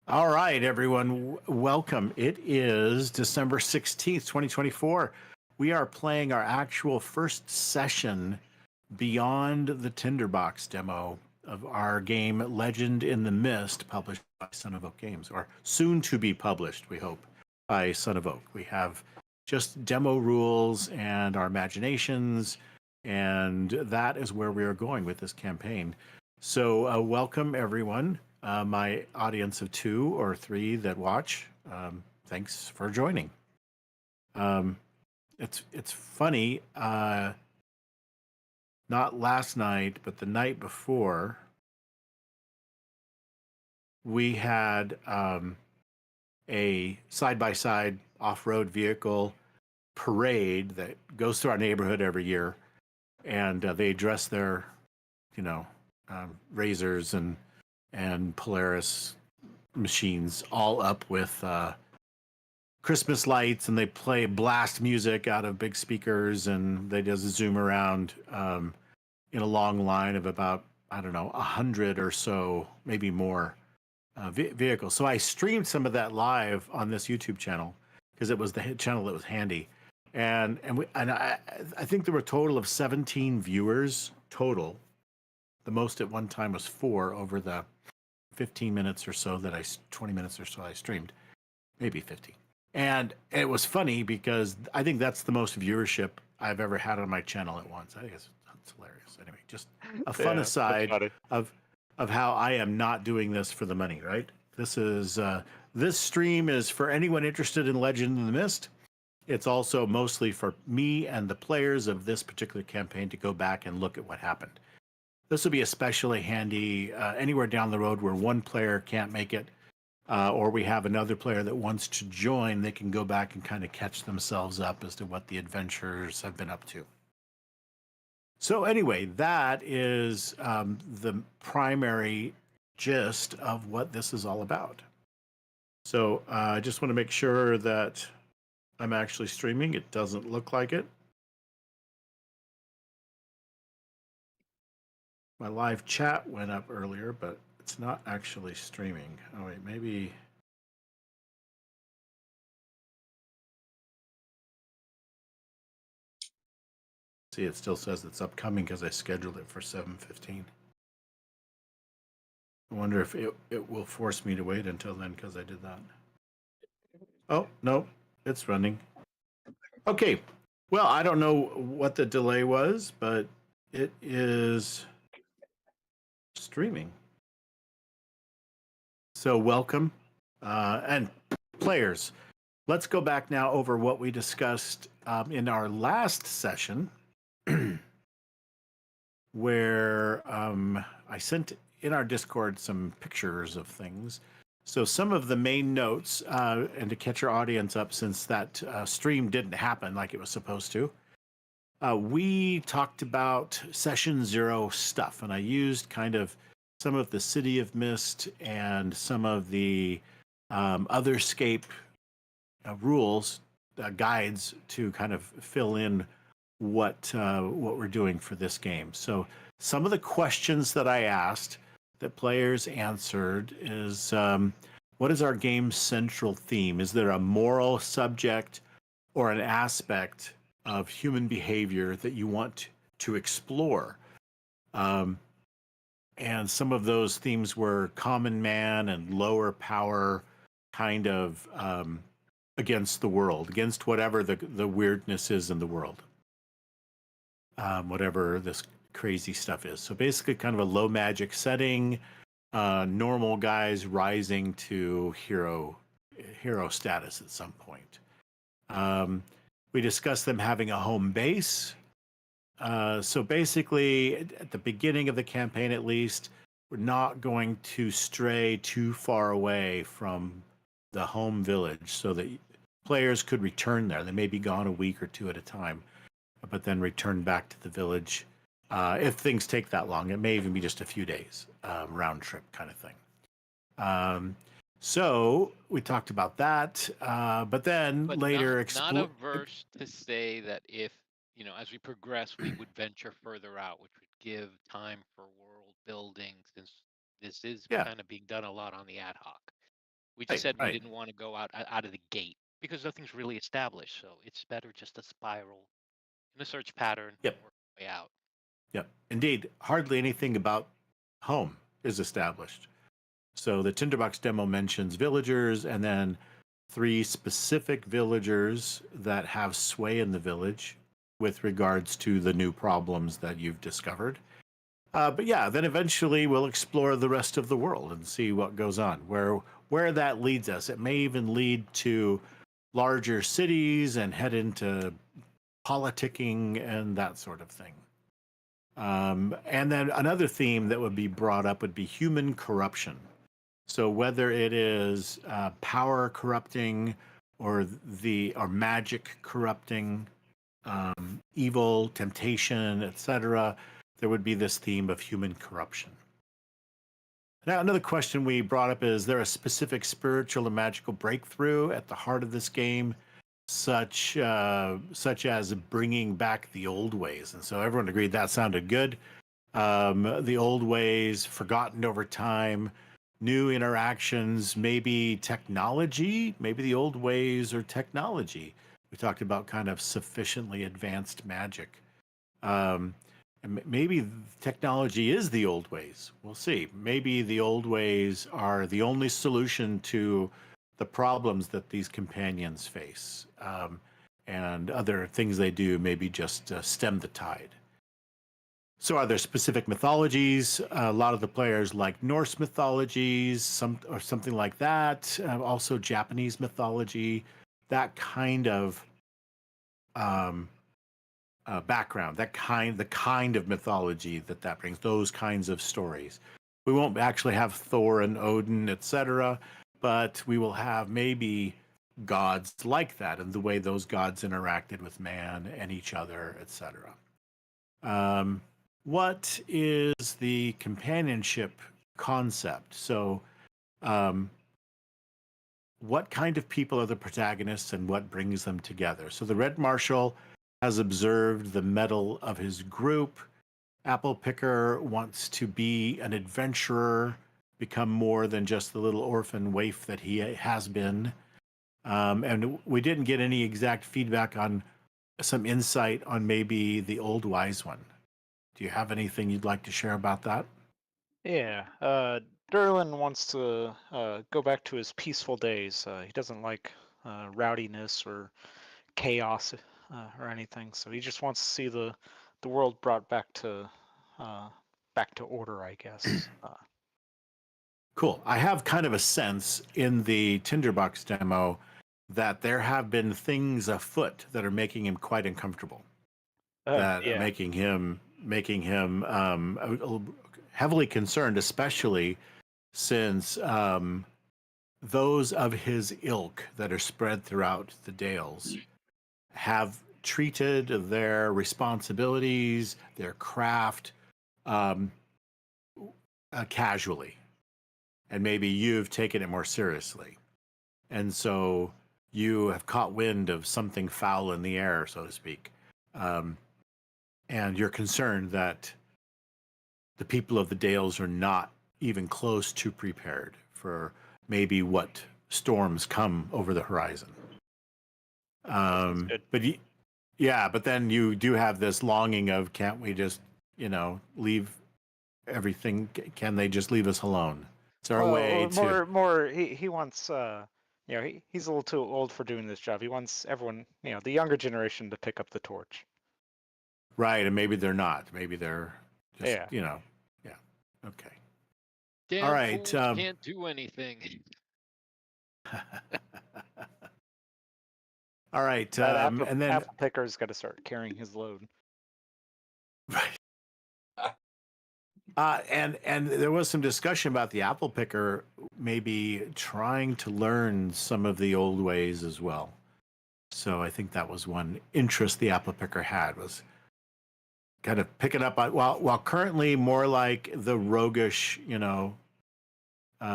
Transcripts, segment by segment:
All right, everyone, welcome. It is December 16th, 2024. We are playing our actual first session beyond the Tinderbox demo of our game Legend in the Mist, published by Son of Oak Games, or soon to be published, we hope, by Son of Oak. We have just demo rules and our imaginations, and that is where we are going with this campaign. So, welcome everyone, my audience of 2 or 3 that watch. Thanks for joining. It's funny. Not last night, but the night before, we had a side-by-side off-road vehicle parade that goes through our neighborhood every year, and they dress their, you know, razors and Polaris machines all up with Christmas lights, and they play blast music out of big speakers, and they just zoom around in a long line of about, I don't know, 100 or so, maybe more vehicles. So I streamed some of that live on this YouTube channel because it was the channel that was handy, and I think there were a total of 17 viewers total. The most at one time was 4 over the 15 minutes or so that 20 minutes or so I streamed, maybe 50. And it was funny because I think that's the most viewership I've ever had on my channel at once. I think that's hilarious. Anyway, just a fun Yeah, that's aside funny. of of how I am not doing this for the money, right? This stream is for anyone interested in Legend in the Mist. It's also mostly for me and the players of this particular campaign to go back and look at what happened. This will be especially handy anywhere down the road where one player can't make it, or we have another player that wants to join. They can go back and kind of catch themselves up as to what the adventurers have been up to. So anyway, that is the primary gist of what this is all about. So I just want to make sure that I'm actually streaming. It doesn't look like it. My live chat went up earlier, but it's not actually streaming. Oh wait, maybe. See, it still says it's upcoming because I scheduled it for 7:15. I wonder if it will force me to wait until then because I did that. Oh, no, it's running. Okay. Well, I don't know what the delay was, but it is streaming. So welcome. And players, let's go back now over what we discussed in our last session, where I sent in our Discord some pictures of things. So some of the main notes, and to catch our audience up, since that stream didn't happen like it was supposed to, we talked about session 0 stuff, and I used kind of some of the City of Mist and some of the Otherscape rules, guides to kind of fill in what we're doing for this game. So some of the questions that I asked that players answered is, what is our game's central theme? Is there a moral subject or an aspect of human behavior that you want to explore? And some of those themes were common man and lower power, kind of against the world, against whatever the weirdness is in the world, whatever this crazy stuff is. So basically, kind of a low magic setting, normal guys rising to hero status at some point. We discussed them having a home base. So basically, at the beginning of the campaign, at least, we're not going to stray too far away from the home village so that players could return there. They may be gone a week or 2 at a time, but then return back to the village if things take that long. It may even be just a few days, round trip kind of thing. So we talked about that, but then But later not averse to say that if, as we progress, we would venture further out, which would give time for world building, since this is yeah. kind of being done a lot on the ad hoc. We just said we Right. didn't want to go out of the gate because nothing's really established. So it's better just to spiral in a search pattern and Yep. work our way out. Yep. Indeed, hardly anything about home is established. So the Tinderbox demo mentions villagers and then 3 specific villagers that have sway in the village with regards to the new problems that you've discovered. But yeah, then eventually we'll explore the rest of the world and see what goes on, where that leads us. It may even lead to larger cities and head into politicking and that sort of thing. And then another theme that would be brought up would be human corruption. So whether it is power corrupting or magic corrupting, evil, temptation, etc., there would be this theme of human corruption. Now, another question we brought up is there a specific spiritual and magical breakthrough at the heart of this game, such as bringing back the old ways? And so everyone agreed that sounded good. The old ways, forgotten over time, new interactions, maybe technology, maybe the old ways or technology. We talked about kind of sufficiently advanced magic. And maybe technology is the old ways. We'll see. Maybe the old ways are the only solution to the problems that these companions face. And other things they do maybe just stem the tide. So are there specific mythologies? A lot of the players like Norse mythologies, something like that. Also Japanese mythology, that kind of background, the kind of mythology that brings, those kinds of stories. We won't actually have Thor and Odin, etc., but we will have maybe gods like that and the way those gods interacted with man and each other, etc. What is the companionship concept? So, what kind of people are the protagonists and what brings them together? So, the Red Marshal has observed the mettle of his group. Apple Picker wants to be an adventurer, become more than just the little orphan waif that he has been. And we didn't get any exact feedback on some insight on maybe the old wise one. Do you have anything you'd like to share about that? Yeah, Derlin wants to go back to his peaceful days. He doesn't like rowdiness or chaos or anything, so he just wants to see the world brought back to order, I guess. Cool. I have kind of a sense in the Tinderbox demo that there have been things afoot that are making him quite uncomfortable. That are Yeah, making him heavily concerned, especially since those of his ilk that are spread throughout the Dales have treated their responsibilities, their craft, casually. And maybe you've taken it more seriously. And so you have caught wind of something foul in the air, so to speak. And you're concerned that the people of the Dales are not even close to prepared for maybe what storms come over the horizon. good. But then you do have this longing of, can't we just, leave everything? Can they just leave us alone? It's our way to. More. He wants. He's a little too old for doing this job. He wants everyone, the younger generation, to pick up the torch. Right, and maybe they're not. Maybe they're just, Yeah. yeah. Okay. Damn All right. fools can't do anything. All right. That And then apple picker's got to start carrying his load. right. And there was some discussion about the apple picker maybe trying to learn some of the old ways as well. So I think that was one interest the apple picker had, was kind of picking up on, while currently more like the roguish,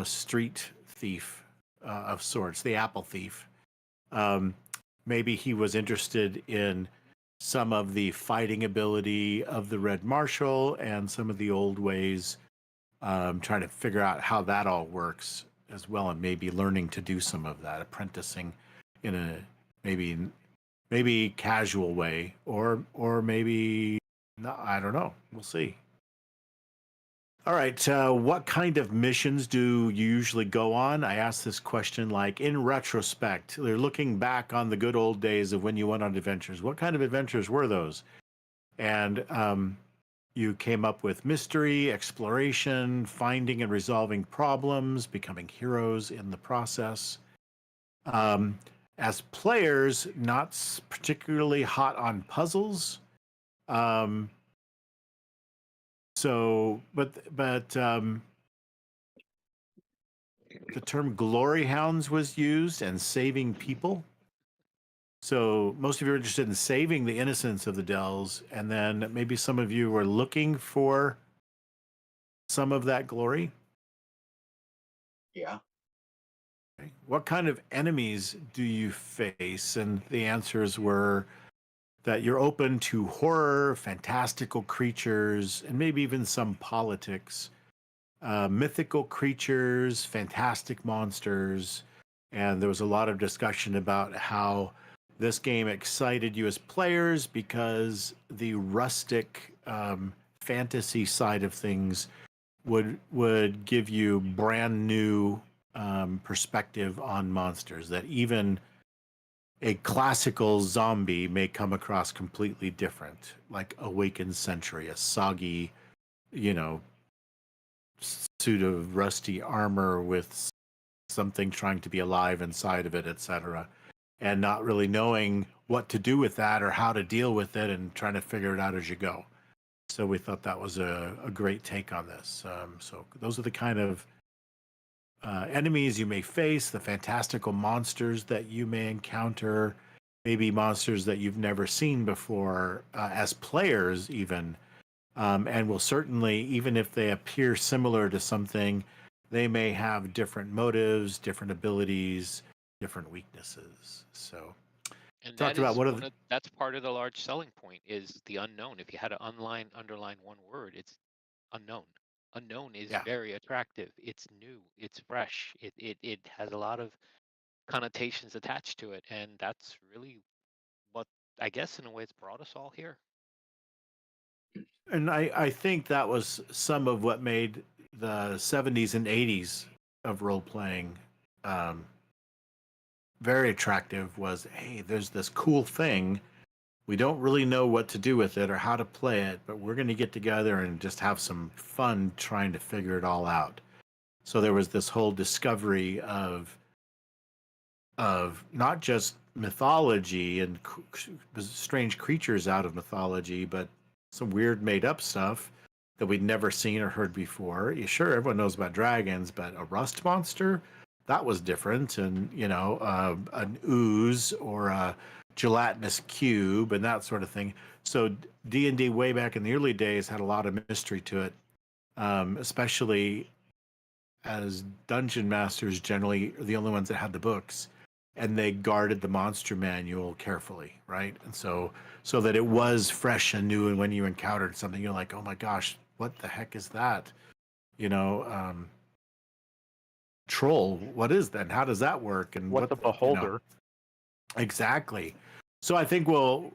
street thief of sorts, the apple thief. Maybe he was interested in some of the fighting ability of the Red Marshal and some of the old ways, trying to figure out how that all works as well, and maybe learning to do some of that, apprenticing in a maybe casual way, or maybe no, I don't know. We'll see. All right, what kind of missions do you usually go on? I asked this question like in retrospect. They're looking back on the good old days of when you went on adventures. What kind of adventures were those? And you came up with mystery, exploration, finding and resolving problems, becoming heroes in the process. As players, not particularly hot on puzzles. But the term glory hounds was used and saving people. So most of you are interested in saving the innocence of the Dells, and then maybe some of you were looking for some of that glory. Yeah. Okay. What kind of enemies do you face? And the answers were that you're open to horror, fantastical creatures, and maybe even some politics. Mythical creatures, fantastic monsters, and there was a lot of discussion about how this game excited you as players because the rustic fantasy side of things would give you brand new perspective on monsters, that even a classical zombie may come across completely different, like Awakened Century, a soggy, suit of rusty armor with something trying to be alive inside of it, etc., and not really knowing what to do with that or how to deal with it, and trying to figure it out as you go. So we thought that was a great take on this. So those are the kind of enemies you may face, the fantastical monsters that you may encounter, maybe monsters that you've never seen before as players even. And will certainly, even if they appear similar to something, they may have different motives, different abilities, different weaknesses. So And talked that about is what are the, that's part of the large selling point is the unknown. If you had to underline one word, it's unknown. Unknown is yeah. very attractive. It's new. It's fresh. It has a lot of connotations attached to it, and that's really what I guess in a way it's brought us all here. And I think that was some of what made the 70s and 80s of role playing very attractive was, hey, there's this cool thing. We don't really know what to do with it or how to play it, but we're going to get together and just have some fun trying to figure it all out. So there was this whole discovery of not just mythology and strange creatures out of mythology, but some weird made up stuff that we'd never seen or heard before. Yeah, sure, everyone knows about dragons, but a rust monster, that was different. And an ooze or a gelatinous cube and that sort of thing. So D&D way back in the early days had a lot of mystery to it, especially as dungeon masters generally are the only ones that had the books, and they guarded the monster manual carefully, right? And so that it was fresh and new, and when you encountered something, you're like, oh my gosh, what the heck is that? Troll, what is that? How does that work? And What the beholder? Exactly. So I think we'll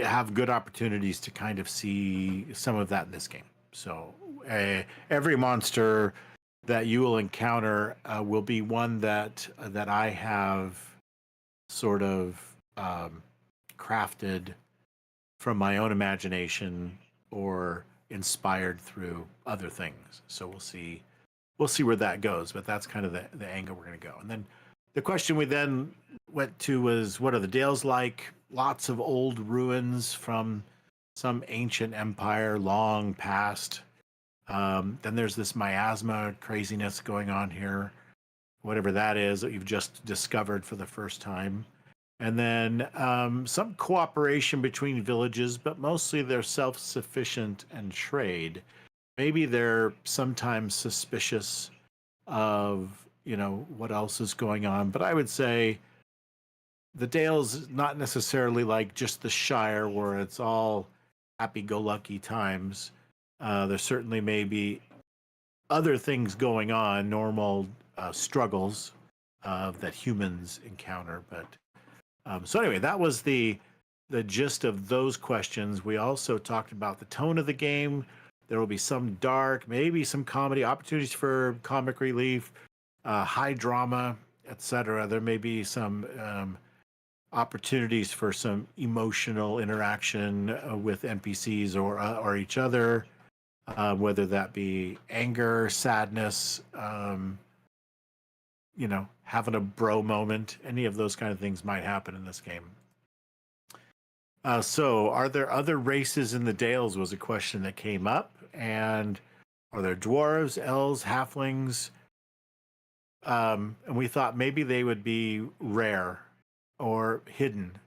have good opportunities to kind of see some of that in this game. So every monster that you will encounter will be one that I have sort of crafted from my own imagination or inspired through other things. So we'll see where that goes, but that's kind of the angle we're going to go. And then the question we then went to was, what are the Dales like? Lots of old ruins from some ancient empire long past. Then there's this miasma craziness going on here, whatever that is that you've just discovered for the first time. And then some cooperation between villages, but mostly they're self-sufficient and trade. Maybe they're sometimes suspicious of, what else is going on. But I would say the Dales is not necessarily like just the Shire where it's all happy-go-lucky times. There certainly may be other things going on, normal struggles that humans encounter. But so anyway, that was the gist of those questions. We also talked about the tone of the game. There will be some dark, maybe some comedy, opportunities for comic relief, high drama, etc. There may be some opportunities for some emotional interaction with NPCs or each other, whether that be anger, sadness, having a bro moment. Any of those kind of things might happen in this game. So, are there other races in the Dales? Was a question that came up. And are there dwarves, elves, halflings? And we thought maybe they would be rare or hidden,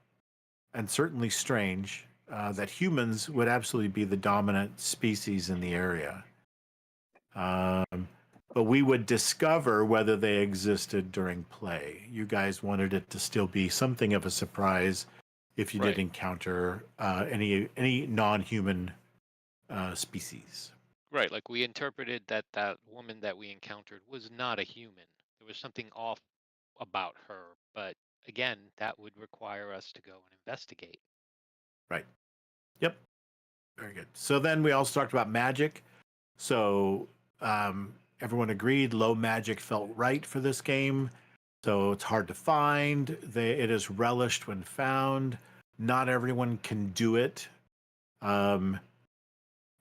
and certainly strange. That humans would absolutely be the dominant species in the area. But we would discover whether they existed during play. You guys wanted it to still be something of a surprise if you did encounter any non-human species. Right, like we interpreted that woman that we encountered was not a human. There was something off about her, but again, that would require us to go and investigate. Right. Yep. Very good. So then we also talked about magic. So everyone agreed low magic felt right for this game. So it's hard to find. It is relished when found. Not everyone can do it.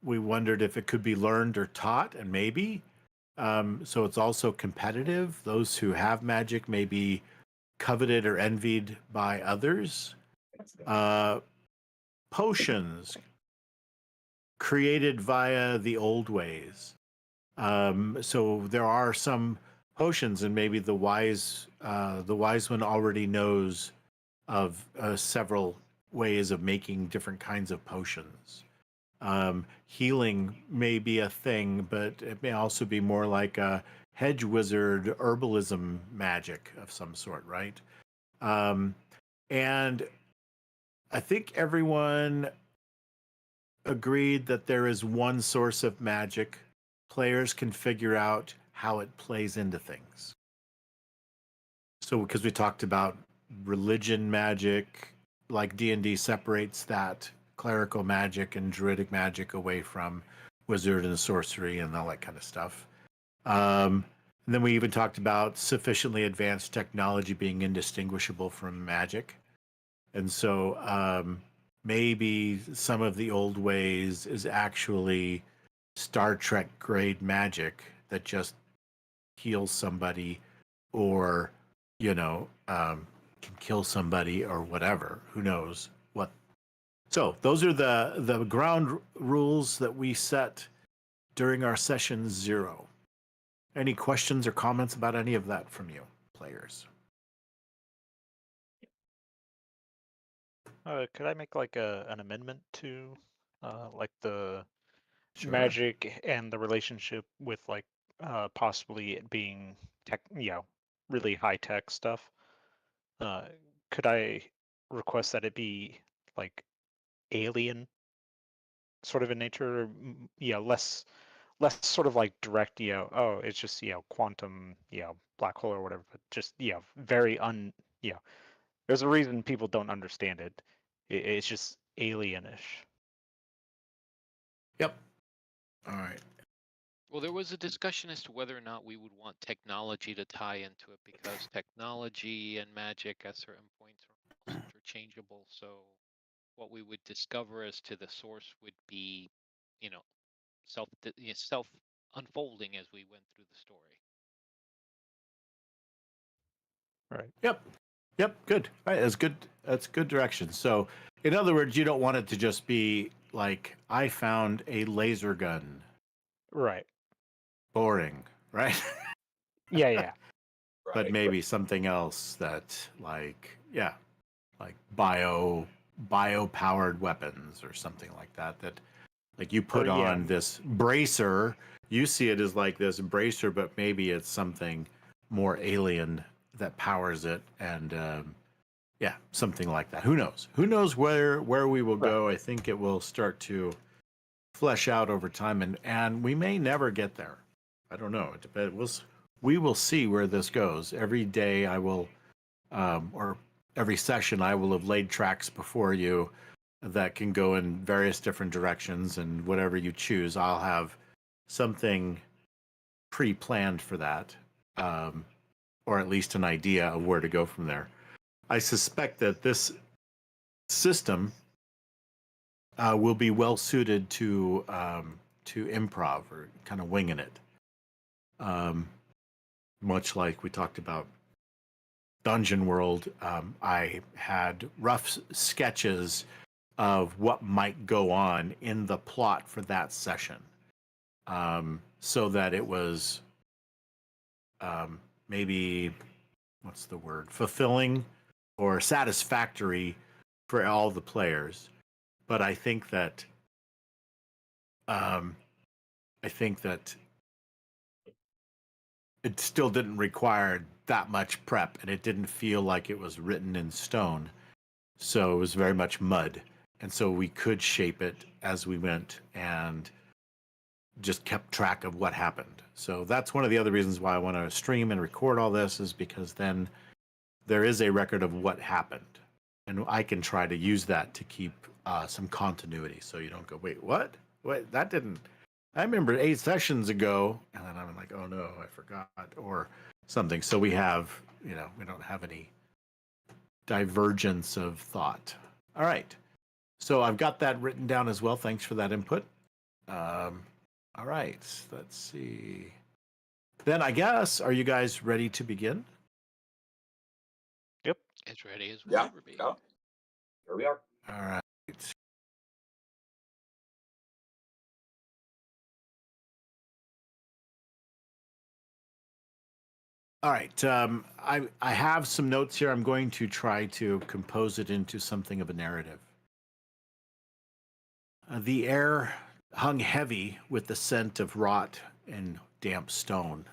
We wondered if it could be learned or taught, and maybe. So it's also competitive. Those who have magic may be coveted or envied by others. Potions created via the old ways. So there are some potions, and maybe the wise one already knows of several ways of making different kinds of potions. Healing may be a thing, but it may also be more like a hedge wizard herbalism magic of some sort, right? And I think everyone agreed that there is one source of magic. Players can figure out how it plays into things. So because we talked about religion magic, like D&D separates that clerical magic and druidic magic away from wizard and sorcery and all that kind of stuff. And then we even talked about sufficiently advanced technology being indistinguishable from magic. And so maybe some of the old ways is actually Star Trek grade magic that just heals somebody or, can kill somebody or whatever. Who knows what. So those are the ground rules that we set during our session 0. Any questions or comments about any of that from you, players? Could I make like an amendment to like the Sure. magic and the relationship with like possibly it being tech, really high tech stuff? Could I request that it be like alien sort of in nature, or less sort of like direct, oh, it's just quantum, black hole or whatever, but just very there's a reason people don't understand it. It's just alienish. Yep. All right. Well, there was a discussion as to whether or not we would want technology to tie into it, because technology and magic at certain points are almost interchangeable. So what we would discover as to the source would be, self unfolding as we went through the story. Right. Yep. Good. All right. That's good. That's good direction. So, in other words, you don't want it to just be like, I found a laser gun. Right. Boring, right? Yeah. But maybe something else that, like bio-powered weapons or something like that. That, like, you put on this bracer. You see it as like this bracer, but maybe it's something more alien that powers it, and something like that. Who knows? Who knows where we will go? I think it will start to flesh out over time, and we may never get there. I don't know. It depends. we will see where this goes. Every day I will, or every session, I will have laid tracks before you that can go in various different directions, and whatever you choose, I'll have something pre-planned for that, or at least an idea of where to go from there. I suspect that this system will be well suited to improv or kind of winging it, much like we talked about Dungeon World. I had rough sketches of what might go on in the plot for that session, so that it was maybe, what's the word, fulfilling or satisfactory for all the players. But I think that it still didn't require that much prep, and it didn't feel like it was written in stone. So it was very much mud. And so we could shape it as we went and just kept track of what happened. So that's one of the other reasons why I want to stream and record all this, is because then there is a record of what happened. And I can try to use that to keep some continuity, so you don't go, wait, what? Wait, that didn't... I remember 8 sessions ago, and then I'm like, oh no, I forgot, or something. So we have, we don't have any divergence of thought. All right. So I've got that written down as well. Thanks for that input. All right, let's see. Then I guess, are you guys ready to begin? Yep. As ready as we'll Yeah. ever be. Yeah. Here we are. All right. All right. I have some notes here. I'm going to try to compose it into something of a narrative. The air hung heavy with the scent of rot and damp stone.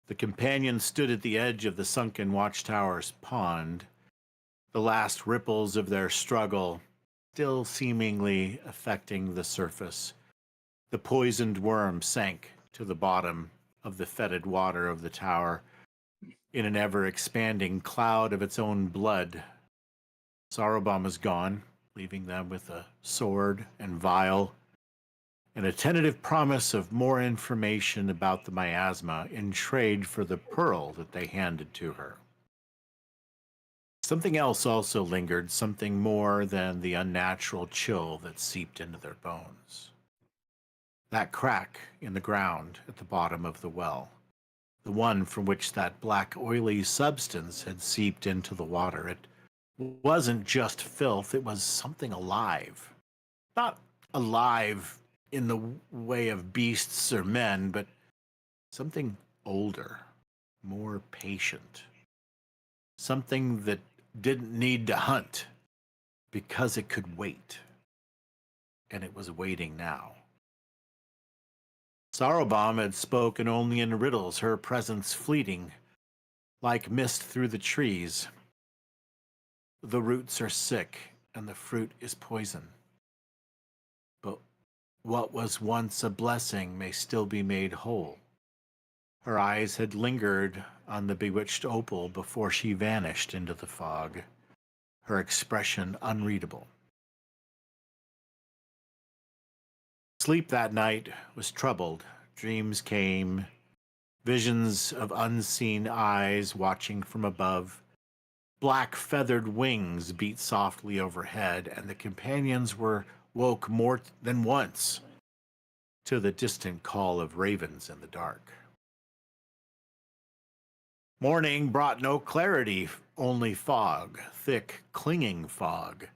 The companions stood at the edge of the sunken watchtower's pond, the last ripples of their struggle still seemingly affecting the surface. The poisoned worm sank to the bottom of the fetid water of the tower in an ever-expanding cloud of its own blood. Sarobam is gone, leaving them with a sword and vial, and a tentative promise of more information about the miasma in trade for the pearl that they handed to her. Something else also lingered, something more than the unnatural chill that seeped into their bones. That crack in the ground at the bottom of the well, the one from which that black oily substance had seeped into the water. It wasn't just filth, it was something alive. Not alive in the way of beasts or men, but something older, more patient. Something that didn't need to hunt because it could wait. And it was waiting now. Sarobam had spoken only in riddles, her presence fleeting, like mist through the trees. The roots are sick, and the fruit is poison. But what was once a blessing may still be made whole. Her eyes had lingered on the bewitched opal before she vanished into the fog, her expression unreadable. Sleep that night was troubled. Dreams came, visions of unseen eyes watching from above. Black feathered wings beat softly overhead, and the companions were woke more than once to the distant call of ravens in the dark. Morning brought no clarity, only fog, thick, clinging fog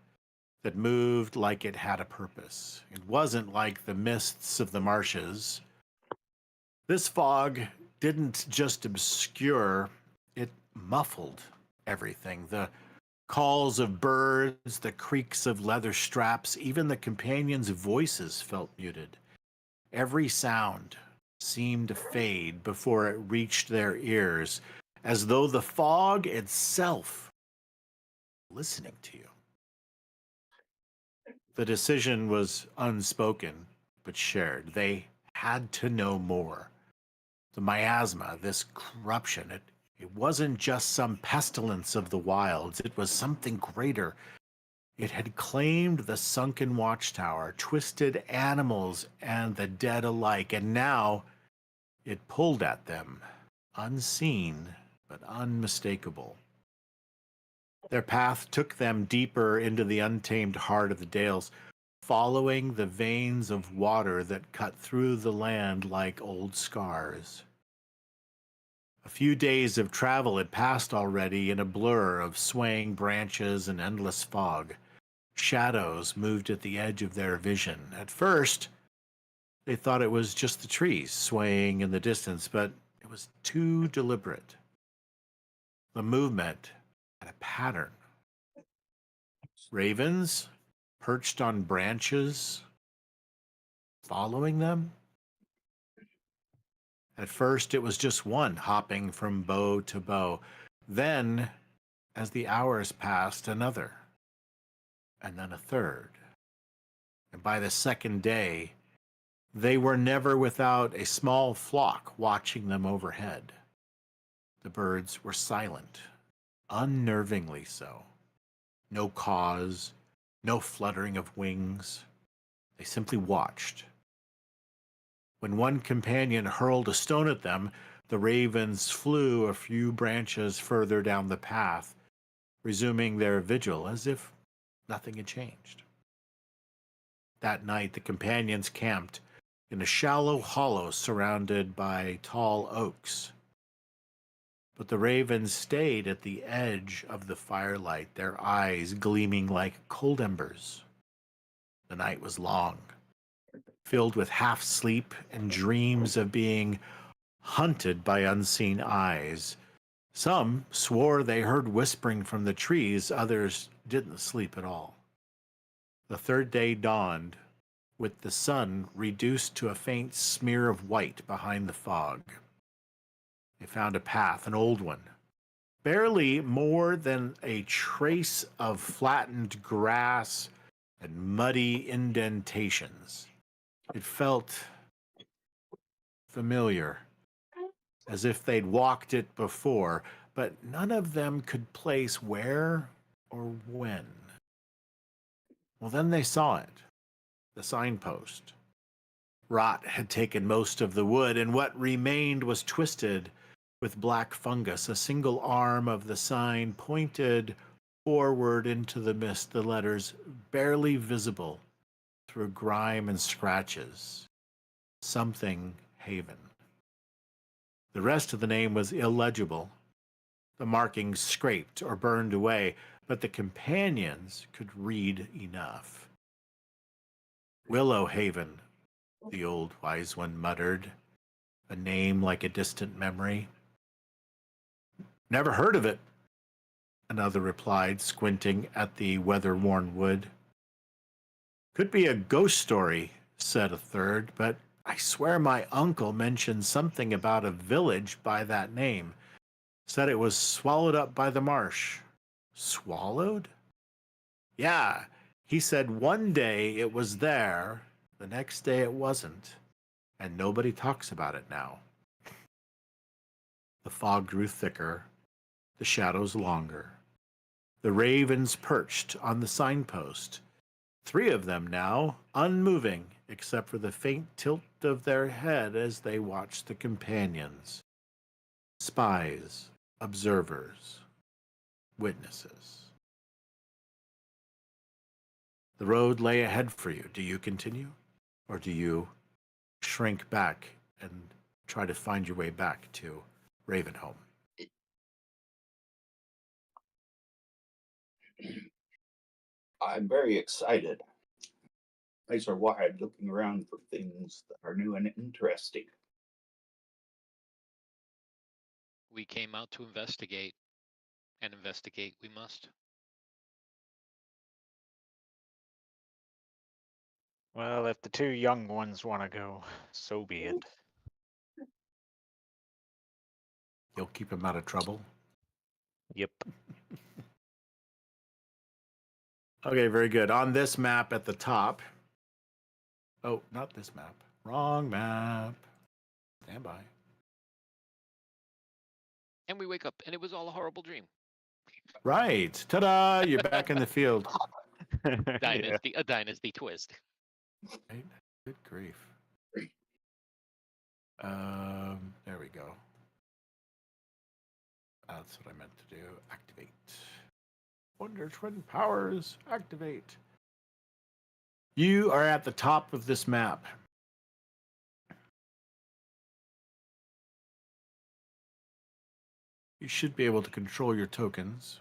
that moved like it had a purpose. It wasn't like the mists of the marshes. This fog didn't just obscure, it muffled everything. The calls of birds, the creaks of leather straps, even the companions' voices felt muted. Every sound seemed to fade before it reached their ears, as though the fog itself was listening to you. The decision was unspoken, but shared. They had to know more. The miasma, this corruption, it wasn't just some pestilence of the wilds, it was something greater. It had claimed the sunken watchtower, twisted animals and the dead alike, and now it pulled at them, unseen but unmistakable. Their path took them deeper into the untamed heart of the dales, following the veins of water that cut through the land like old scars. A few days of travel had passed already in a blur of swaying branches and endless fog. Shadows moved at the edge of their vision. At first, they thought it was just the trees swaying in the distance, but it was too deliberate. The movement had a pattern. Ravens, perched on branches, following them. At first, it was just one hopping from bough to bough. Then, as the hours passed, another, and then a third. And by the second day, they were never without a small flock watching them overhead. The birds were silent, unnervingly so. No cause, no fluttering of wings. They simply watched. When one companion hurled a stone at them, the ravens flew a few branches further down the path, resuming their vigil as if nothing had changed. That night, the companions camped in a shallow hollow surrounded by tall oaks. But the ravens stayed at the edge of the firelight, their eyes gleaming like cold embers. The night was long, filled with half-sleep and dreams of being hunted by unseen eyes. Some swore they heard whispering from the trees, others didn't sleep at all. The third day dawned, with the sun reduced to a faint smear of white behind the fog. They found a path, an old one, barely more than a trace of flattened grass and muddy indentations. It felt familiar, as if they'd walked it before, but none of them could place where or when. Well, then they saw it, the signpost. Rot had taken most of the wood, and what remained was twisted with black fungus. A single arm of the sign pointed forward into the mist, the letters barely visible through grime and scratches. Something Haven. The rest of the name was illegible, the markings scraped or burned away, but the companions could read enough. Willow Haven, the old wise one muttered, a name like a distant memory. Never heard of it, another replied, squinting at the weather-worn wood. Could be a ghost story, said a third, but I swear my uncle mentioned something about a village by that name. Said it was swallowed up by the marsh. Swallowed? Yeah, he said one day it was there, the next day it wasn't, and nobody talks about it now. The fog grew thicker, the shadows longer. The ravens perched on the signpost, 3 of them now, unmoving, except for the faint tilt of their head as they watched the companions. Spies, observers, witnesses. The road lay ahead for you. Do you continue? Or do you shrink back and try to find your way back to Ravenholm? I'm very excited. Eyes are wide, looking around for things that are new and interesting. We came out to investigate, and investigate we must. Well, if the 2 young ones want to go, so be it. You'll keep him out of trouble? Yep. Okay, very good. On this map at the top. Oh, not this map. Wrong map. Stand by. And we wake up, and it was all a horrible dream. Right. Ta-da! You're back in the field. Yeah. A dynasty twist. Right? Good grief. There we go. That's what I meant to do. Activate. Wonder Twin Powers. Activate. You are at the top of this map. You should be able to control your tokens.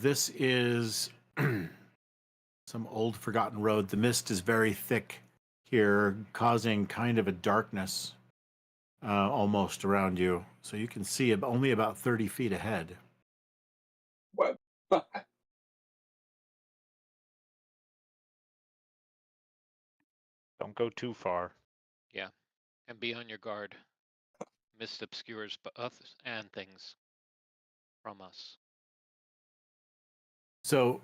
This is some old forgotten road. The mist is very thick here, causing kind of a darkness almost around you. So you can see only about 30 feet ahead. What? Don't go too far. Yeah, and be on your guard. Mist obscures us and things from us. So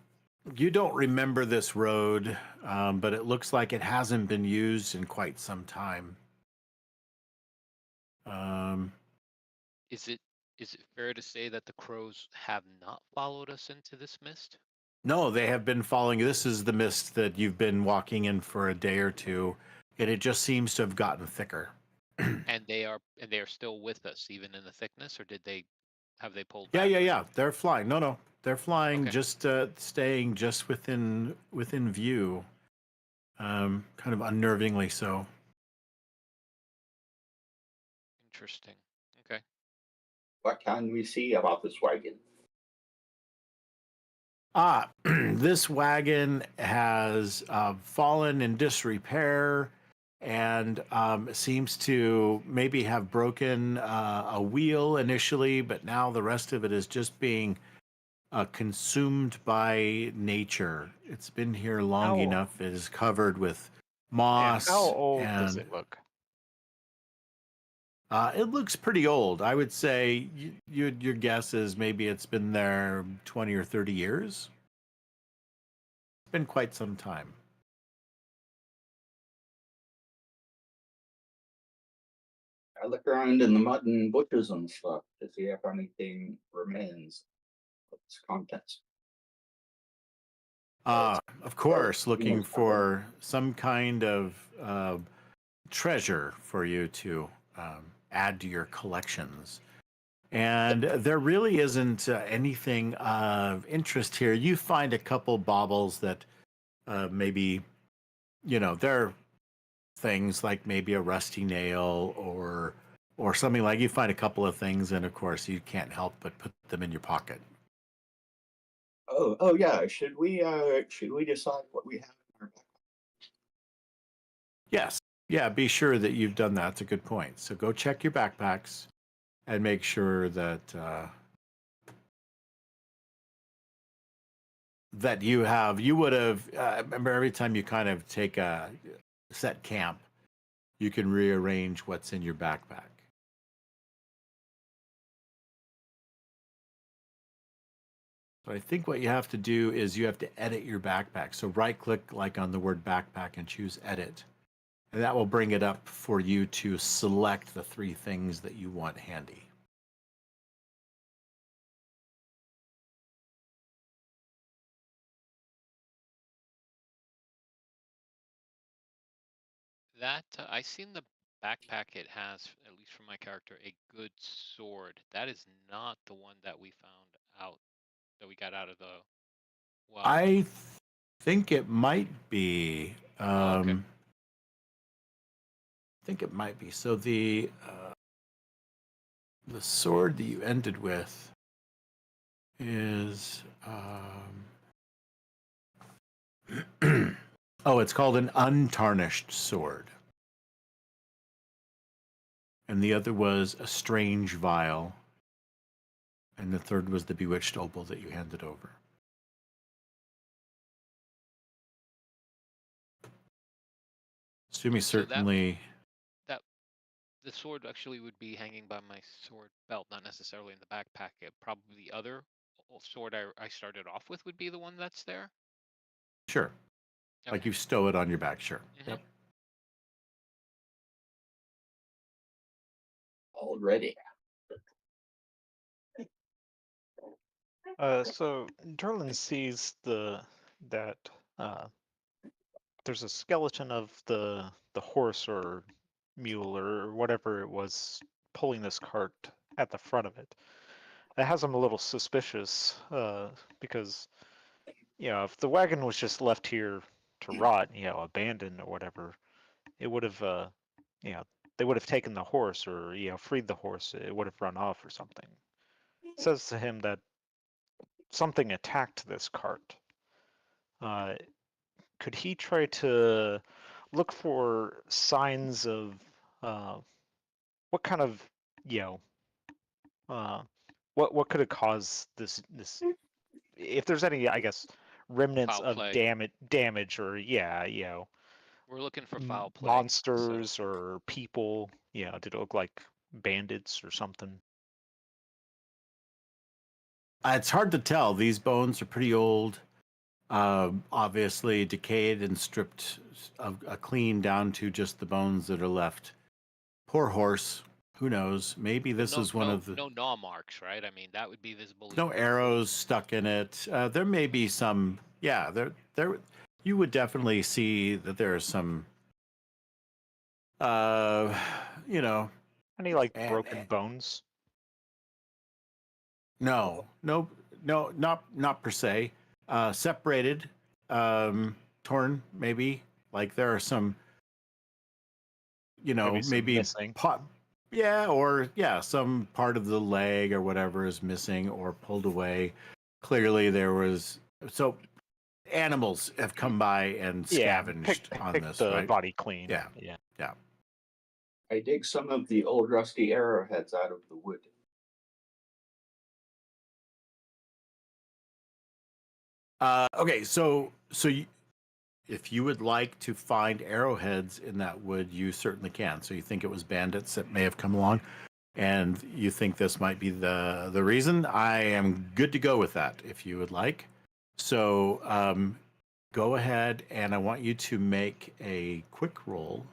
you don't remember this road, but it looks like it hasn't been used in quite some time. Is it fair to say that the crows have not followed us into this mist? No, they have been following. This is the mist that you've been walking in for a day or two, and it just seems to have gotten thicker. And they are still with us even in the thickness, or have they pulled Yeah, back? yeah. They're flying. No. They're flying, Okay. just staying just within view. Kind of unnervingly so. Interesting. Okay. What can we see about this wagon? This wagon has fallen in disrepair and seems to maybe have broken a wheel initially, but now the rest of it is just being consumed by nature. It's been here long How- enough. It is covered with Yeah, moss. how old does and it look? It looks pretty old. I would say your guess is maybe it's been there 20 or 30 years. It's been quite some time. I look around in the mud and bushes and stuff to see if anything remains of its contents. Of course, looking for some kind of treasure for you to add to your collections. And there really isn't anything of interest here. You find a couple baubles that maybe, they're things like maybe a rusty nail or something like you find a couple of things, and of course you can't help but put them in your pocket. Oh yeah. Should we decide what we have in our backpack? Yes. Yeah, be sure that you've done that. It's a good point. So go check your backpacks and make sure that that you would have remember every time you kind of take a set camp, you can rearrange what's in your backpack. So I think what you have to do is you have to edit your backpack. So right click like on the word backpack and choose edit. And that will bring it up for you to select the 3 things that you want handy. That I seen the backpack. It has, at least for my character, a good sword. That is not the one that we found out that we got out of the well. I think it might be. Okay. I think it might be. So the sword that you ended with is oh, it's called an untarnished sword. And the other was a strange vial. And the third was the bewitched opal that you handed over. Sumi So that- certainly. The sword actually would be hanging by my sword belt, not necessarily in the backpack. Probably the other sword I started off with would be the one that's there. Sure. Like Okay. you stow it on your back, sure. Mhm. Yep. already. So Derlin sees that there's a skeleton of the horse or mule or whatever it was pulling this cart at the front of it. That has him a little suspicious because if the wagon was just left here to rot, abandoned or whatever, it would have they would have taken the horse or freed the horse. It would have run off or something. Says to him that something attacked this cart. Could he try to look for signs of what kind of uh, what could have caused this if there's any, I guess, remnants Foul of play. damage or We're looking for foul play. monsters so. or people. Did it look like bandits or something? It's hard to tell. These bones are pretty old, obviously decayed and stripped clean down to just the bones that are left. Poor horse. Who knows? Maybe this is one of the no gnaw marks, right? I mean, that would be visible. no arrows stuck in it. There may be some. Yeah, there. You would definitely see that there are some. Any like broken bones? No, not per se. Separated, torn, maybe. Like there are some, maybe missing. Some part of the leg or whatever is missing or pulled away. Clearly, there was animals have come by and scavenged on pick this, the right? body clean. Yeah. I dig some of the old rusty arrowheads out of the wood. Okay, so if you would like to find arrowheads in that wood, you certainly can. So you think it was bandits that may have come along, and you think this might be the reason? I am good to go with that if you would like. So go ahead, and I want you to make a quick roll.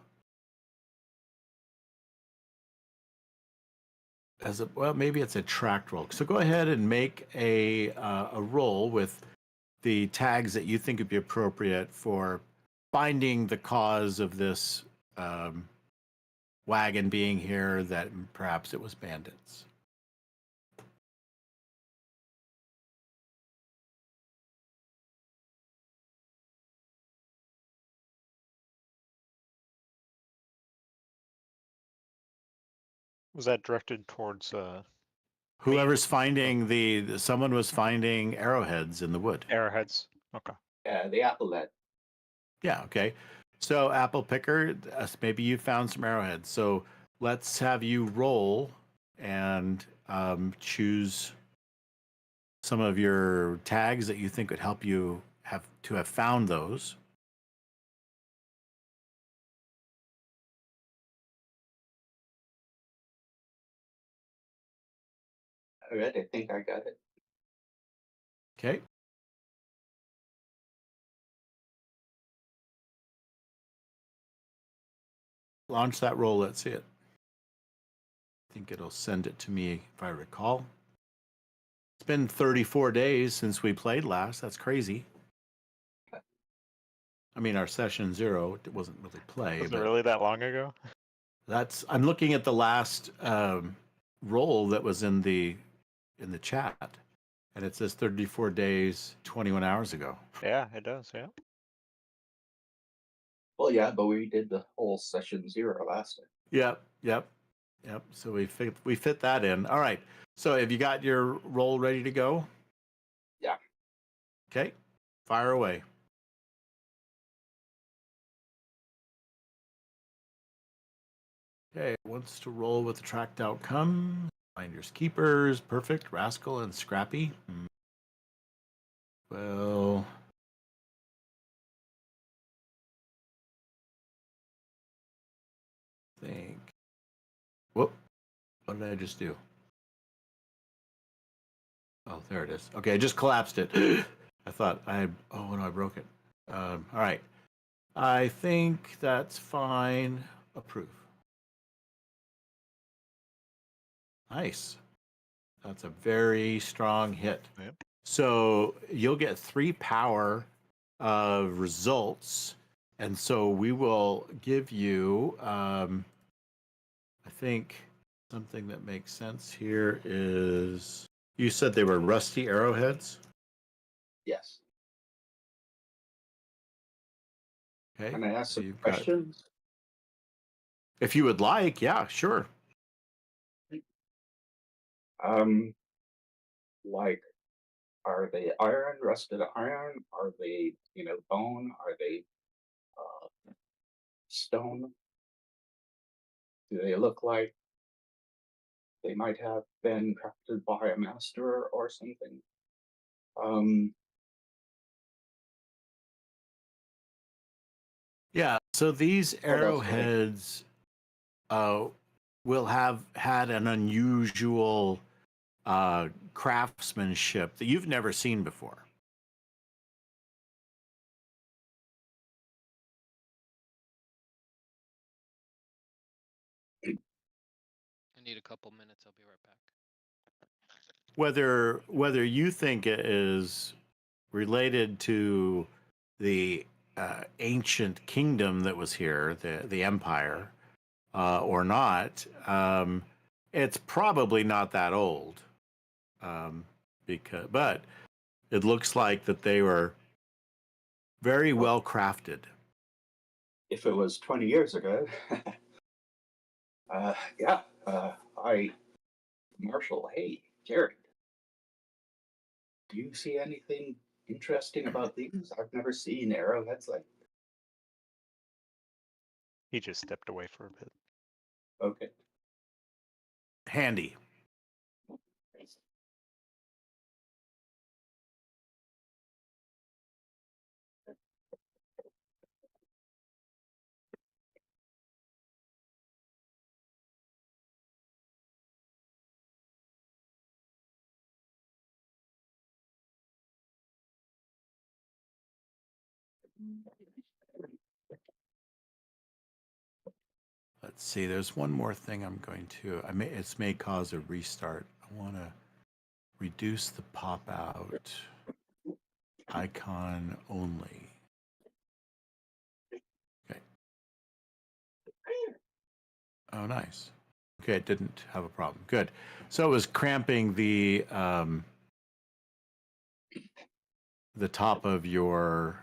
Maybe it's a tracked roll. So go ahead and make a roll with the tags that you think would be appropriate for finding the cause of this wagon being here, that perhaps it was bandits. Was that directed towards Whoever's finding someone was finding arrowheads in the wood. arrowheads? Okay. The applehead. Yeah, okay. So apple picker, maybe you found some arrowheads. So let's have you roll and choose some of your tags that you think would help you have found those. All right, I think I got it. Okay. Launch that roll. Let's see it. I think it'll send it to me if I recall. It's been 34 days since we played last. That's crazy. I mean, our session 0, it wasn't really play. Was it really that long ago? I'm looking at the last roll that was in the chat, and it says 34 days, 21 hours ago. Yeah, it does. Yeah. Well, yeah, but we did the whole session 0 last time. Yep. So we fit that in. All right. So have you got your roll ready to go? Yeah. Okay. Fire away. Okay. Wants to roll with the tracked outcome. Finders keepers. Perfect. Rascal and Scrappy. Well. Whoop. What did I just do? Oh, there it is. Okay, I just collapsed it. I thought I broke it. All right. I think that's fine. Approve. Nice. That's a very strong hit. Yep. So you'll get 3 power of results. And so we will give you, I think something that makes sense here is you said they were rusty arrowheads. Yes. Okay. Can I ask So some you've got, questions? if you would like, yeah, sure. Like, are they iron, rusted iron? Are they, bone? Are they stone? Do they look like they might have been crafted by a master or something? Um, Yeah. So these what else do they? arrowheads will have had an unusual craftsmanship that you've never seen before. I need a couple minutes. I'll be right back. Whether you think it is related to the ancient kingdom that was here, the empire, or not, it's probably not that old. But it looks like that they were very Well, well crafted. if it was 20 years ago, yeah, Marshall, hey, Jared, do you see anything interesting about these? I've never seen arrowheads like. He just stepped away for a bit. Okay. Handy. Let's see. There's one more thing I'm going to. It may cause a restart. I want to reduce the pop out icon only. Okay. Oh, nice. Okay, it didn't have a problem. Good. So it was cramping the top of your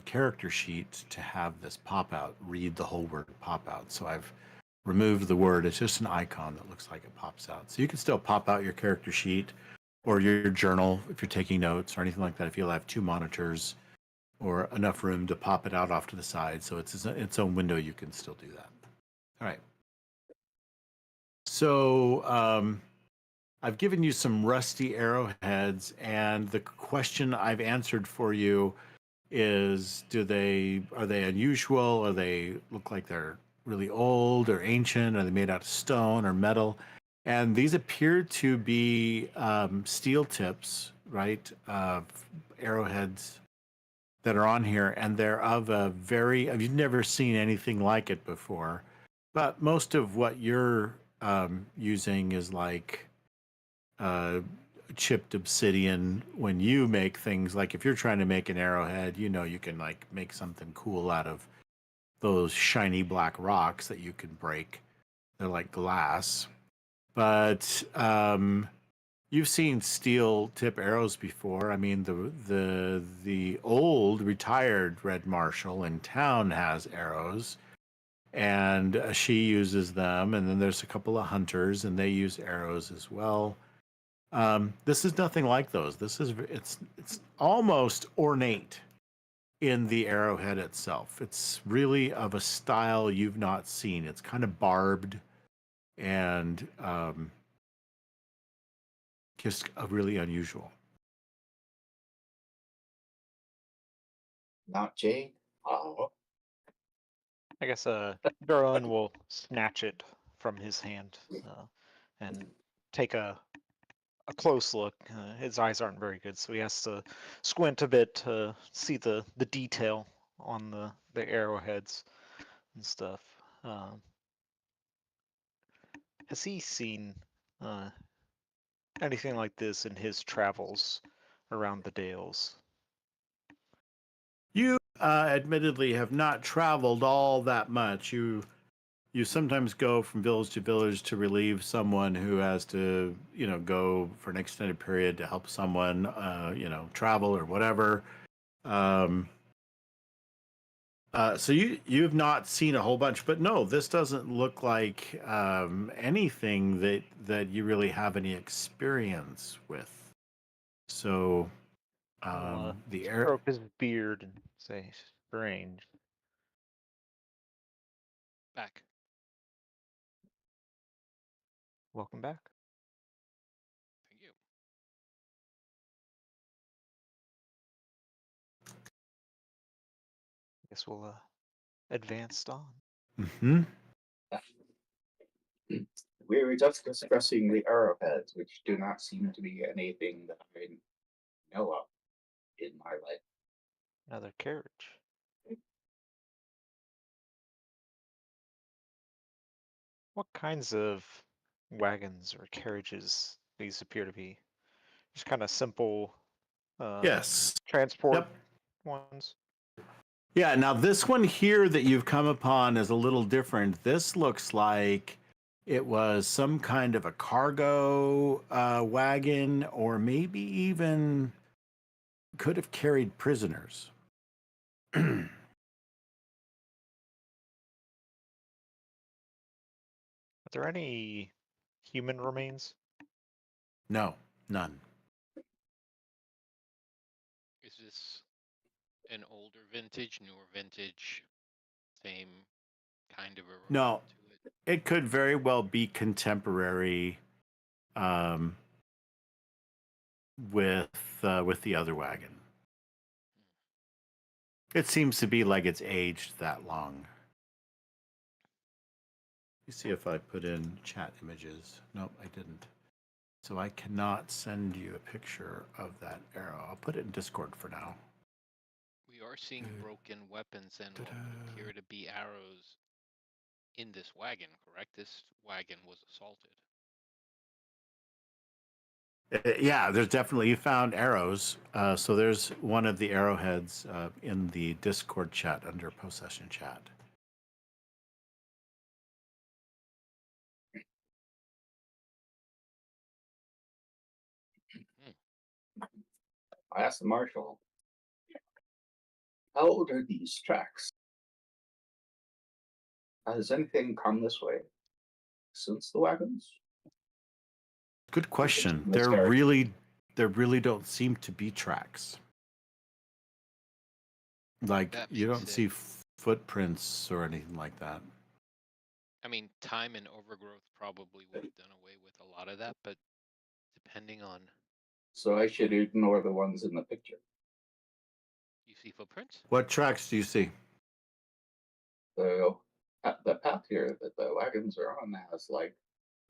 character sheet to have this pop out read the whole word pop out. So I've removed the word. It's just an icon that looks like it pops out. So you can still pop out your character sheet or your journal if you're taking notes or anything like that. If you'll have 2 monitors or enough room to pop it out off to the side, so it's its own window, you can still do that. All right. So I've given you some rusty arrowheads, and the question I've answered for you is: are they unusual? Are they look like they're really old or ancient? Are they made out of stone or metal? And these appear to be steel tips, right? Arrowheads that are on here, and they're of a very, you've never seen anything like it before. But most of what you're using is like chipped obsidian. When you make things, like if you're trying to make an arrowhead, you can like make something cool out of those shiny black rocks that you can break. They're like glass. But you've seen steel tip arrows before. I mean, the old retired Red Marshal in town has arrows, and she uses them. And then there's a couple of hunters, and they use arrows as well. This is nothing like those. It's almost ornate in the arrowhead itself. It's really of a style you've not seen. It's kind of barbed and just really unusual. Not Jane? Oh, I guess Darlin will snatch it from his hand and take a close look. His eyes aren't very good, so he has to squint a bit to see the detail on the arrowheads and stuff. Has he seen anything like this in his travels around the Dales? You admittedly have not traveled all that much. You sometimes go from village to village to relieve someone who has to, go for an extended period to help someone, travel or whatever. So you've not seen a whole bunch, but no, this doesn't look like anything that you really have any experience with. So I'll the air. stroke his beard and say, strange. Back. Welcome back. Thank you. Guess we'll advance on. Mm-hmm. We were just discussing the arrowheads, which do not seem to be anything that I know of in my life. Another carriage. What kinds of wagons or carriages these appear to be? Just kind of simple Yes. transport Yep. ones. Yeah, now this one here that you've come upon is a little different. This looks like it was some kind of a cargo wagon, or maybe even could have carried prisoners. Are there any human remains? No, none. Is this an older vintage, newer vintage, same kind of erosion No, to it? it could very well be contemporary with the other wagon. It seems to be like it's aged that long. Let me see if I put in chat images. Nope, I didn't. So I cannot send you a picture of that arrow. I'll put it in Discord for now. We are seeing broken weapons and what would appear to be arrows in this wagon, correct? This wagon was assaulted. Yeah, there's definitely, you found arrows. So there's one of the arrowheads in the Discord chat under possession chat. I asked the marshal, how old are these tracks? Has anything come this way since the wagons? Good question. Let's There start. really don't seem to be tracks. Like That you makes don't it- see footprints or anything like that. I mean, time and overgrowth probably would have done away with a lot of that, but depending on, So I should ignore the ones in the picture. you see footprints? What tracks do you see? The path here that the wagons are on has like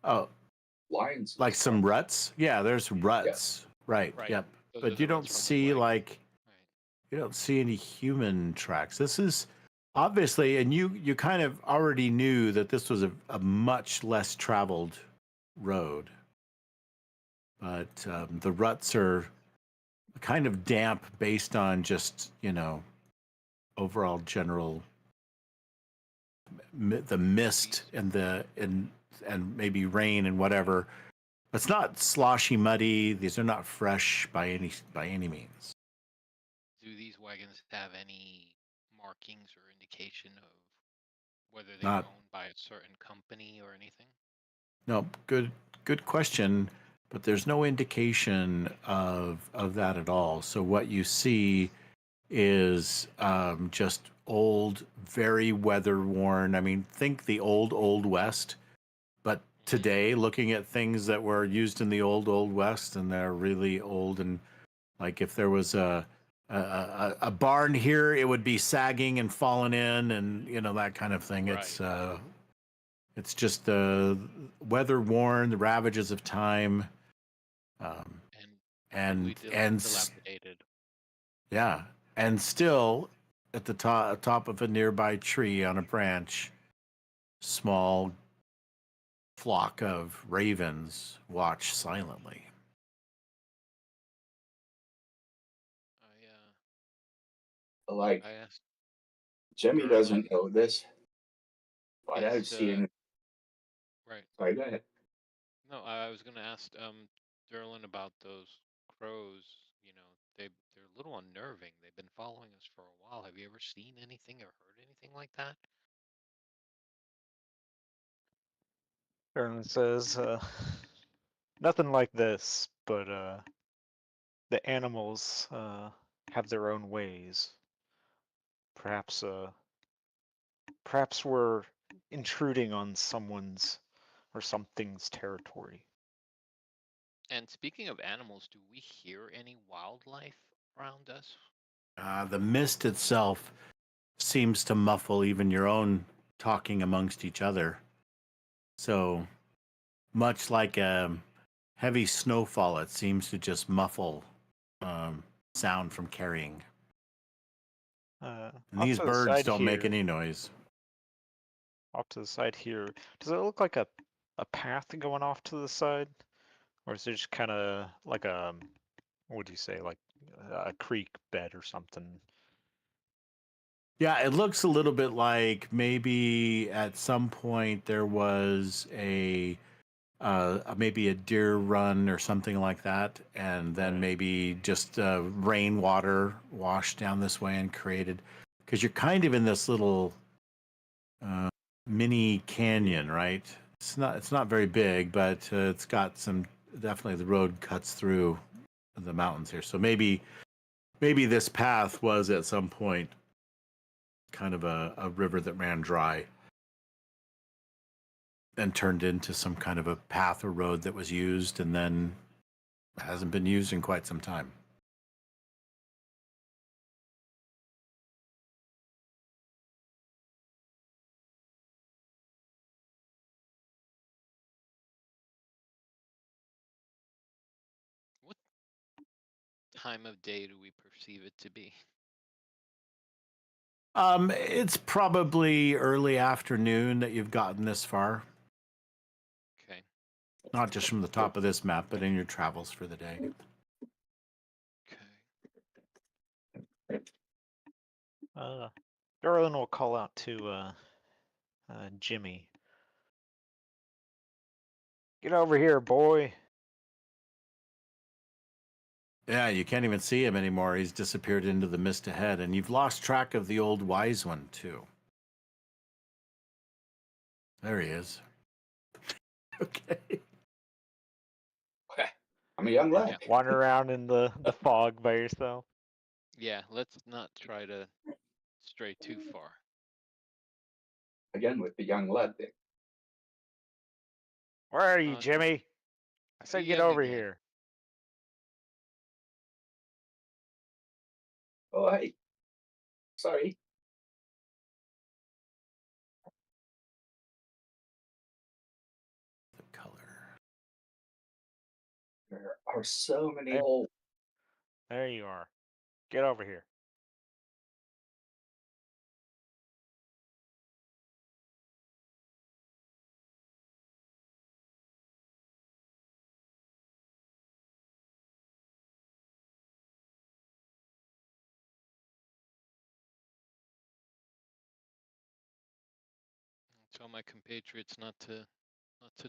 Oh, lines. like some ruts? Yeah, there's ruts. Right. Right. Yep. Those are But the you don't ruts from the see wagon. like Right. you don't see any human tracks. This is obviously, and you kind of already knew that this was a much less traveled road. But the ruts are kind of damp based on just, overall general the mist and maybe rain and whatever. It's not sloshy muddy. These are not fresh by any means. Do these wagons have any markings or indication of whether they Not- were owned by a certain company or anything? No, good question, but there's no indication of that at all. So what you see is just old, very weather worn. I mean, think the old West, but today looking at things that were used in the old West, and they're really old, and like if there was a barn here, it would be sagging and falling in, and that kind of thing. Right. It's just the weather worn, the ravages of time, and dilapidated. yeah, and still at the top of a nearby tree on a branch, small flock of ravens watch silently. Like, I asked. Jimmy Sure. doesn't know this, but I've Is seen. right. Sorry, go ahead. No, I was gonna ask Derlin about those crows. You know, they're a little unnerving. They've been following us for a while. Have you ever seen anything or heard anything like that? Aaron says, nothing like this, but the animals have their own ways. Perhaps perhaps we're intruding on someone's or something's territory. And speaking of animals, do we hear any wildlife around us? The mist itself seems to muffle even your own talking amongst each other. So much like a heavy snowfall, it seems to just muffle sound from carrying. And Off these to the birds side don't make here, any noise. off to the side here, does it look like a path going off to the side, or is it just kind of like a, what would you say, like a creek bed or something? Yeah, it looks a little bit like maybe at some point there was maybe a deer run or something like that, and then Right. maybe just rainwater washed down this way and created, because you're kind of in this little mini canyon, right? It's not very big, but it's got some, definitely the road cuts through the mountains here. So maybe this path was at some point kind of a river that ran dry and turned into some kind of a path or road that was used and then hasn't been used in quite some time. What time of day do we perceive it to be? It's probably early afternoon that you've gotten this far. Okay. Not just from the top of this map, but in your travels for the day. Okay. Darlin will call out to Jimmy. Get over here, boy. Yeah, you can't even see him anymore. He's disappeared into the mist ahead, and you've lost track of the old wise one, too. There he is. Okay. I'm a young lad. Yeah. Wander around in the fog by yourself. Yeah, let's not try to stray too far. Again with the young lad thing. Where are you, Uh, Jimmy? I said get young over again. here. Oh, hey. Sorry. The color. There are so many Hey. holes. There you are. Get over here. Tell my compatriots not to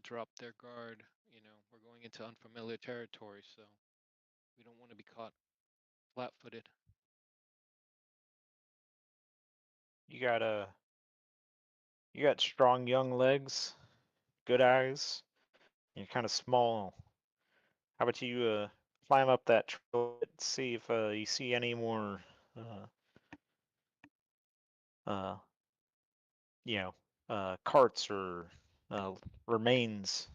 drop their guard. You know, we're going into unfamiliar territory, so we don't want to be caught flat-footed. You got strong young legs, good eyes. You're kind of small. How about you climb up that trail and see if you see any more uh you know carts or remains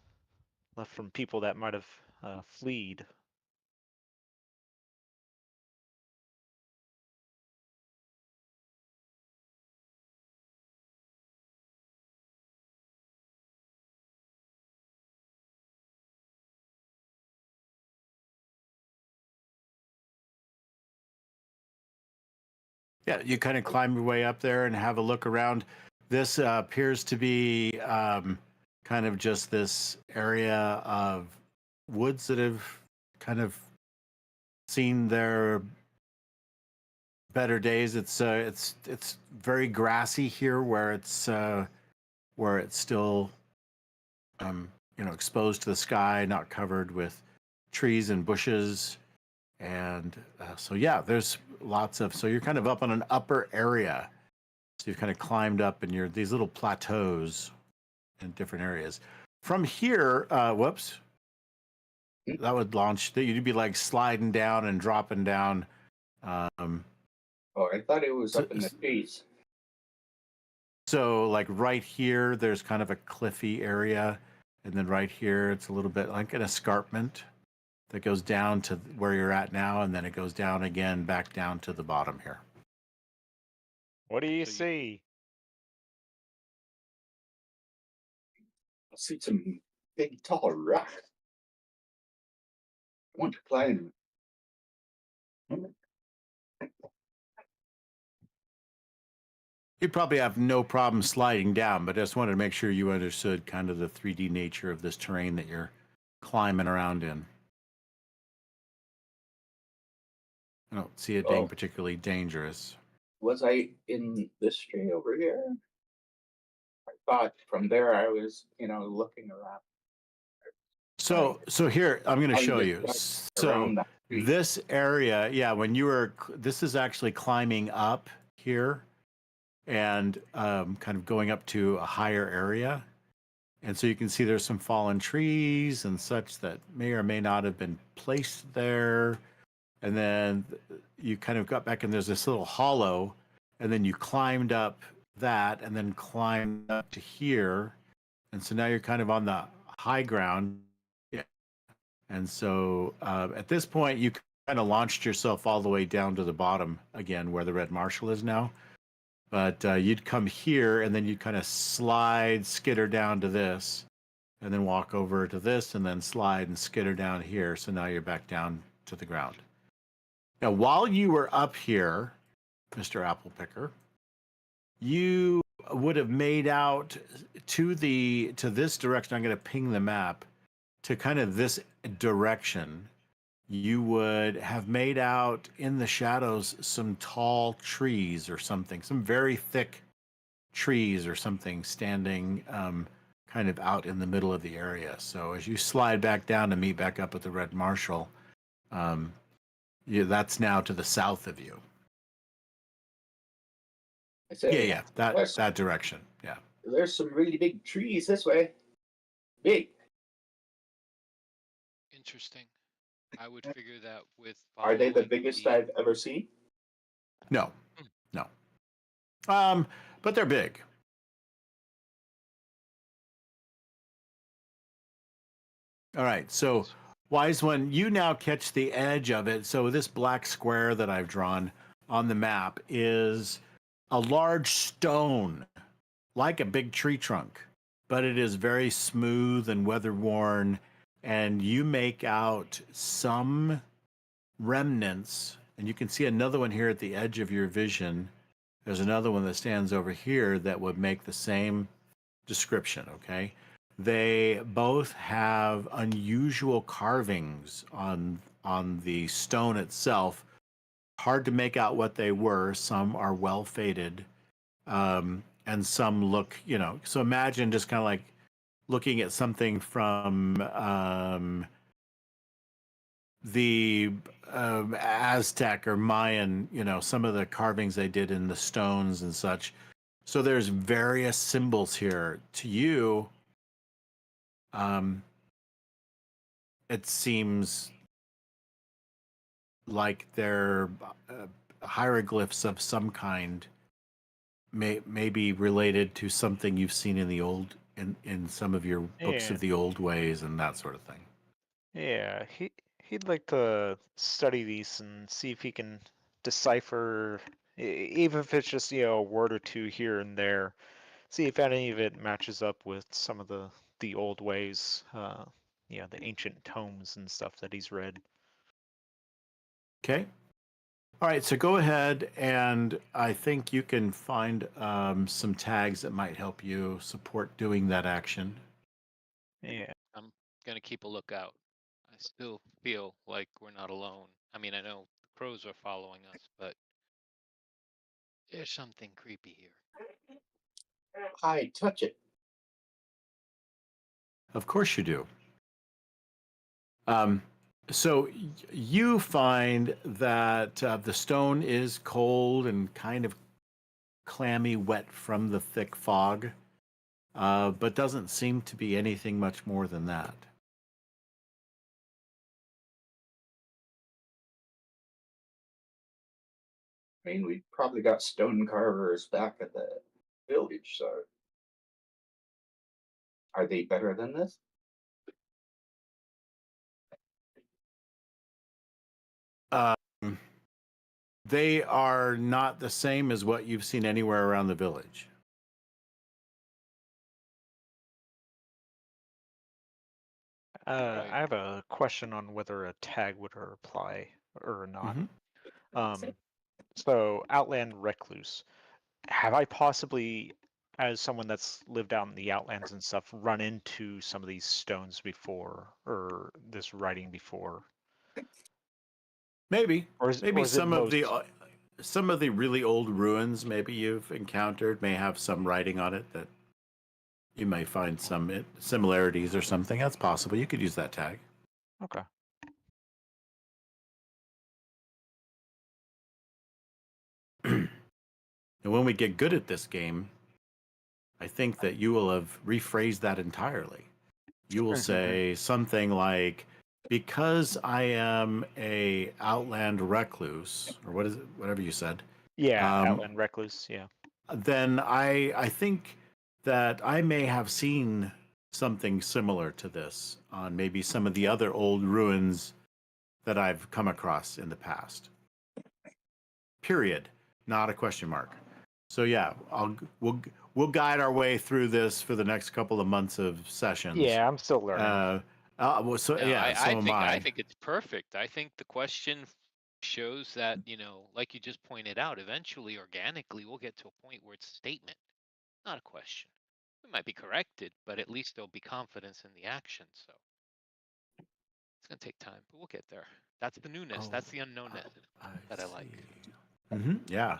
left from people that might have fleed. Yeah, you kind of climb your way up there and have a look around. This appears to be kind kind of just this area of woods that have kind of seen their better days. It's very grassy here, where it's still exposed to the sky, not covered with trees and bushes. And so yeah, there's lots of, so you're kind of up on an upper area. So you've kind of climbed up, and you're these little plateaus in different areas. From here, whoops, that would launch. You'd be like sliding down and dropping down. Oh, I thought it was up in the trees. So like right here, there's kind of a cliffy area, and then right here, it's a little bit like an escarpment that goes down to where you're at now, and then it goes down again, back down to the bottom here. What do you So you- see? I see some big, tall rocks. I want to climb. You'd probably have no problem sliding down, but I just wanted to make sure you understood kind of the 3D nature of this terrain that you're climbing around in. I don't see it being Oh. particularly dangerous. Was I in this tree over here? I thought from there I was, looking around. So here, I'm going to Oh, you show just you. got So around that tree. this area, yeah, this is actually climbing up here and kind of going up to a higher area. And so you can see there's some fallen trees and such that may or may not have been placed there. And then you kind of got back, and there's this little hollow, and then you climbed up that and then climbed up to here. And so now you're kind of on the high ground. Yeah. And so at this point, you kind of launched yourself all the way down to the bottom again, where the red marshal is now. But you'd come here, and then you'd kind of slide, skitter down to this, and then walk over to this, and then slide and skitter down here. So now you're back down to the ground. Now, while you were up here, Mr. Apple Picker, you would have made out to this direction. I'm going to ping the map to kind of this direction. You would have made out in the shadows some tall trees or something, some very thick trees or something standing kind of out in the middle of the area. So as you slide back down to meet back up with the red marshal, that's now to the south of you. I said, Yeah, that direction. Yeah. There's some really big trees this way. Big. Interesting. I would figure that with Are they the following biggest I've ever seen? No. But they're big. All right, so Wise One, you now catch the edge of it. So this black square that I've drawn on the map is a large stone, like a big tree trunk, but it is very smooth and weather-worn, and you make out some remnants, and you can see another one here at the edge of your vision. There's another one that stands over here that would make the same description, okay? They both have unusual carvings on the stone itself. Hard to make out what they were. Some are well faded, and some look, so imagine just kind of like looking at something from the Aztec or Mayan, some of the carvings they did in the stones and such. So there's various symbols here. To you, it seems like they're hieroglyphs of some kind, maybe related to something you've seen in the old in some of your books Yeah. of the old ways and that sort of thing. Yeah, he'd like to study these and see if he can decipher, even if it's just a word or two here and there. See if any of it matches up with some of the old ways, the ancient tomes and stuff that he's read. Okay. All right, so go ahead, and I think you can find some tags that might help you support doing that action. Yeah. I'm gonna keep a lookout. I still feel like we're not alone. I mean, I know the crows are following us, but there's something creepy here. I touch it. Of course you do. So you find that the stone is cold and kind of clammy, wet from the thick fog, but doesn't seem to be anything much more than that. I mean, we probably got stone carvers back at the village, so are they better than this? Um, they are not the same as what you've seen anywhere around the village. I have a question on whether a tag would apply or not. Mhm. So Outland Recluse. Have I possibly, as someone that's lived out in the Outlands and stuff, run into some of these stones before or this writing before? Maybe, Or is maybe it most? some of the really old ruins maybe you've encountered may have some writing on it that you may find some similarities or something. That's possible. You could use that tag. Okay. And when we get good at this game, I think that you will have rephrased that entirely. You will say something like, because I am a outland recluse, or what is it, whatever you said. Yeah, Outland Recluse. Yeah. Then I think that I may have seen something similar to this on maybe some of the other old ruins that I've come across in the past. Period. Not a question mark. So yeah, we'll guide our way through this for the next couple of months of sessions. Yeah, I'm still learning. Well, so No, yeah, so am I I. think it's perfect. I think the question shows that, like you just pointed out, eventually, organically, we'll get to a point where it's a statement, not a question. We might be corrected, but at least there'll be confidence in the action. So it's gonna take time, but we'll get there. That's the newness. That's the unknownness that I like. Yeah.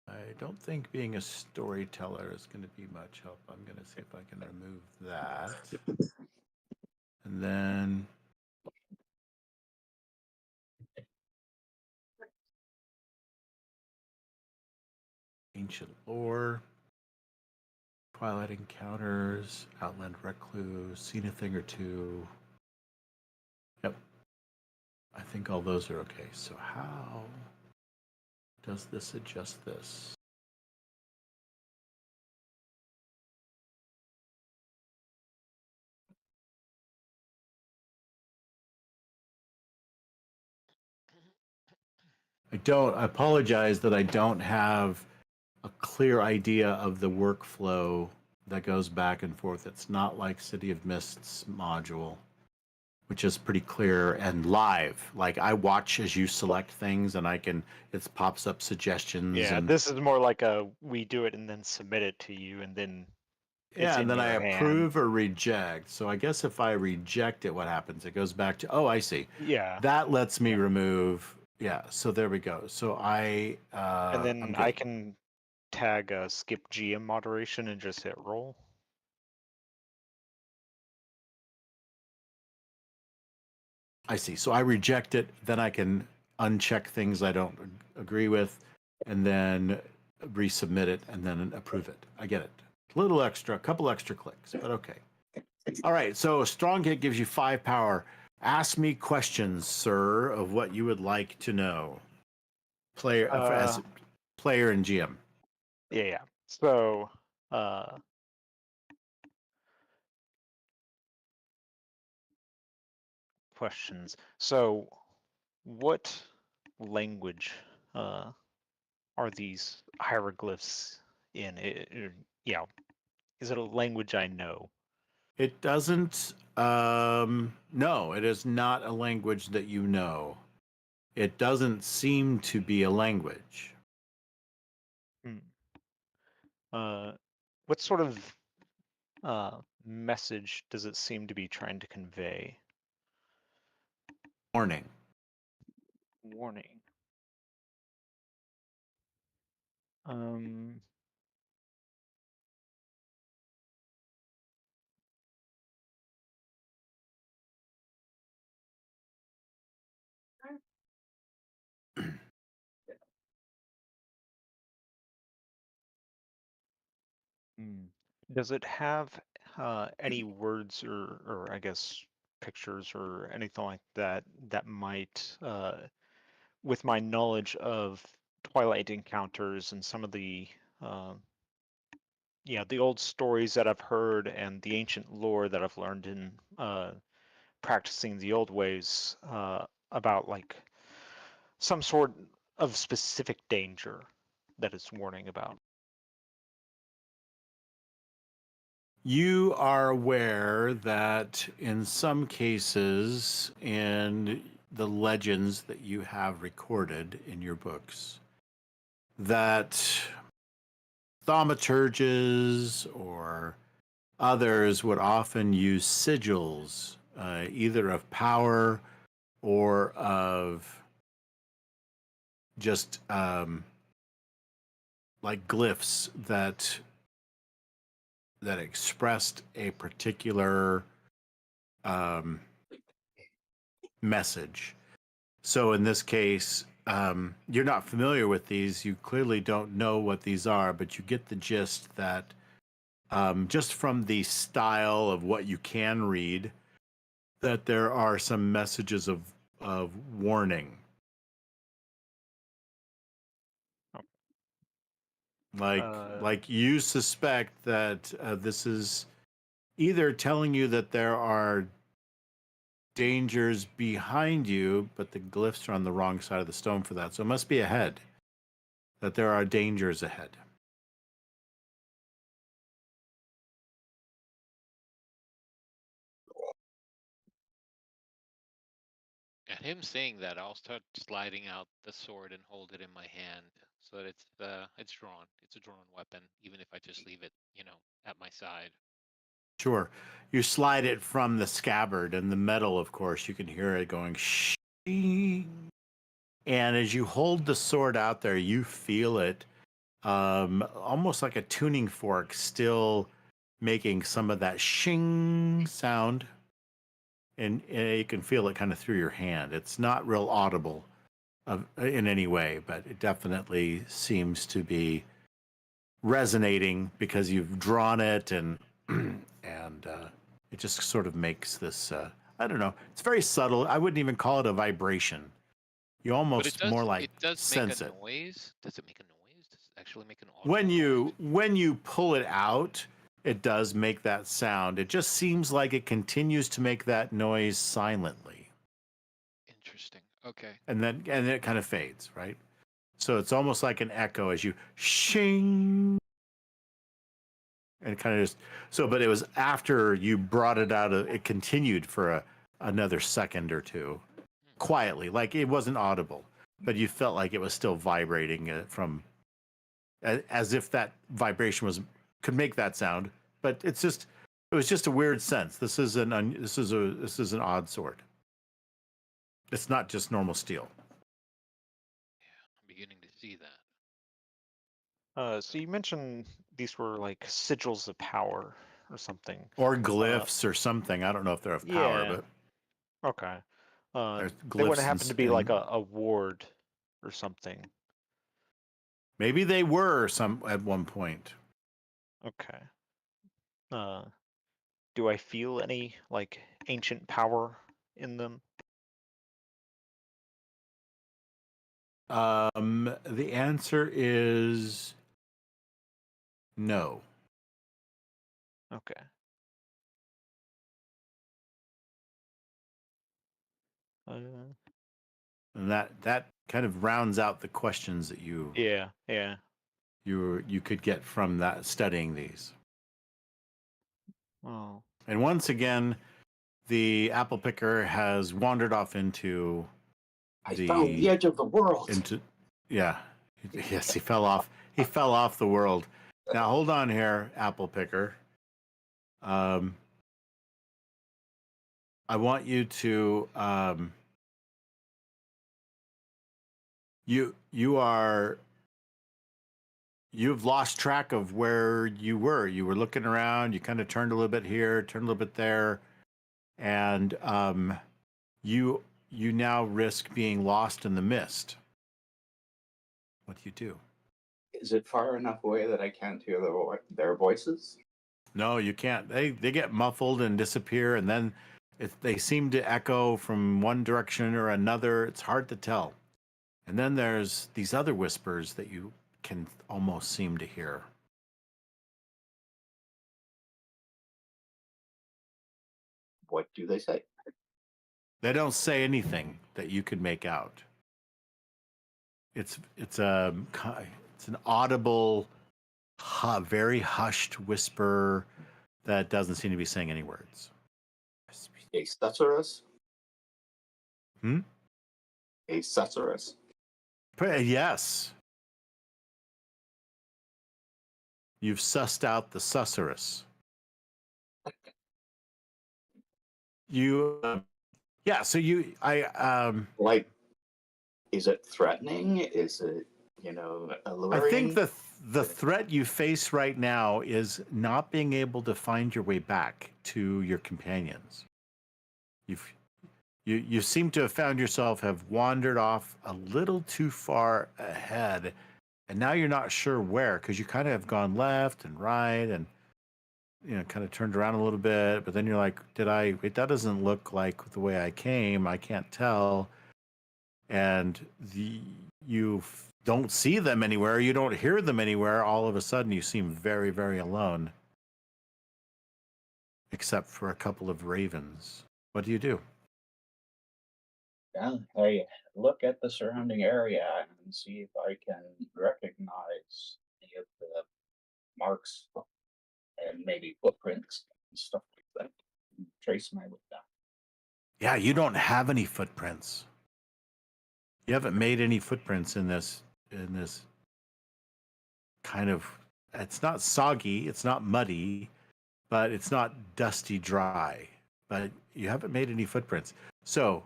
I don't think being a storyteller is going to be much help. I'm going to see if I can remove that. And then ancient lore, Twilight encounters, Outland recluse, seen a thing or two. Yep. I think all those are okay. So how does this adjust this? I apologize that I don't have a clear idea of the workflow that goes back and forth. It's not like City of Mist's module, which is pretty clear and live. Like I watch as you select things and it pops up suggestions. Yeah, and this is more like we do it and then submit it to you and then it's and in then I your hand. approve or reject. So I guess if I reject it, what happens? It goes back to, oh, I see. Yeah. That lets me remove. Yeah. So there we go. So And then I'm I good. can tag skip GM moderation and just hit roll. I see. So I reject it, then I can uncheck things I don't agree with, and then resubmit it, and then approve it. I get it. A couple extra clicks, but okay. All right. So strong hit gives you 5 power. Ask me questions, sir, of what you would like to know. As player and GM. Yeah. So questions. So what language are these hieroglyphs in? Yeah. Is it a language I know? It doesn't. No, it is not a language that you know. It doesn't seem to be a language. What what sort of message does it seem to be trying to convey? Warning. Warning. Um, hmm. Does it have any words or I guess pictures or anything like that that might, with my knowledge of Twilight encounters and some of the uh, the old stories that I've heard and the ancient lore that I've learned in practicing the old ways, about like some sort of specific danger that it's warning about? You are aware that in some cases, in the legends that you have recorded in your books, that thaumaturges or others would often use sigils, either of power or of just like glyphs that expressed a particular message. So in this case, you're not familiar with these. You clearly don't know what these are, but you get the gist that just from the style of what you can read, that there are some messages of warning. Like you suspect that this is either telling you that there are dangers behind you, but the glyphs are on the wrong side of the stone for that. So it must be ahead, that there are dangers ahead. At him saying that, I'll start sliding out the sword and hold it in my hand so that it's drawn. It's a drawn weapon, even if I just leave it, at my side. Sure. You slide it from the scabbard, and the metal, of course, you can hear it going shing. And as you hold the sword out there, you feel it almost like a tuning fork still making some of that shing sound. And you can feel it kind of through your hand. It's not real audible in any way, but it definitely seems to be resonating because you've drawn it and and it just sort of makes this I don't know, it's very subtle. I wouldn't even call it a vibration. You But almost more like it does sense make a it. noise. Does it make a noise? Does it actually make an When audible noise? you pull it out, it does make that sound. It just seems like it continues to make that noise silently. Interesting. Okay. And then it kind of fades, right? So it's almost like an echo as you shing, and kind of just so. But it was after you brought it out. It continued for another second or two, quietly, like it wasn't audible, but you felt like it was still vibrating from, as if that vibration could make that sound. But it was just a weird sense. This is an odd sword. It's not just normal steel. Yeah, I'm beginning to see that. So you mentioned these were like sigils of power or something. Or glyphs or something. I don't know if they're of power, Yeah. but Okay. there's They wouldn't glyphs happen to be like a ward or something. maybe they were some at one point. Okay. Do I feel any like ancient power in them? The answer is no. Okay. And that kind of rounds out the questions that you Yeah. could get from that studying these. Oh. And once again, the apple picker has wandered off into I found the edge of the world. yeah. Yes, he fell off. He fell off the world. Now hold on here, apple picker. I want you to you've lost track of where you were. You were looking around, you kind of turned a little bit here, turned a little bit there, and you now risk being lost in the mist. What do you do? Is it far enough away that I can't hear their voices? No, you can't. They get muffled and disappear, and then they seem to echo from one direction or another. It's hard to tell. And then there's these other whispers that you can almost seem to hear. What do they say? They don't say anything that you could make out. It's an audible, very hushed whisper that doesn't seem to be saying any words. A susurrus? Hmm? A susurrus? Yes. You've sussed out the susurrus. So Like, is it threatening? Is it, alluring? I think the threat you face right now is not being able to find your way back to your companions. You seem to have found yourself have wandered off a little too far ahead, and now you're not sure where, because you kind of have gone left and right and kind of turned around a little bit, but then you're like, wait, that doesn't look like the way I came. I can't tell. And you don't see them anywhere. You don't hear them anywhere. All of a sudden, you seem very, very alone, except for a couple of ravens. What do you do? Yeah, I look at the surrounding area and see if I can recognize any of the marks and maybe footprints and stuff like that. And trace my way down. Yeah, you don't have any footprints. You haven't made any footprints in this kind of, it's not soggy, it's not muddy, but it's not dusty dry. But you haven't made any footprints. So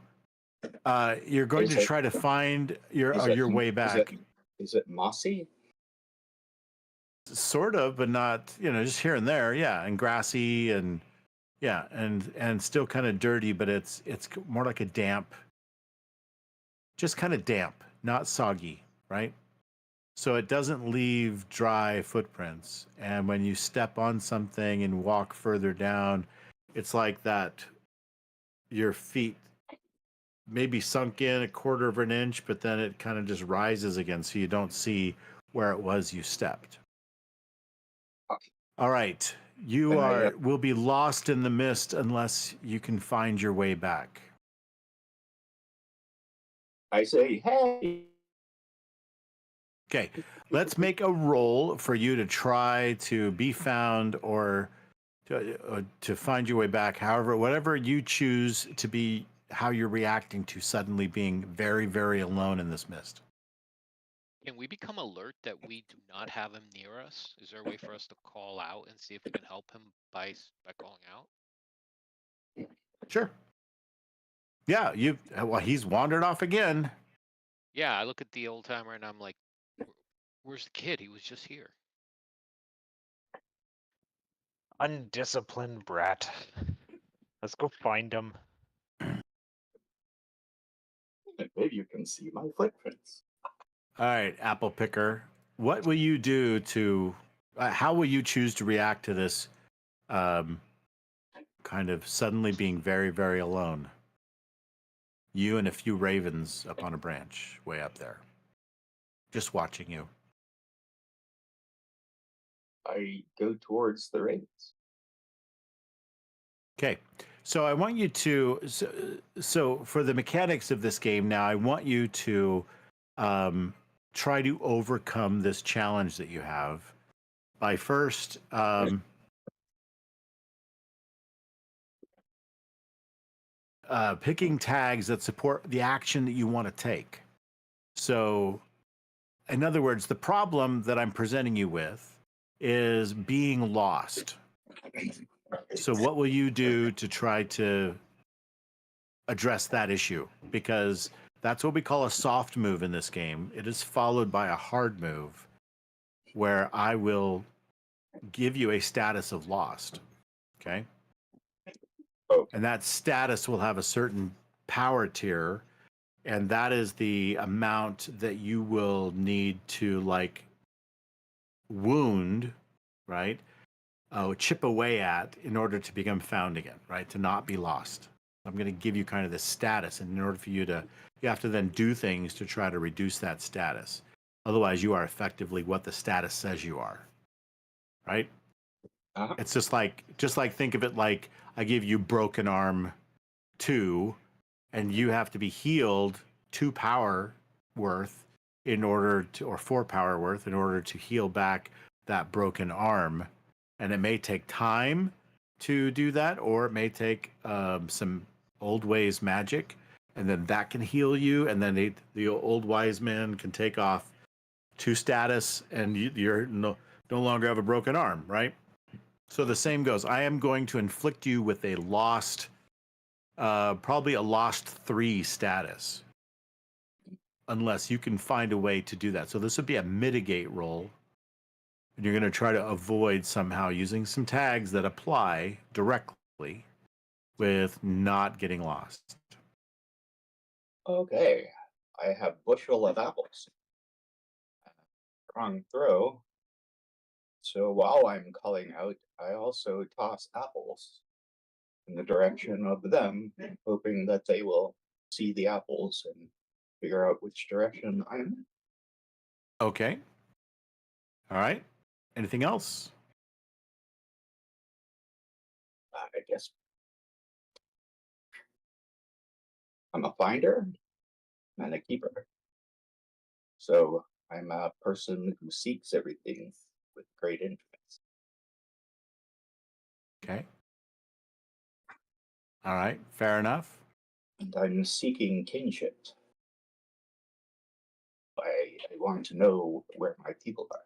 you're going to try to find your way back. Is it mossy? Sort of, but not, just here and there. Yeah, and grassy and and still kind of dirty, but it's more like a damp, just kind of damp, not soggy, right? So it doesn't leave dry footprints. And when you step on something and walk further down, it's like that your feet maybe sunk in a quarter of an inch, but then it kind of just rises again, so you don't see where it was you stepped. All right. You will be lost in the mist unless you can find your way back. I say, hey. Okay, let's make a roll for you to try to be found or to find your way back. However, whatever you choose to be, how you're reacting to suddenly being very, very alone in this mist. Can we become alert that we do not have him near us? Is there a way for us to call out and see if we can help him by calling out? Sure. Yeah, he's wandered off again. Yeah, I look at the old timer and I'm like, where's the kid? He was just here. Undisciplined brat. Let's go find him. Maybe you can see my footprints. All right, apple picker. What will you do to? How will you choose to react to this kind of suddenly being very, very alone? You and a few ravens up on a branch way up there, just watching you. I go towards the ravens. Okay, so I want you to. So for the mechanics of this game now, I want you to try to overcome this challenge that you have by first picking tags that support the action that you want to take. So, in other words, the problem that I'm presenting you with is being lost. So what will you do to try to address that issue? Because that's what we call a soft move in this game. It is followed by a hard move where I will give you a status of lost. Okay. Okay. And that status will have a certain power tier, and that is the amount that you will need to like wound, right? Chip away at in order to become found again, right? To not be lost. I'm going to give you kind of this status, and in order for you have to then do things to try to reduce that status. Otherwise, you are effectively what the status says you are, right? Uh-huh. It's just like think of it like I give you broken arm 2, and you have to be healed 2 power worth in order to, or 4 power worth in order to heal back that broken arm. And it may take time to do that, or it may take some old ways magic, and then that can heal you. And then the old wise man can take off 2 status, and you're no longer have a broken arm, right? So the same goes. I am going to inflict you with a lost, probably a lost 3 status, unless you can find a way to do that. So this would be a mitigate roll. And you're going to try to avoid somehow using some tags that apply directly with not getting lost. Okay. I have bushel of apples. Strong throw. So while I'm calling out, I also toss apples in the direction of them, hoping that they will see the apples and figure out which direction I'm in. Okay. All right. Anything else? I guess I'm a finder and a keeper. So I'm a person who seeks everything with great interest. Okay. All right. Fair enough. And I'm seeking kinship. I want to know where my people are.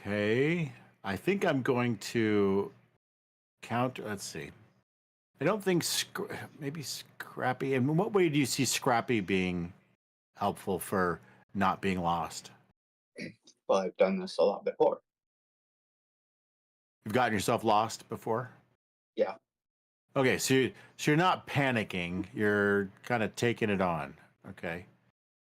Okay. I think I'm going to count. Let's see. I don't think maybe Scrappy. In what way do you see Scrappy being helpful for not being lost? Well, I've done this a lot before. You've gotten yourself lost before? Yeah. Okay, so you're not panicking. You're kind of taking it on. Okay.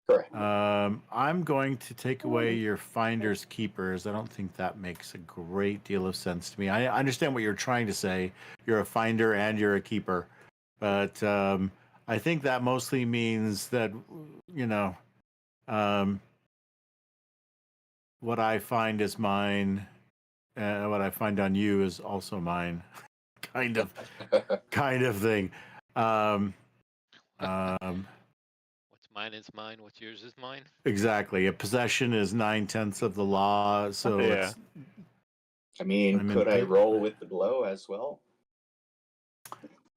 Correct. I'm going to take away your finders keepers. I don't think that makes a great deal of sense to me. I understand what you're trying to say. You're a finder and you're a keeper, but I think that mostly means that what I find is mine. What I find on you is also mine. kind of thing. What's mine is mine. What's yours is mine. Exactly. A possession is 9/10 of the law. So Yeah. I mean, I'm in could I pit. roll with the blow as well?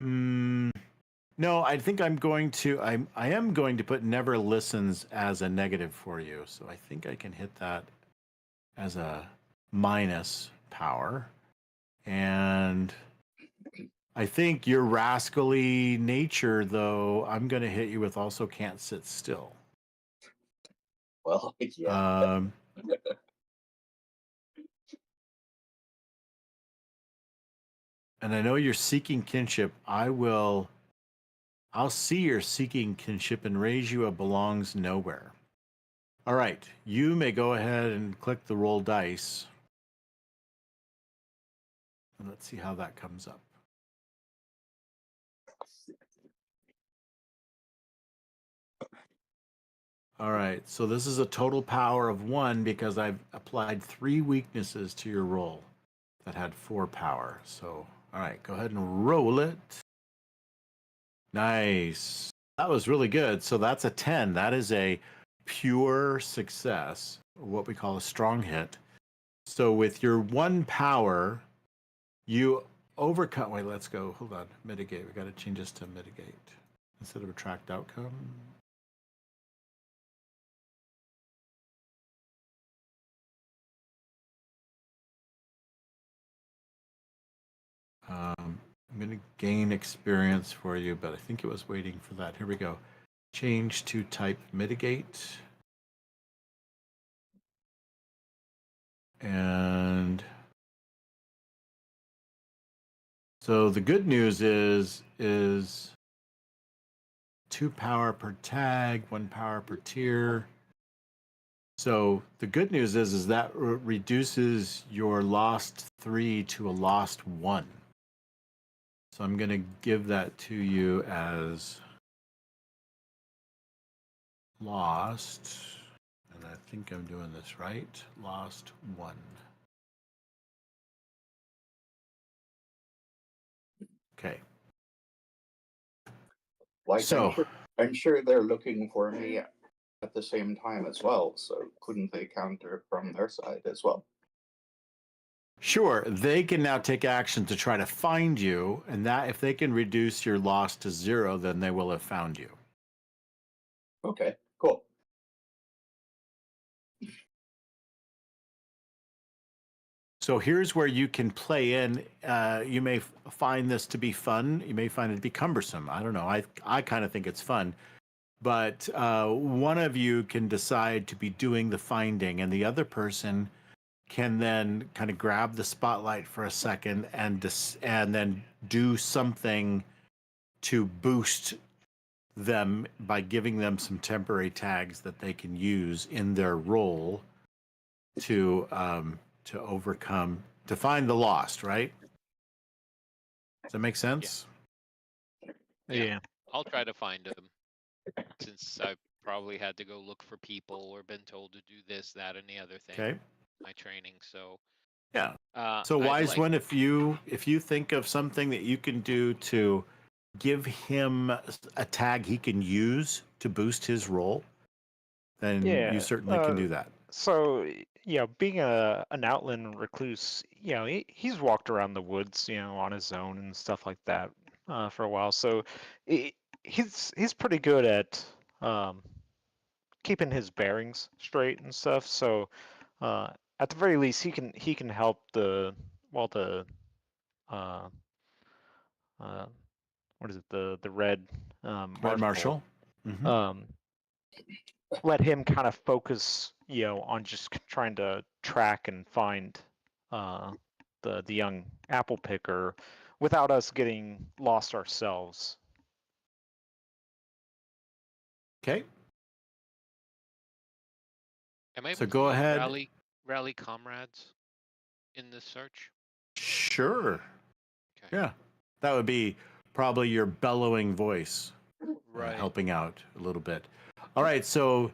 No, I think I am going to put never listens as a negative for you. So I think I can hit that as a minus power. And I think your rascally nature, though, I'm going to hit you with also can't sit still. Well, yeah. And I know you're seeking kinship. I'll see you're seeking kinship and raise you a belongs nowhere. All right, you may go ahead and click the roll dice. And let's see how that comes up. All right, so this is a total power of 1 because I've applied 3 weaknesses to your roll that had 4 power. So, all right, go ahead and roll it. Nice. That was really good. So that's a 10. That is a pure success, or what we call a strong hit. So with your 1 power, you overcome. Wait, let's go. Hold on. Mitigate. We got to change this to mitigate. instead of a tracked outcome. I'm going to gain experience for you, but I think it was waiting for that. Here we go. Change to type mitigate. And so the good news is 2 power per tag, 1 power per tier. So the good news is that reduces your lost 3 to a lost 1. So I'm going to give that to you as lost, and I think I'm doing this right. Lost 1. Okay. Like So I'm sure they're looking for me at the same time as well, so couldn't they counter from their side as well? sure, they can now take action to try to find you, and that if they can reduce your loss to 0, then they will have found you. Okay, cool. So here's where you can play in. You may find this to be fun. You may find it to be cumbersome. I don't know. I kind of think it's fun. But one of you can decide to be doing the finding, and the other person can then kind of grab the spotlight for a second and then do something to boost them by giving them some temporary tags that they can use in their role to overcome, to find the lost, right? Does that make sense? Yeah. I'll try to find them, since I've probably had to go look for people or been told to do this, that, and the other thing. Okay. in my training. So Yeah. I'd So wise like, one, if you think of something that you can do to give him a tag he can use to boost his roll, then you certainly can do that. So, being an outland recluse, he's walked around the woods, on his own and stuff like that for a while. So he's pretty good at keeping his bearings straight and stuff. So at the very least, he can help the uh, uh, what is it, the red Red marshal. Marshal. Um, let him kind of focus, on just trying to track and find the young apple picker without us getting lost ourselves. Okay. am I able So to go use ahead. rally comrades in this search? Sure. Okay. Yeah. That would be probably your bellowing voice Right. helping out a little bit. All right. So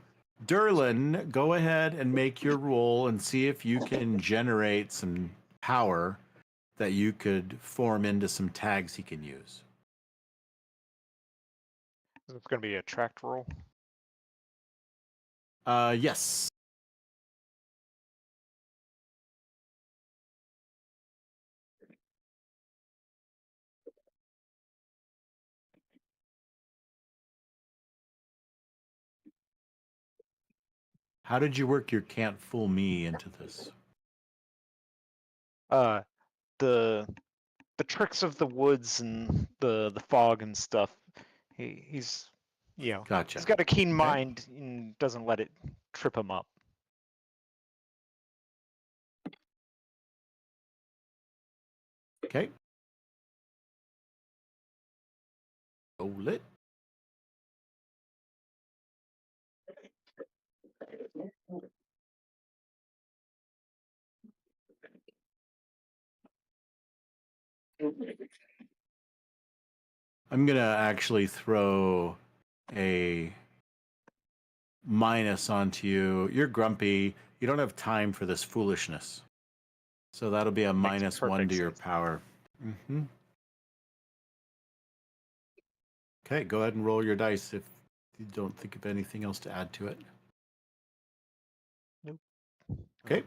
Derlin, go ahead and make your roll and see if you can generate some power that you could form into some tags he can use. It's going to be a tracked roll. Yes. How did you work your can't fool me into this? The tricks of the woods and the fog and stuff. He's Gotcha. he's got a keen Okay. mind and doesn't let it trip him up. Okay. Roll it. I'm going to actually throw a minus onto you. You're grumpy. You don't have time for this foolishness. So that'll be a Makes -1 to perfect your sense. power. Okay, go ahead and roll your dice if you don't think of anything else to add to it. Nope. Okay.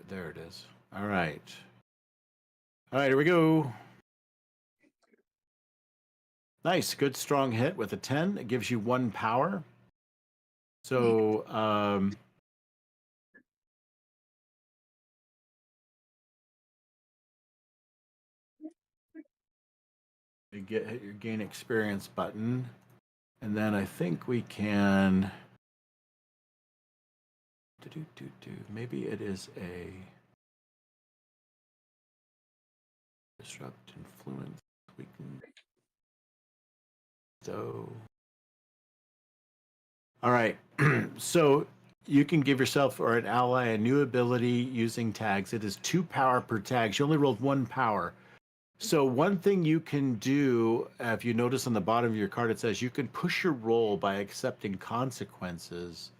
There it is. All right. All right, here we go. Nice, good strong hit with a 10. It gives you 1 power. So, you hit your gain experience button. And then I think we can. Maybe it is a disrupt influence. We can. So. All right. So you can give yourself or an ally a new ability using tags. It is 2 power per tag. You only rolled 1 power. So one thing you can do, if you notice on the bottom of your card, it says you can push your roll by accepting consequences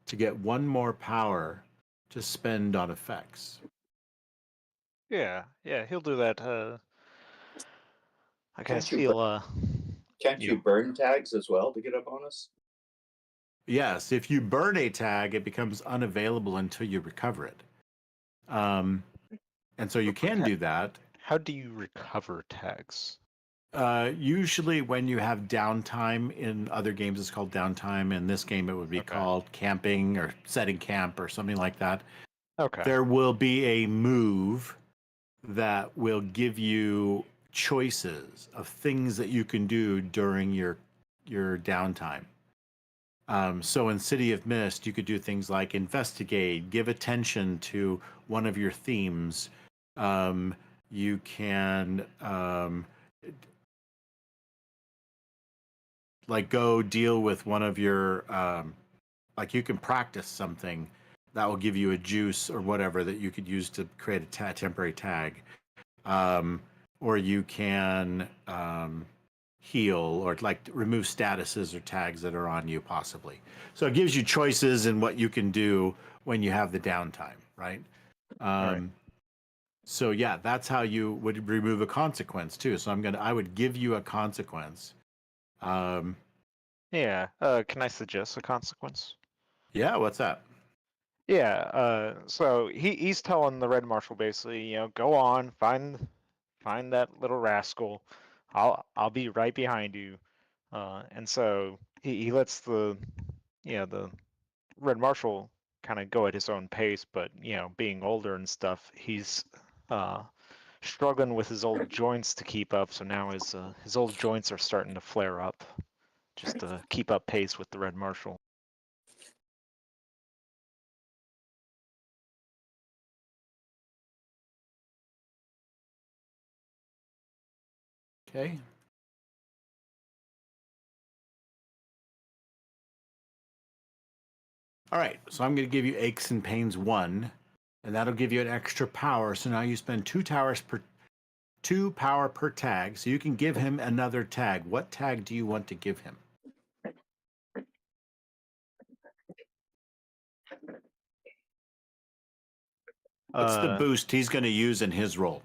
to get 1 more power to spend on effects. Yeah, he'll do that. I guess Can't you he'll Can't Yeah. you burn tags as well to get a bonus? Yes, if you burn a tag, it becomes unavailable until you recover it. And so you can do that. How do you recover tags? Usually when you have downtime in other games, it's called downtime. In this game, it would be Okay. called camping or setting camp or something like that. Okay. There will be a move that will give you choices of things that you can do during your downtime. So in City of Mist, you could do things like investigate, give attention to one of your themes. You can like go deal with one of your like you can practice something that will give you a juice or whatever that you could use to create a temporary tag. Or you can heal or like remove statuses or tags that are on you possibly. So it gives you choices in what you can do when you have the downtime, right? Right. So yeah, that's how you would remove a consequence too. So I would give you a consequence. Yeah. Can I suggest a consequence? Yeah, what's that? Yeah. So he's telling the Red Marshal basically, go on, find that little rascal. I'll be right behind you. And so he lets the Red Marshal kind of go at his own pace, but being older and stuff, he's struggling with his old joints to keep up. So now his old joints are starting to flare up, just to keep up pace with the Red Marshal. Okay. All right, so I'm going to give you Aches and Pains 1, and that'll give you an extra power. So now you spend 2 power per tag, so you can give him another tag. What tag do you want to give him? What's the boost he's going to use in his role?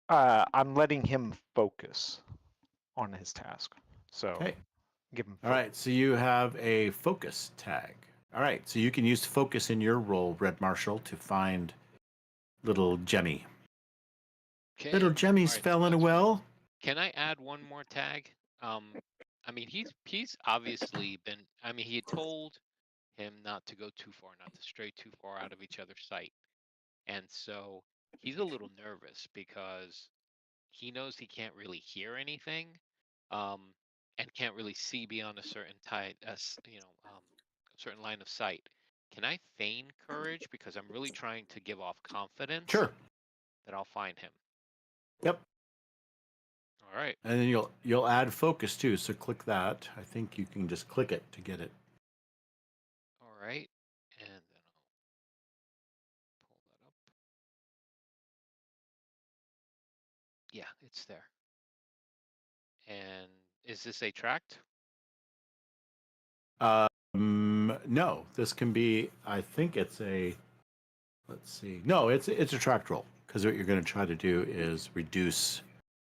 I'm letting him focus on his task. So Okay. give him. All right, so you have a focus tag. All right, so you can use focus in your role, Red Marshal, to find little Jemmy. Okay. Little Jemmy's Alright, fell in a that's- well. Can I add one more tag? I mean, he's obviously been. I mean, he had told him not to go too far, not to stray too far out of each other's sight, and so he's a little nervous because he knows he can't really hear anything, and can't really see beyond a certain a certain line of sight. Can I feign courage because I'm really trying to give off confidence Sure. that I'll find him? Yep. All right. And then you'll add focus too. So click that. I think you can just click it to get it. All right. And then I'll pull that up. Yeah, it's there. And is this a tract? No, this can be. I think it's a. Let's see. No, it's a tract roll because what you're going to try to do is reduce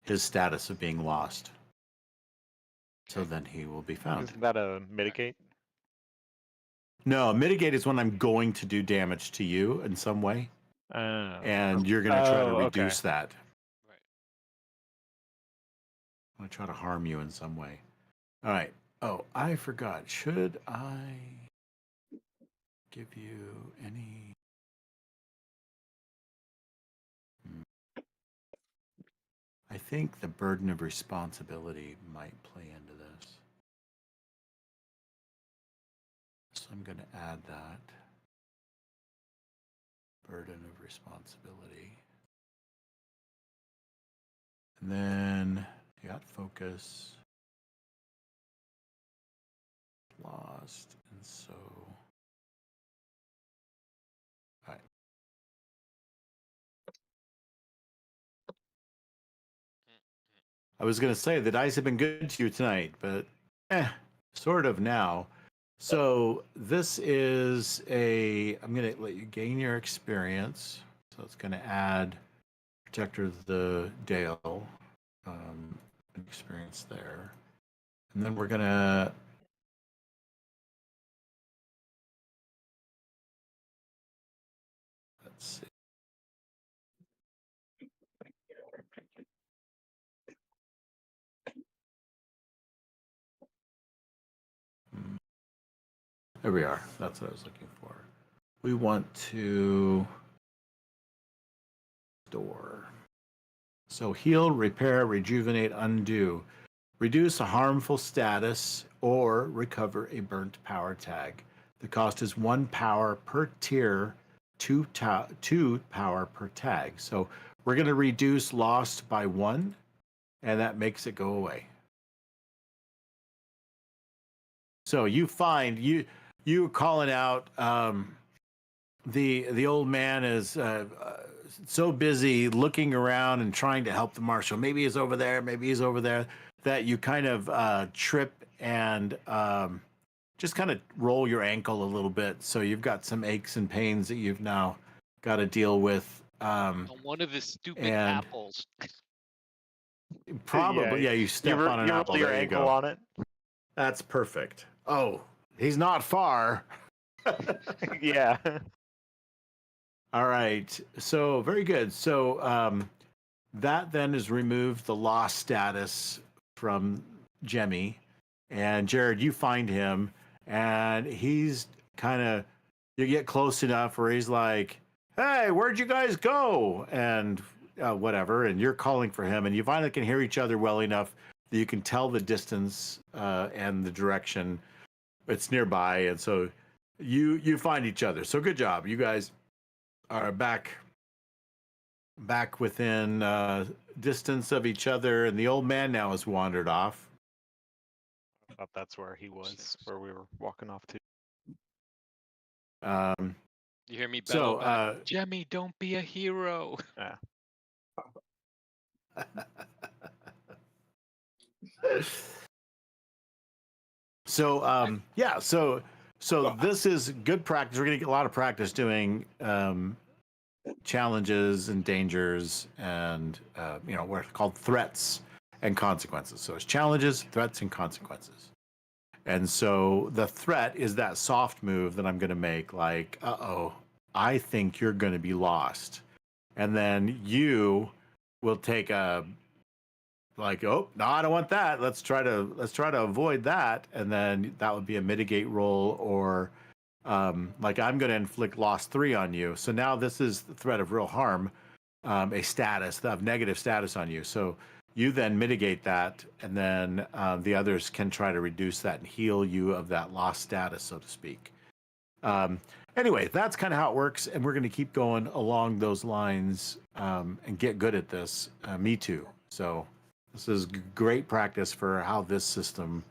his status of being lost. So Okay. then he will be found. Isn't that a mitigate? No, mitigate is when I'm going to do damage to you in some way, Oh. and you're going to try to Oh, okay. reduce that. Right. I'm going to try to harm you in some way. All right. Oh, I forgot. Should I give you any? I think the burden of responsibility might play into this. So I'm going to add that. Burden of responsibility. And then you got focus. Lost. And so. All right. I was going to say the dice have been good to you tonight, but sort of now. So this is I'm going to let you gain your experience. So it's going to add Protector of the Dale experience there. And then we're going to let's see. There we are. That's what I was looking for. We want to store. So heal, repair, rejuvenate, undo. Reduce a harmful status or recover a burnt power tag. The cost is 1 power per tier, 2 power per tag. So we're going to reduce lost by 1, and that makes it go away. So you find you calling out the old man is so busy looking around and trying to help the marshal. Maybe he's over there, maybe he's over there, that you kind of trip and just kind of roll your ankle a little bit. So you've got some aches and pains that you've now got to deal with. On one of his stupid and apples. Probably, yeah, you step on an apple. roll your There you ankle go. on it. That's perfect. Oh, he's not far. Yeah. All right. So very good. So that then has removed the lost status from Jemmy. And Jared, you find him, and he's kind of, you get close enough where he's like, hey, where'd you guys go? And whatever. And you're calling for him, and you finally can hear each other well enough that you can tell the distance and the direction. It's nearby. And so you find each other. So good job. You guys are back within distance of each other, and the old man now has wandered off. I thought that's where he was, where we were walking off to. You hear me bellow So back, Jemmy, don't be a hero. Yeah. So yeah, so this is good practice. We're gonna get a lot of practice doing challenges and dangers and what are called threats and consequences. So it's challenges, threats, and consequences. And so the threat is that soft move that I'm going to make, like, I think you're going to be lost. And then you will take a, like, oh, no, I don't want that. Let's try to avoid that. And then that would be a mitigate roll, or like, I'm going to inflict loss 3 on you. So now this is the threat of real harm, a status of negative status on you. So you then mitigate that, and then the others can try to reduce that and heal you of that lost status, so to speak. Anyway, that's kind of how it works, and we're going to keep going along those lines and get good at this. Me too. So this is great practice for how this system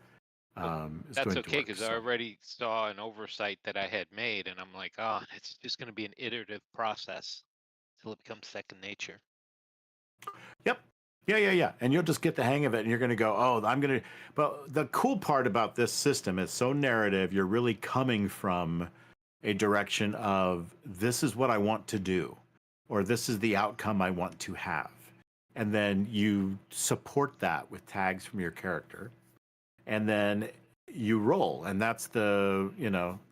is That's going to okay, work. because I already saw an oversight that I had made, and I'm like, oh, it's just going to be an iterative process until it becomes second nature. Yep. Yeah. And you'll just get the hang of it, and you're going to go, oh, I'm going to. But the cool part about this system, it's so narrative. You're really coming from a direction of, this is what I want to do, or this is the outcome I want to have. And then you support that with tags from your character. And then you roll, and that's the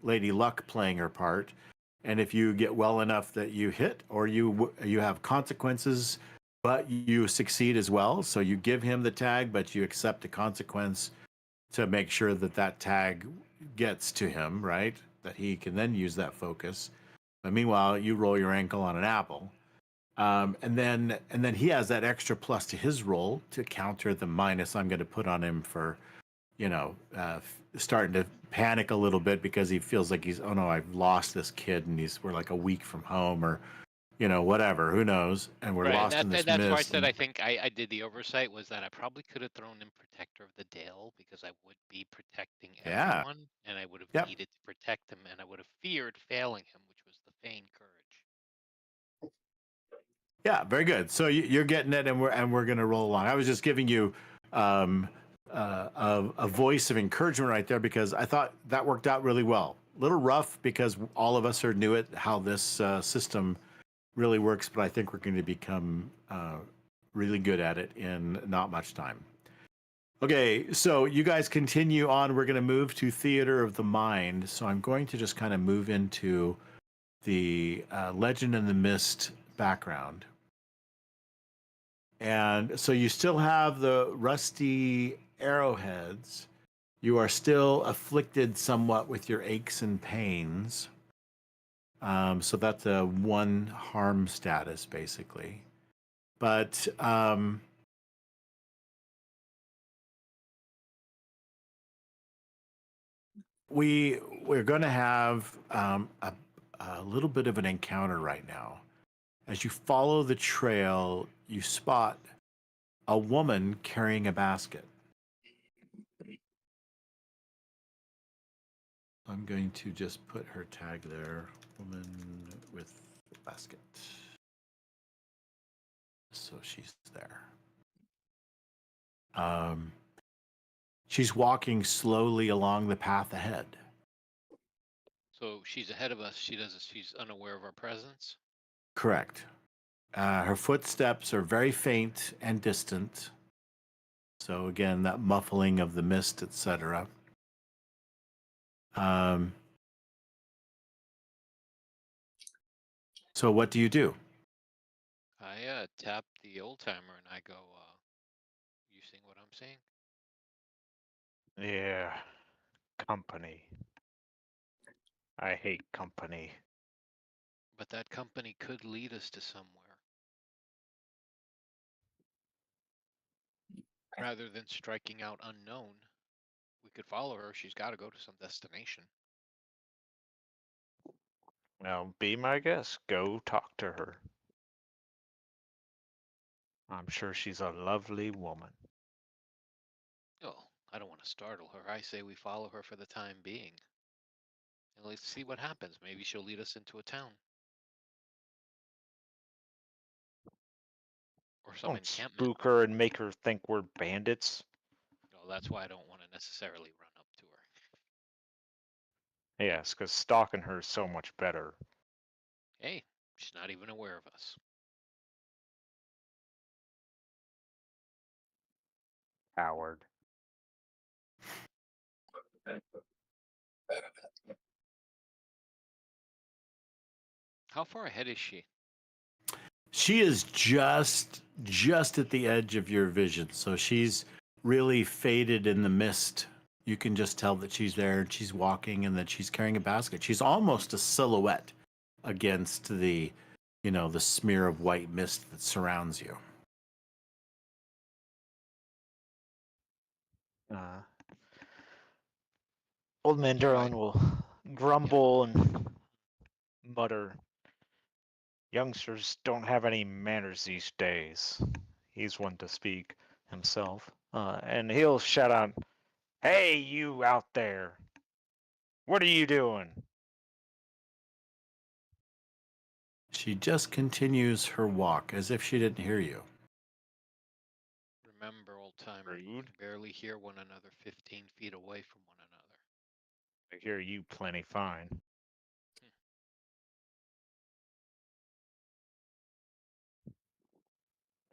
Lady Luck playing her part. And if you get well enough that you hit, or you have consequences, but you succeed as well, so you give him the tag, but you accept the consequence to make sure that that tag gets to him, right? That he can then use that focus. But meanwhile, you roll your ankle on an apple. And then he has that extra plus to his roll to counter the minus I'm going to put on him for, starting to panic a little bit because he feels like oh no, I've lost this kid, and we're like a week from home, or whatever, who knows, and we're Right, lost in and this that's why I mist. said I think I did the oversight, was that I probably could have thrown in Protector of the Dale, because I would be protecting Yeah. everyone, and I would have Yep. needed to protect him, and I would have feared failing him, which was the Feign Courage. Yeah, very good. So you're getting it, and we're going to roll along. I was just giving you a voice of encouragement right there, because I thought that worked out really well. A little rough because all of us are new at how this system really works, but I think we're going to become really good at it in not much time. Okay, so you guys continue on. We're going to move to Theater of the Mind. So I'm going to just kind of move into the Legend in the Mist background. And so you still have the rusty arrowheads. You are still afflicted somewhat with your aches and pains. So that's a 1 harm status, basically. But we're going to have a little bit of an encounter right now. As you follow the trail, you spot a woman carrying a basket. I'm going to just put her tag there, woman with basket. So she's there. She's walking slowly along the path ahead. So she's ahead of us. She's unaware of our presence. Correct. Her footsteps are very faint and distant. So again, that muffling of the mist, etc. So what do you do? I tap the old timer and I go, you seeing what I'm seeing? Yeah. Company. I hate company. But that company could lead us to somewhere. Rather than striking out unknown, we could follow her. She's got to go to some destination. Well, be my guest. Go talk to her. I'm sure she's a lovely woman. Oh, I don't want to startle her. I say we follow her for the time being. And let's see what happens. Maybe she'll lead us into a town. Or some Don't encampment. spook her and make her think we're bandits. No, that's why I don't want to necessarily run up to her. Yes, because stalking her is so much better. Hey, she's not even aware of us. Howard. How far ahead is she? She is just at the edge of your vision. So she's really faded in the mist. You can just tell that she's there, and she's walking, and that she's carrying a basket. She's almost a silhouette against the, the smear of white mist that surrounds you. Old man Durlin will grumble and mutter, youngsters don't have any manners these days. He's one to speak himself. And he'll shout out, hey, you out there. What are you doing? She just continues her walk as if she didn't hear you. Remember, old timer, you can barely hear one another 15 feet away from one another. I hear you plenty fine.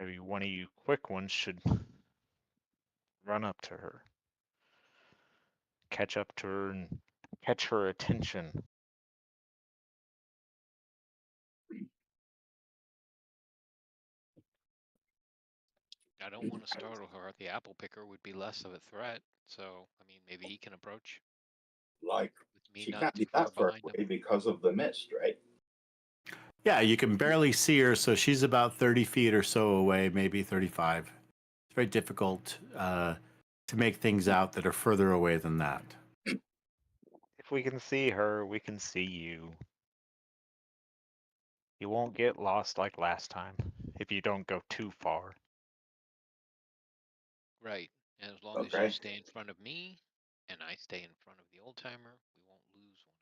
Maybe one of you quick ones should run up to her. catch up to her and catch her attention. I don't want to startle her. The apple picker would be less of a threat. So, I mean, maybe he can approach Like, with me she not can't too be far that far behind away him. because of the mist, right? Yeah, you can barely see her, so she's about 30 feet or so away, maybe 35. It's very difficult to make things out that are further away than that. If we can see her, we can see you. You won't get lost like last time if you don't go too far. Right. And as long as you Okay. stay in front of me and I stay in front of the old timer, we won't lose one.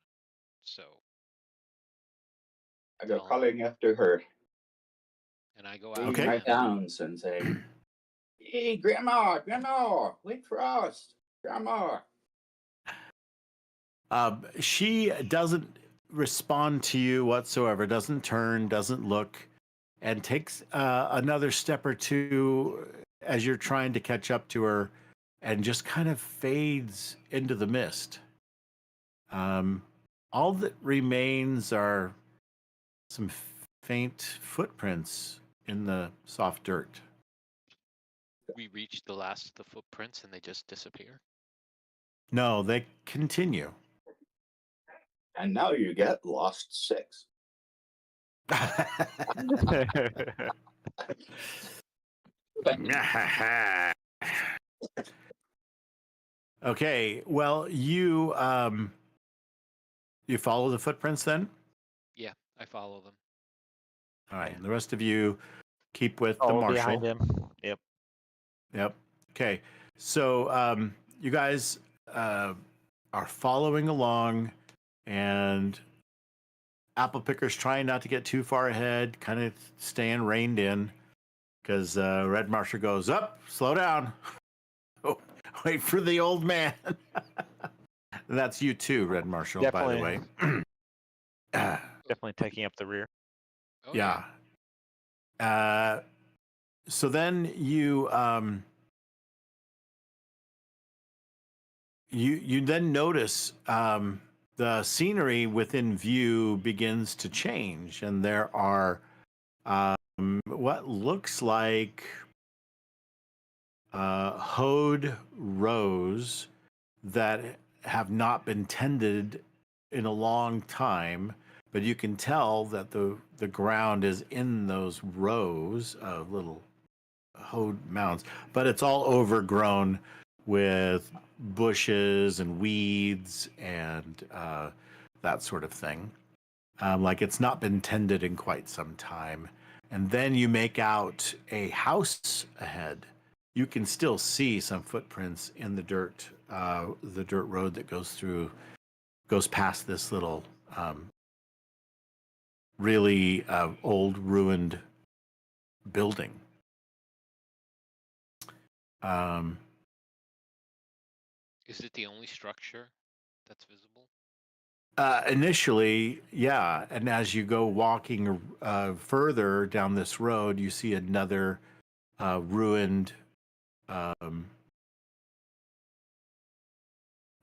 So, I go I'll- calling after her, and I go out. bringing Okay. my downs and saying, "Hey, Grandma, Grandma, wait for us, Grandma." She doesn't respond to you whatsoever, doesn't turn, doesn't look, and takes another step or two as you're trying to catch up to her and just kind of fades into the mist. All that remains are some faint footprints in the soft dirt. We reach the last of the footprints and they just disappear. No, they continue. And now you get lost 6. Okay, well, you follow the footprints then? Yeah, I follow them. All right, Yeah. and the rest of you keep with the Oh, marshal. behind him. Yep. Yep. Okay, so you guys are following along, and apple picker's trying not to get too far ahead, kind of staying reined in, because Red Marshal goes, up, slow down. Oh, wait for the old man. That's you too, Red Marshal, by the way. Definitely taking up the rear. Oh, Yeah. So then you you then notice the scenery within view begins to change, and there are what looks like hoed rows that have not been tended in a long time, but you can tell that the ground is in those rows of little hoed mounds, but it's all overgrown with bushes and weeds and that sort of thing. Like it's not been tended in quite some time. And then you make out a house ahead. You can still see some footprints in the dirt road that goes past this little really old ruined building. Is it the only structure that's visible? Initially, yeah, and as you go walking further down this road, you see another ruined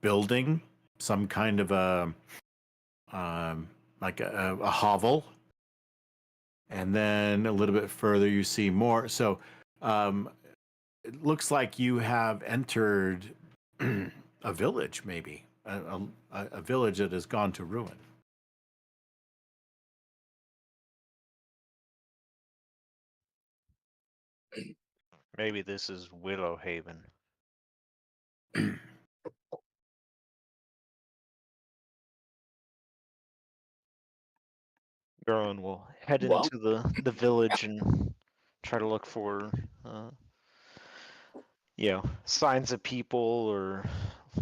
building, some kind of a like a hovel, and then a little bit further you see more. So it looks like you have entered a village, maybe a village that has gone to ruin. Maybe this is Willow Haven. Gerlin will head Well- into the village and try to look for signs of people or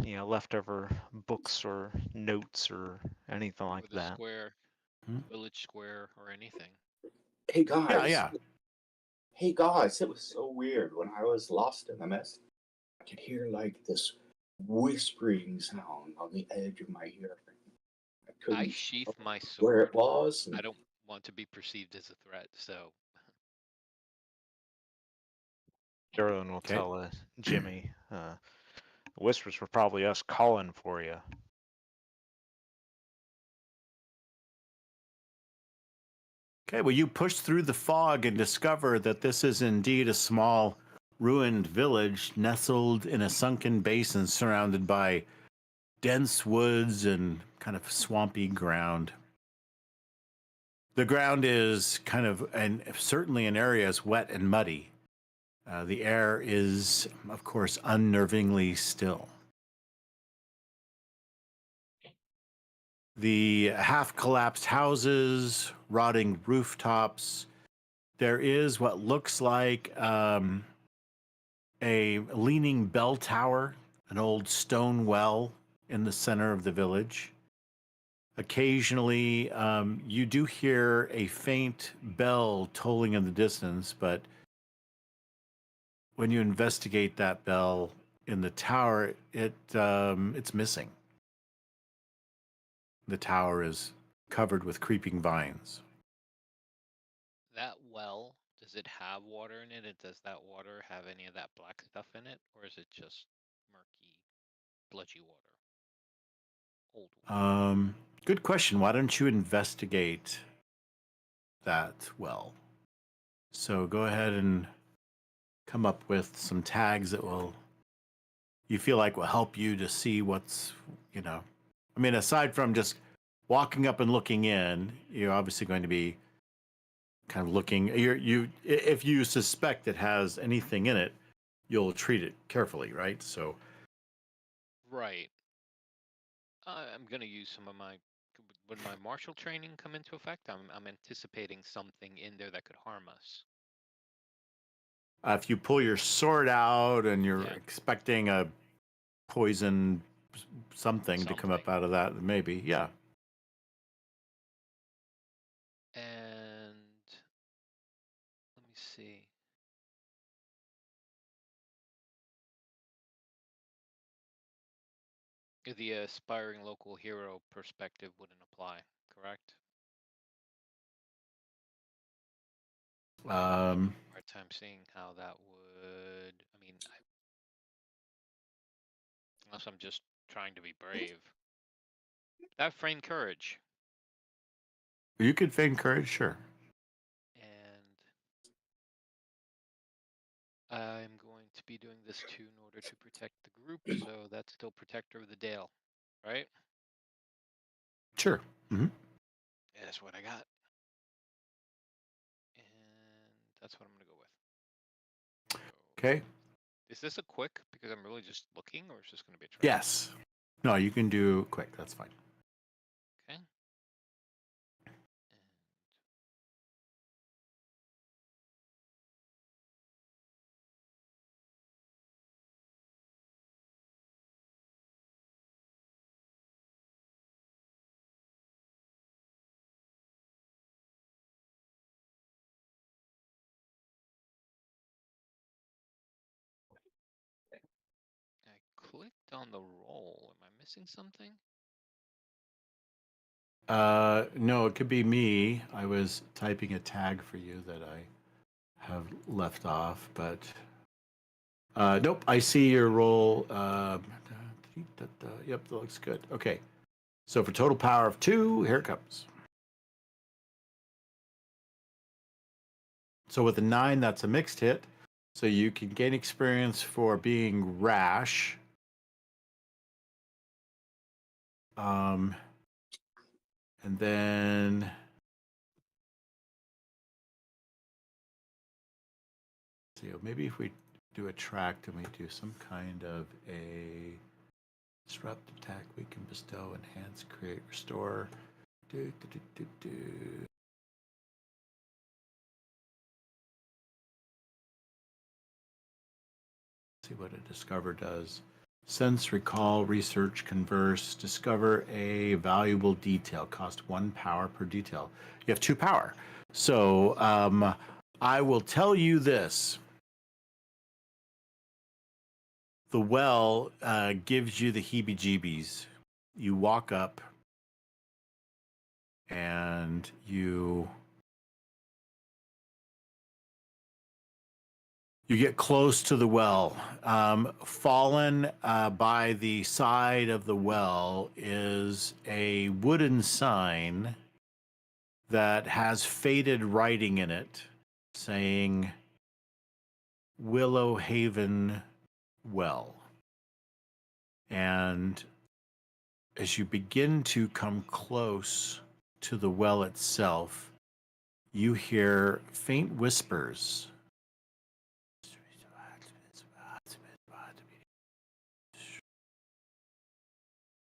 leftover books or notes or anything like Or the that. square, Hmm? village square, or anything? Hey guys. Yeah. Hey guys, it was so weird when I was lost in the mist. I could hear like this whispering sound on the edge of my hearing. I I couldn't sheath tell my where sword. it was. I don't want to be perceived as a threat, so Gerlin will Okay. tell Jimmy, The whispers were probably us calling for you. Okay, well, you push through the fog and discover that this is indeed a small, ruined village nestled in a sunken basin surrounded by dense woods and kind of swampy ground. The ground is kind of, and certainly in areas, wet and muddy. The air is, of course, unnervingly still. The half collapsed houses, rotting rooftops. There is what looks like a leaning bell tower, an old stone well in the center of the village. Occasionally, you do hear a faint bell tolling in the distance, but when you investigate that bell in the tower, it's missing. The tower is covered with creeping vines. That well, does it have water in it? And does that water have any of that black stuff in it? Or is it just murky, sludgy water? Old water. Good question. Why don't you investigate that well? So go ahead and come up with some tags that you feel like will help you to see what's, I mean, aside from just walking up and looking in, you're obviously going to be kind of looking. If you suspect it has anything in it, you'll treat it carefully, right? So, Right. I'm gonna use some of my. Would my martial training come into effect? I'm anticipating something in there that could harm us. if you pull your sword out and you're Yeah. expecting a poison something to come up out of that, maybe, yeah. And let me see. The aspiring local hero perspective wouldn't apply, correct? Hard time seeing how that would. I mean, unless I'm just trying to be brave. That feign courage. You could feign courage, sure. And I'm going to be doing this too in order to protect the group, so that's still protector of the Dale, right? Sure. Mm-hmm. Yeah, that's what I got. And that's what I'm gonna go with. So, Okay. is this a quick? Because I'm really just looking, or is this gonna be a try? Yes. No, you can do quick. That's fine. Okay. I clicked on the roll. Am I missing something? No, it could be me. I was typing a tag for you that I have left off, but nope. I see your roll. Yep, that looks good. Okay, so for total power of 2, here it comes. So with a 9, that's a mixed hit. So you can gain experience for being rash. And then see, maybe if we do a track and we do some kind of a disrupt attack, we can bestow, enhance, create, restore. See what a discover does. Sense, recall, research, converse, discover a valuable detail. Cost 1 power per detail. You have 2 power. So I will tell you this. The well gives you the heebie-jeebies. You walk up and you You get close to the well. Fallen by the side of the well is a wooden sign that has faded writing in it saying Willow Haven Well. And as you begin to come close to the well itself, you hear faint whispers.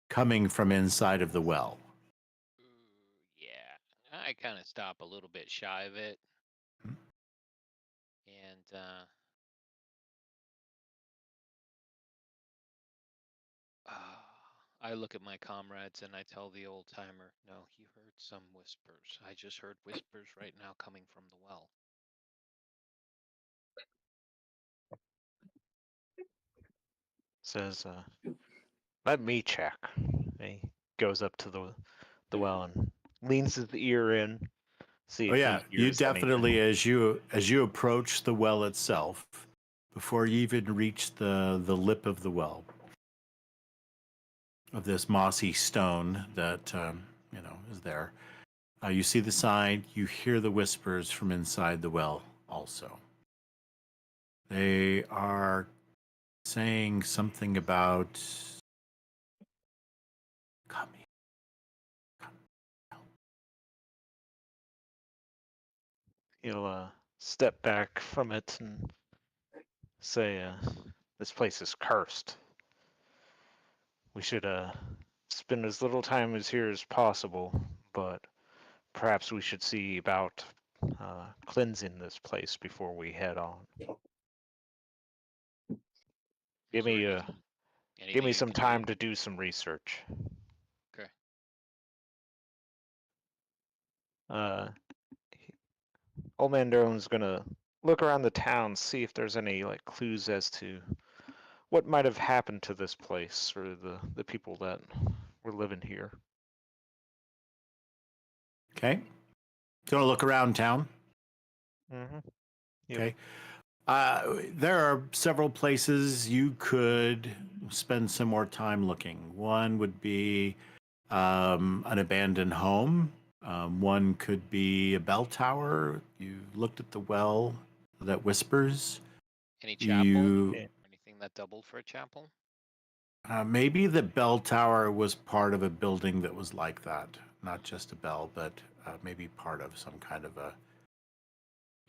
Coming from inside of the well. Ooh, yeah, I kind of stop a little bit shy of it, and I look at my comrades and I tell the old timer, "No, he heard some whispers. I just heard whispers right now coming from the well." Says, let me check. And he goes up to the well and leans his ear in, see Oh if yeah, he you hears definitely anything. as you approach the well itself, before you even reach the lip of the well, of this mossy stone that is there. You see the sign. You hear the whispers from inside the well. Also, they are saying something about coming. He'll step back from it and say, this place is cursed. We should spend as little time as here as possible, but perhaps we should see about cleansing this place before we head on. Give Is there me anything I some can time do? to do some research. Okay. Old Man Durham's gonna look around the town, see if there's any like clues as to what might have happened to this place or the people that were living here. Okay, gonna look around town. Mm-hmm. Yep. Okay. There are several places you could spend some more time looking. One would be an abandoned home. One could be a bell tower. You looked at the well that whispers. Any chapel? You Yeah. Or anything that doubled for a chapel? maybe the bell tower was part of a building that was like that, not just a bell, but maybe part of some kind of a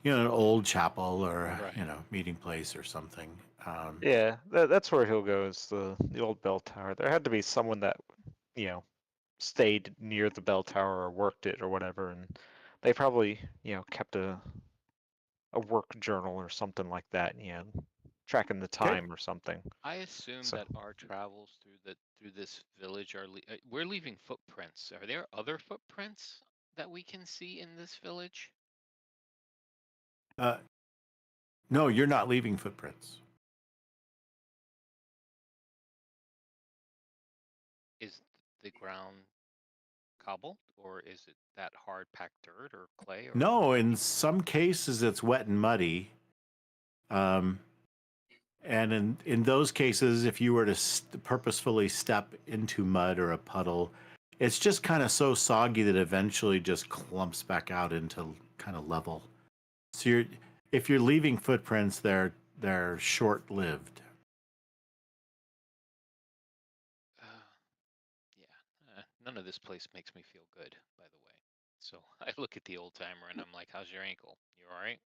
an old chapel or Right. meeting place or something. Yeah, that's where he'll go, is the old bell tower. There had to be someone that, stayed near the bell tower or worked it or whatever, and they probably, kept a work journal or something like that, tracking the Okay. time or something. I assume So that our travels through this village are we're leaving footprints. Are there other footprints that we can see in this village? Uh, no, you're not leaving footprints. Is the ground cobbled, or is it that hard packed dirt or clay or what? No, in some cases it's wet and muddy. And in those cases, if you were to purposefully step into mud or a puddle, it's just kind of so soggy that eventually just clumps back out into kind of level. So if you're leaving footprints, they're short-lived. Yeah, none of this place makes me feel good, by the way. So I look at the old timer and I'm like, "How's your ankle? You all right?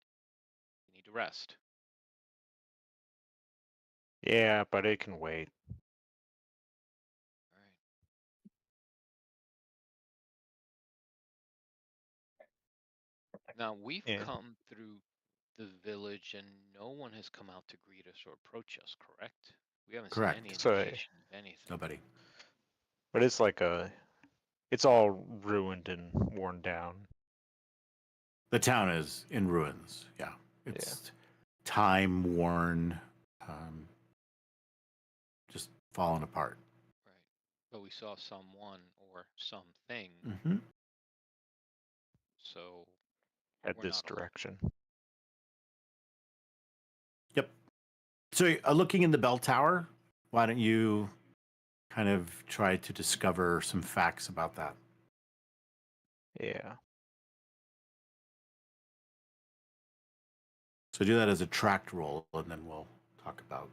You need to rest." yeah, but it can wait. All right. Now we've Yeah. come through the village and no one has come out to greet us or approach us, correct? We haven't seen any Correct. So, indication of anything. Nobody. but it's like it's all ruined and worn down. The town is in ruins. Yeah, it's time worn, just falling apart. Right. But we saw someone or something, Mm-hmm. so Head we're this not alone. direction. So, looking in the bell tower, why don't you kind of try to discover some facts about that? Yeah. So do that as a tracked roll, and then we'll talk about.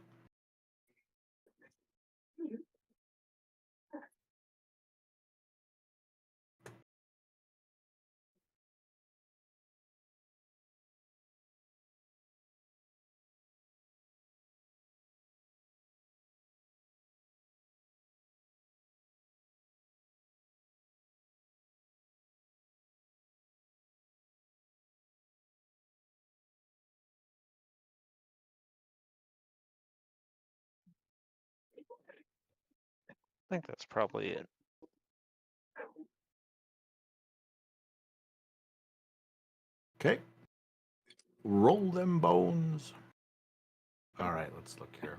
I think that's probably it. Okay. Roll them bones. All right, let's look here.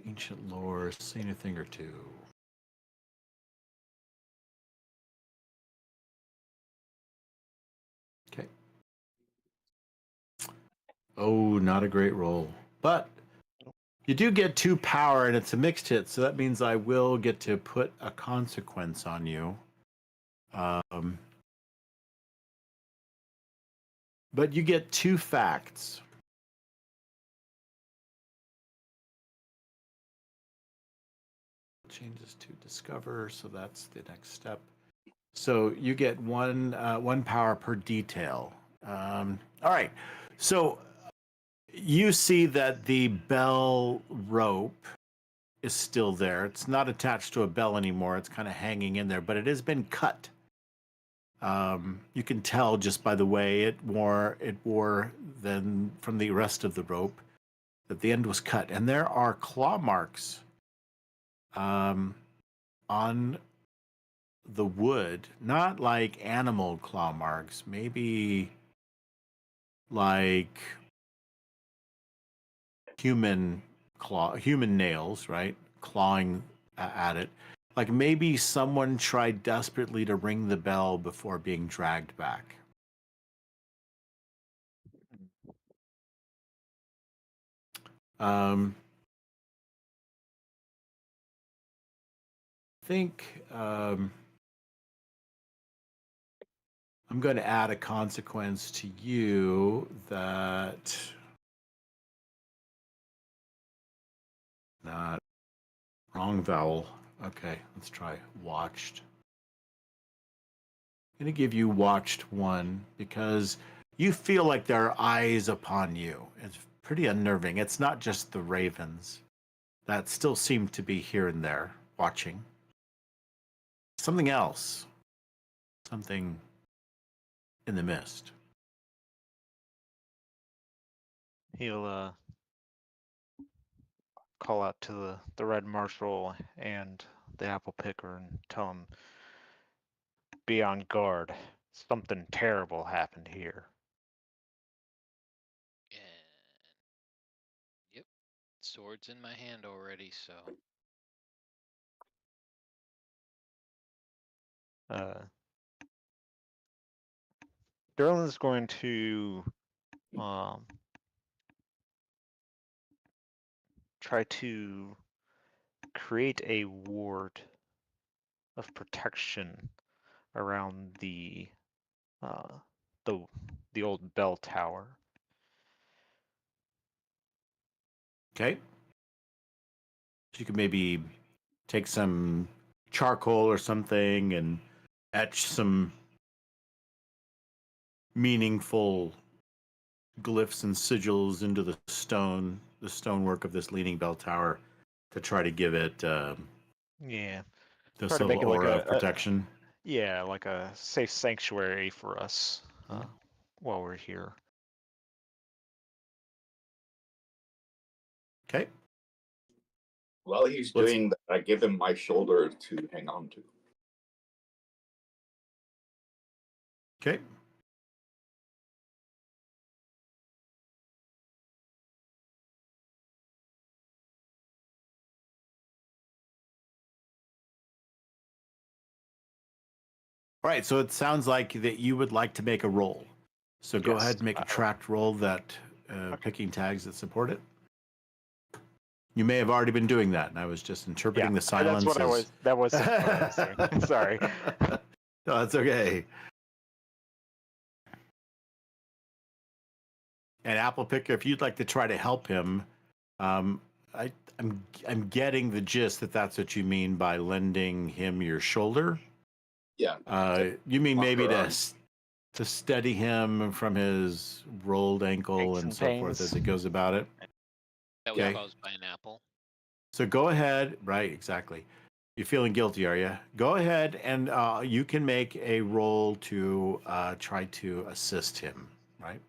Ancient lore, seen a thing or two. Okay. Oh, not a great roll. But you do get 2 power, and it's a mixed hit, so that means I will get to put a consequence on you. But you get 2 facts. Changes to discover, so that's the next step. So you get one power per detail. All right. So you see that the bell rope is still there. It's not attached to a bell anymore. It's kind of hanging in there, but it has been cut. You can tell just by the way it wore then from the rest of the rope that the end was cut, and there are claw marks on the wood, not like animal claw marks, maybe like human nails, right? Clawing at it. Like maybe someone tried desperately to ring the bell before being dragged back. I think I'm going to add a consequence to you that not wrong vowel. Okay, let's try watched. I'm going to give you watched 1 because you feel like there are eyes upon you. It's pretty unnerving. It's not just the ravens that still seem to be here and there watching. Something else. Something in the mist. He'll call out to the red marshal and the apple picker and tell him, be on guard. Something terrible happened here. And yep, sword's in my hand already, so Derlin's going to try to create a ward of protection around the old bell tower. Okay. So you could maybe take some charcoal or something and etch some meaningful glyphs and sigils into the stonework of this leaning bell tower to try to give it Yeah. this Try to little make it like aura of protection. Yeah, like a safe sanctuary for us while we're here. Okay. While he's doing that, I give him my shoulder to hang on to. Okay. All right, so it sounds like that you would like to make a roll. So go Yes, ahead and make a tracked roll that picking tags that support it. You may have already been doing that, and I was just interpreting the silence. That's what I was. That was what I was doing. Sorry. No, that's okay. And Apple Picker, if you'd like to try to help him, I'm getting the gist that that's what you mean by lending him your shoulder. Yeah. You mean maybe arm. to steady him from his rolled ankle Aches and and so forth pains. as it goes about it. That was Okay. caused by an apple. So go ahead. Right, exactly. You're feeling guilty, are you? Go ahead and you can make a roll to try to assist him, right?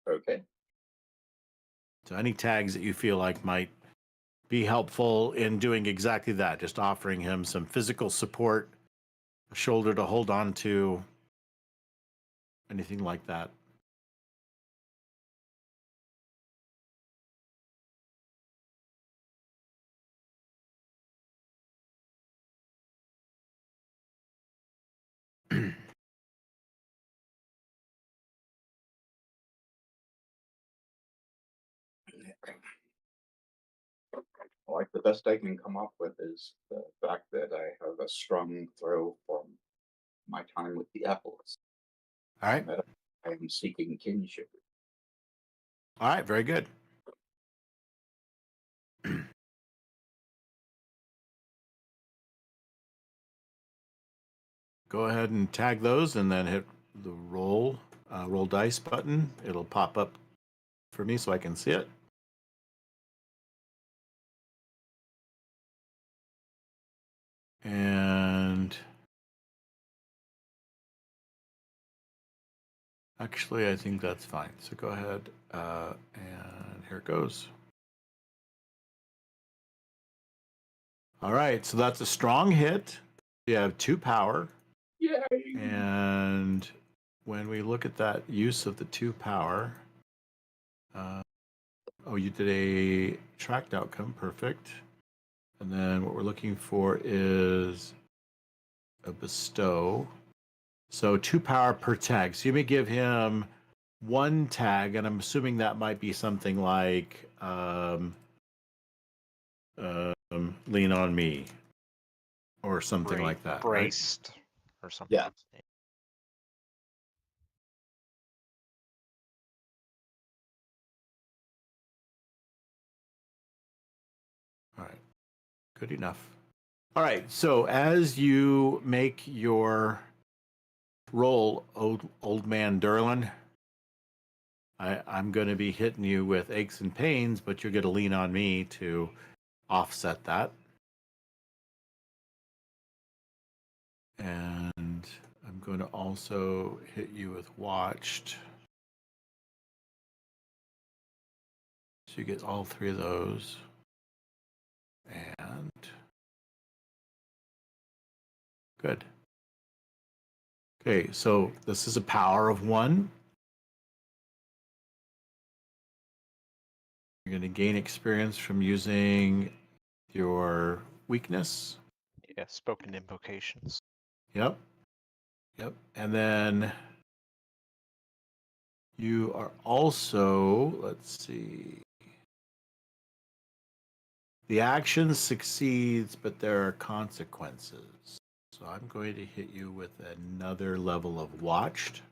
Okay. So any tags that you feel like might be helpful in doing exactly that, just offering him some physical support, a shoulder to hold on to, anything like that. Like the best I can come up with is the fact that I have a strong throw from my time with the apples. All right. That I am seeking kinship. All right, very good. Go ahead and tag those and then hit the roll dice button. It'll pop up for me so I can see it. And actually, I think that's fine. So go ahead and here it goes. All right, so that's a strong hit. You have 2 power. Yay! And when we look at that use of the 2 power, you did a tracked outcome, perfect. And then what we're looking for is a bestow. So 2 power per tag. So you may give him 1 tag, and I'm assuming that might be something like lean on me or something like that. Braced or something. Yeah. All right, good enough. All right, so as you make your roll, old man Derlin, I'm going to be hitting you with aches and pains, but you're going to lean on me to offset that. And I'm going to also hit you with watched. So you get all 3 of those. And good. Okay, so this is a power of 1. You're going to gain experience from using your weakness. Yeah, spoken invocations. Yep. And then you are also, let's see. The action succeeds, but there are consequences. So I'm going to hit you with another level of watched.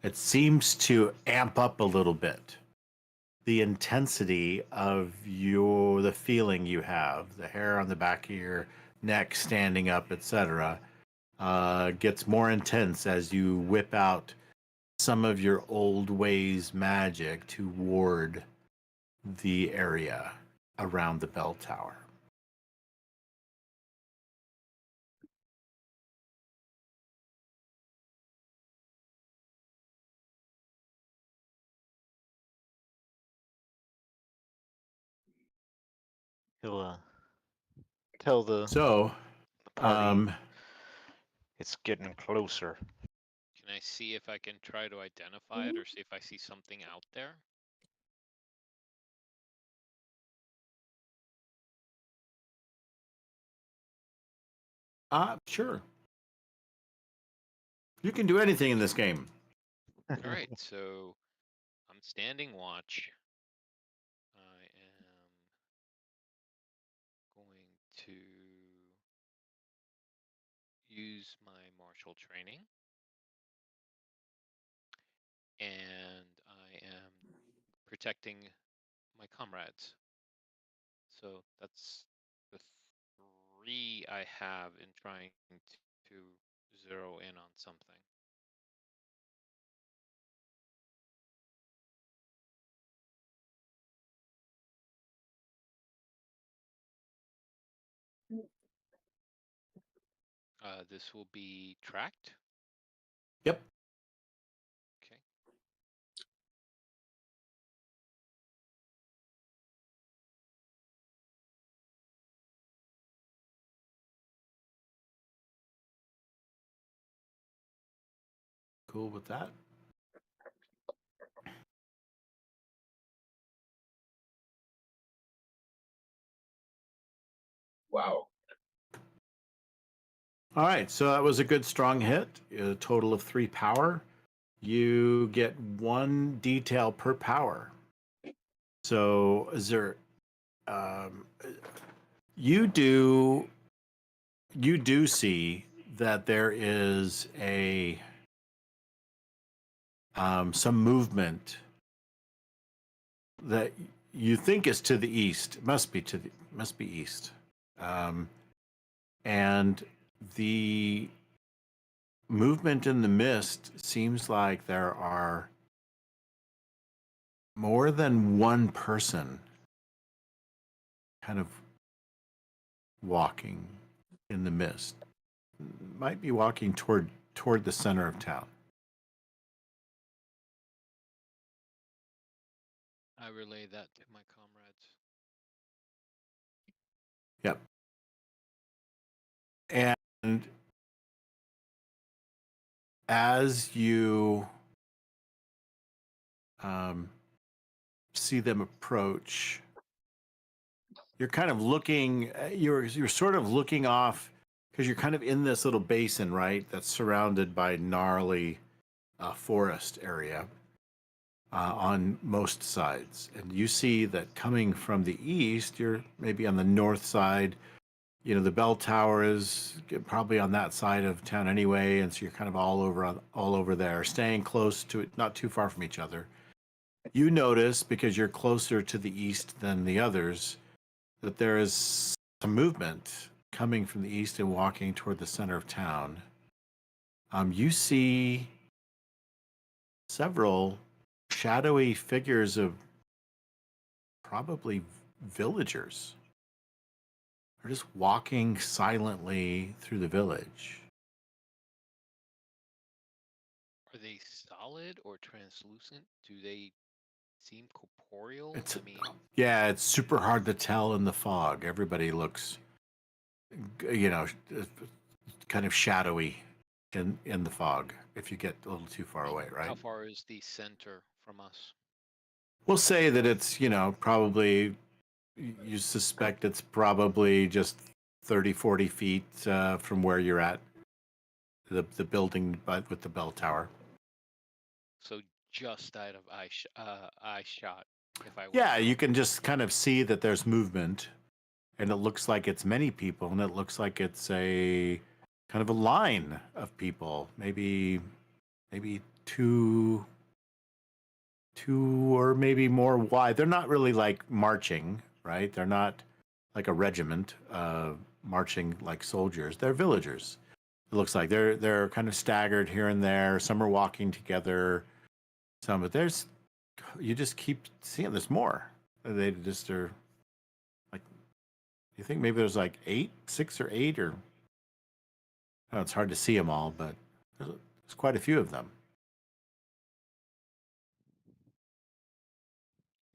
It seems to amp up a little bit the intensity of the feeling you have, the hair on the back of your neck standing up, etc. Gets more intense as you whip out some of your old ways magic to ward the area around the bell tower. He'll tell the So, party it's getting closer. Can I see if I can try to identify it or see if I see something out there? Sure. You can do anything in this game. All right, so I'm standing watch. I am going to use my martial training. And I am protecting my comrades. So that's the 3 I have in trying to zero in on something. This will be tracked. Yep. Okay. Cool with that. Wow. All right, so that was a good strong hit. A total of 3 power. You get 1 detail per power. So is there you do see that there is a some movement that you think is to the east. It must be east. And the movement in the mist seems like there are more than one person kind of walking in the mist. Might be walking toward the center of town. I relay that to my comrades. Yep. And as you see them approach, you're kind of looking. You're sort of looking off because you're kind of in this little basin, right? That's surrounded by gnarly forest area on most sides, and you see that coming from the east. You're maybe on the north side. You know, the bell tower is probably on that side of town anyway, and so you're kind of all over there, staying close to it, not too far from each other. You notice, because you're closer to the east than the others, that there is some movement coming from the east and walking toward the center of town. You see several shadowy figures of probably villagers. They're just walking silently through the village. Are they solid or translucent? Do they seem corporeal? It's, I mean, yeah, it's super hard to tell in the fog. Everybody looks, you know, kind of shadowy in the fog if you get a little too far away, right? how far is the center from us? We'll say that it's, probably, you suspect it's probably just 30, 40 feet from where you're at, the building with the bell tower. So just out of eye shot, if I were. Yeah, you can just kind of see that there's movement, and it looks like it's many people, and it looks like it's a kind of a line of people, maybe two or maybe more wide. They're not really like marching, right? They're not like a regiment marching like soldiers. They're villagers. It looks like they're kind of staggered here and there. Some are walking together. Some, but you just keep seeing there's more. They just are like, you think maybe there's like 6 or 8, or I don't know, it's hard to see them all, but there's quite a few of them.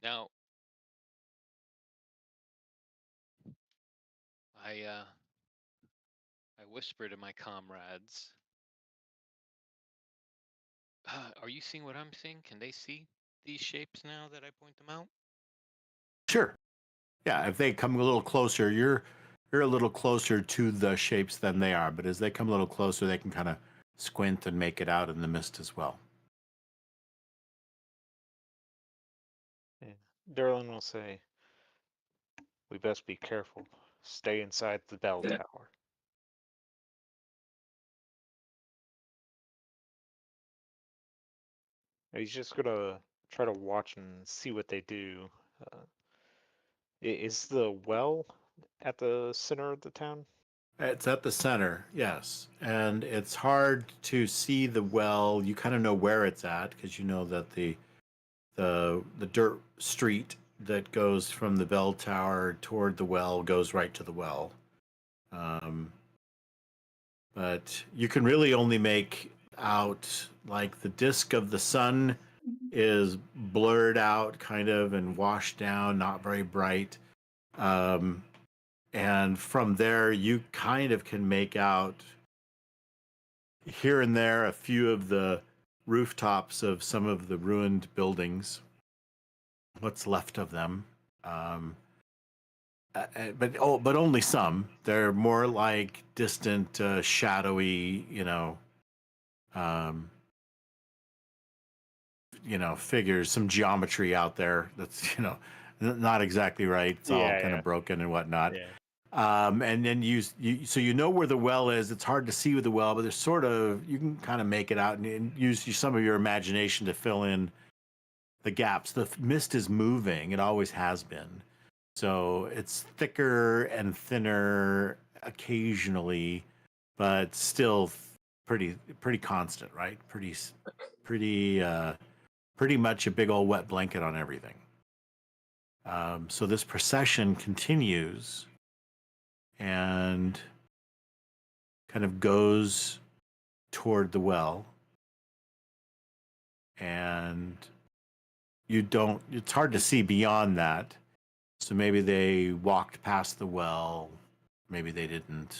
Now, I whisper to my comrades, are you seeing what I'm seeing? Can they see these shapes now that I point them out? Sure. Yeah, if they come a little closer, you're a little closer to the shapes than they are, but as they come a little closer, they can kind of squint and make it out in the mist as well. Derlin will say, "We best be careful. Stay inside the bell Yeah. tower." He's just gonna try to watch and see what they do. Is the well at the center of the town? It's at the center, yes, and it's hard to see the well. You kind of know where it's at because you know that the dirt street that goes from the bell tower toward the well goes right to the well. Um, but you can really only make out like the disk of the sun is blurred out kind of and washed down, not very bright. Um, and from there, you kind of can make out here and there a few of the rooftops of some of the ruined buildings, what's left of them. Um, but only some. They're more like distant, shadowy, um, figures, some geometry out there that's not exactly right. It's all kind Yeah, of broken and whatnot. yeah. And then so you know where the well is. It's hard to see with the well, but there's sort of you can kind of make it out and use some of your imagination to fill in the gaps. The mist is moving; it always has been. So it's thicker and thinner occasionally, but still pretty constant, right? Pretty pretty much a big old wet blanket on everything. So this procession continues and kind of goes toward the well, and it's hard to see beyond that. So maybe they walked past the well, maybe they didn't,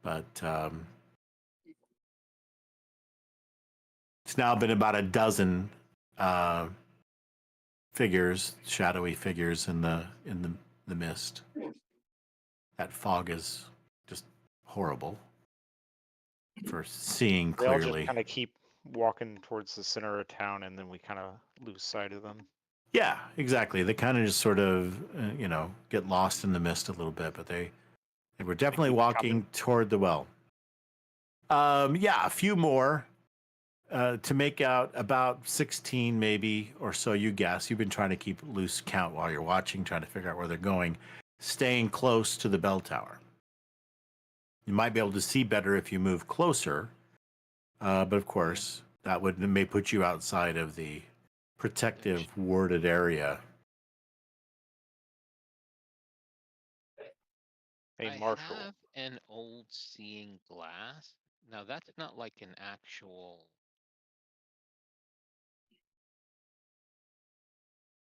but it's now been about a dozen uh, figures, shadowy figures in the mist. That fog is just horrible for seeing They all just clearly. kind of keep walking towards the center of town, and then we kind of lose sight of them. Yeah, exactly. They kind of just sort of, get lost in the mist a little bit, but they were definitely keep walking coming. toward the well. Yeah, a few more to make out about 16 maybe or so, you guess. You've been trying to keep loose count while you're watching, trying to figure out where they're going, staying close to the bell tower. You might be able to see better if you move closer, but of course, that may put you outside of the protective warded area. Hey, I Marshall. have an old seeing glass. Now that's not like an actual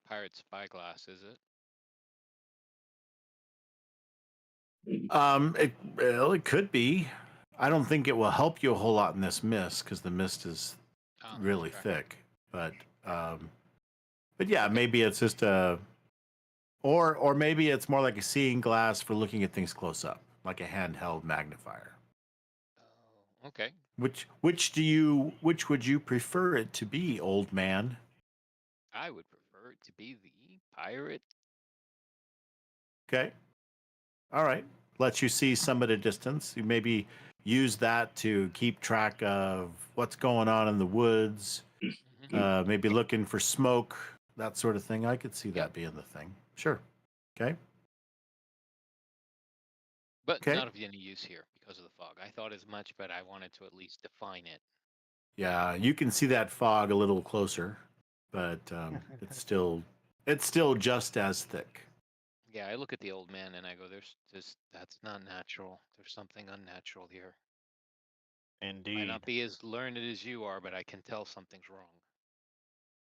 pirate spyglass, is it? It could be. I don't think it will help you a whole lot in this mist because the mist is Oh, really okay. thick. But yeah, maybe it's just or maybe it's more like a seeing glass for looking at things close up, like a handheld magnifier. Oh, okay. Which would you prefer it to be, old man? I would prefer it to be the pirate. Okay. All right. Lets you see some at a distance. You maybe use that to keep track of what's going on in the woods. Mhm. Maybe looking for smoke, that sort of thing. I could see Yep. that being the thing. Sure. Okay. But Okay. not of any use here because of the fog. I thought as much, but I wanted to at least define it. Yeah, you can see that fog a little closer, but it's still just as thick. Yeah, I look at the old man and I go, that's not natural. There's something unnatural here. Might Indeed. not be as learned as you are, but I can tell something's wrong.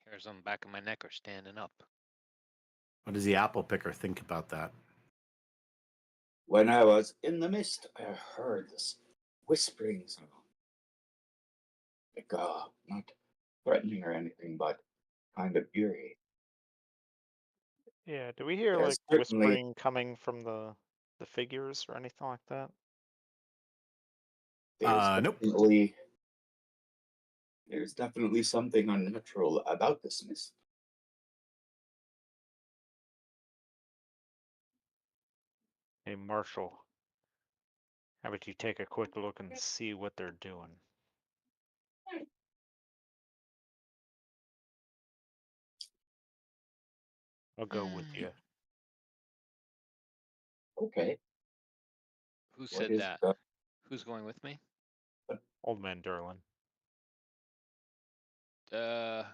Hairs on the back of my neck are standing up. What does the apple picker think about that? When I was in the mist, I heard this whispering sound. Like, not threatening or anything, but kind of eerie. Yeah, do we hear There's like certainly whispering coming from the figures or anything like that? there's Nope. definitely something unnatural about this mist. Hey, Marshall. How about you take a quick look and see what they're doing? I'll go with you. Okay. Who What said is that? the- Who's going with me? Old man Derlin. No,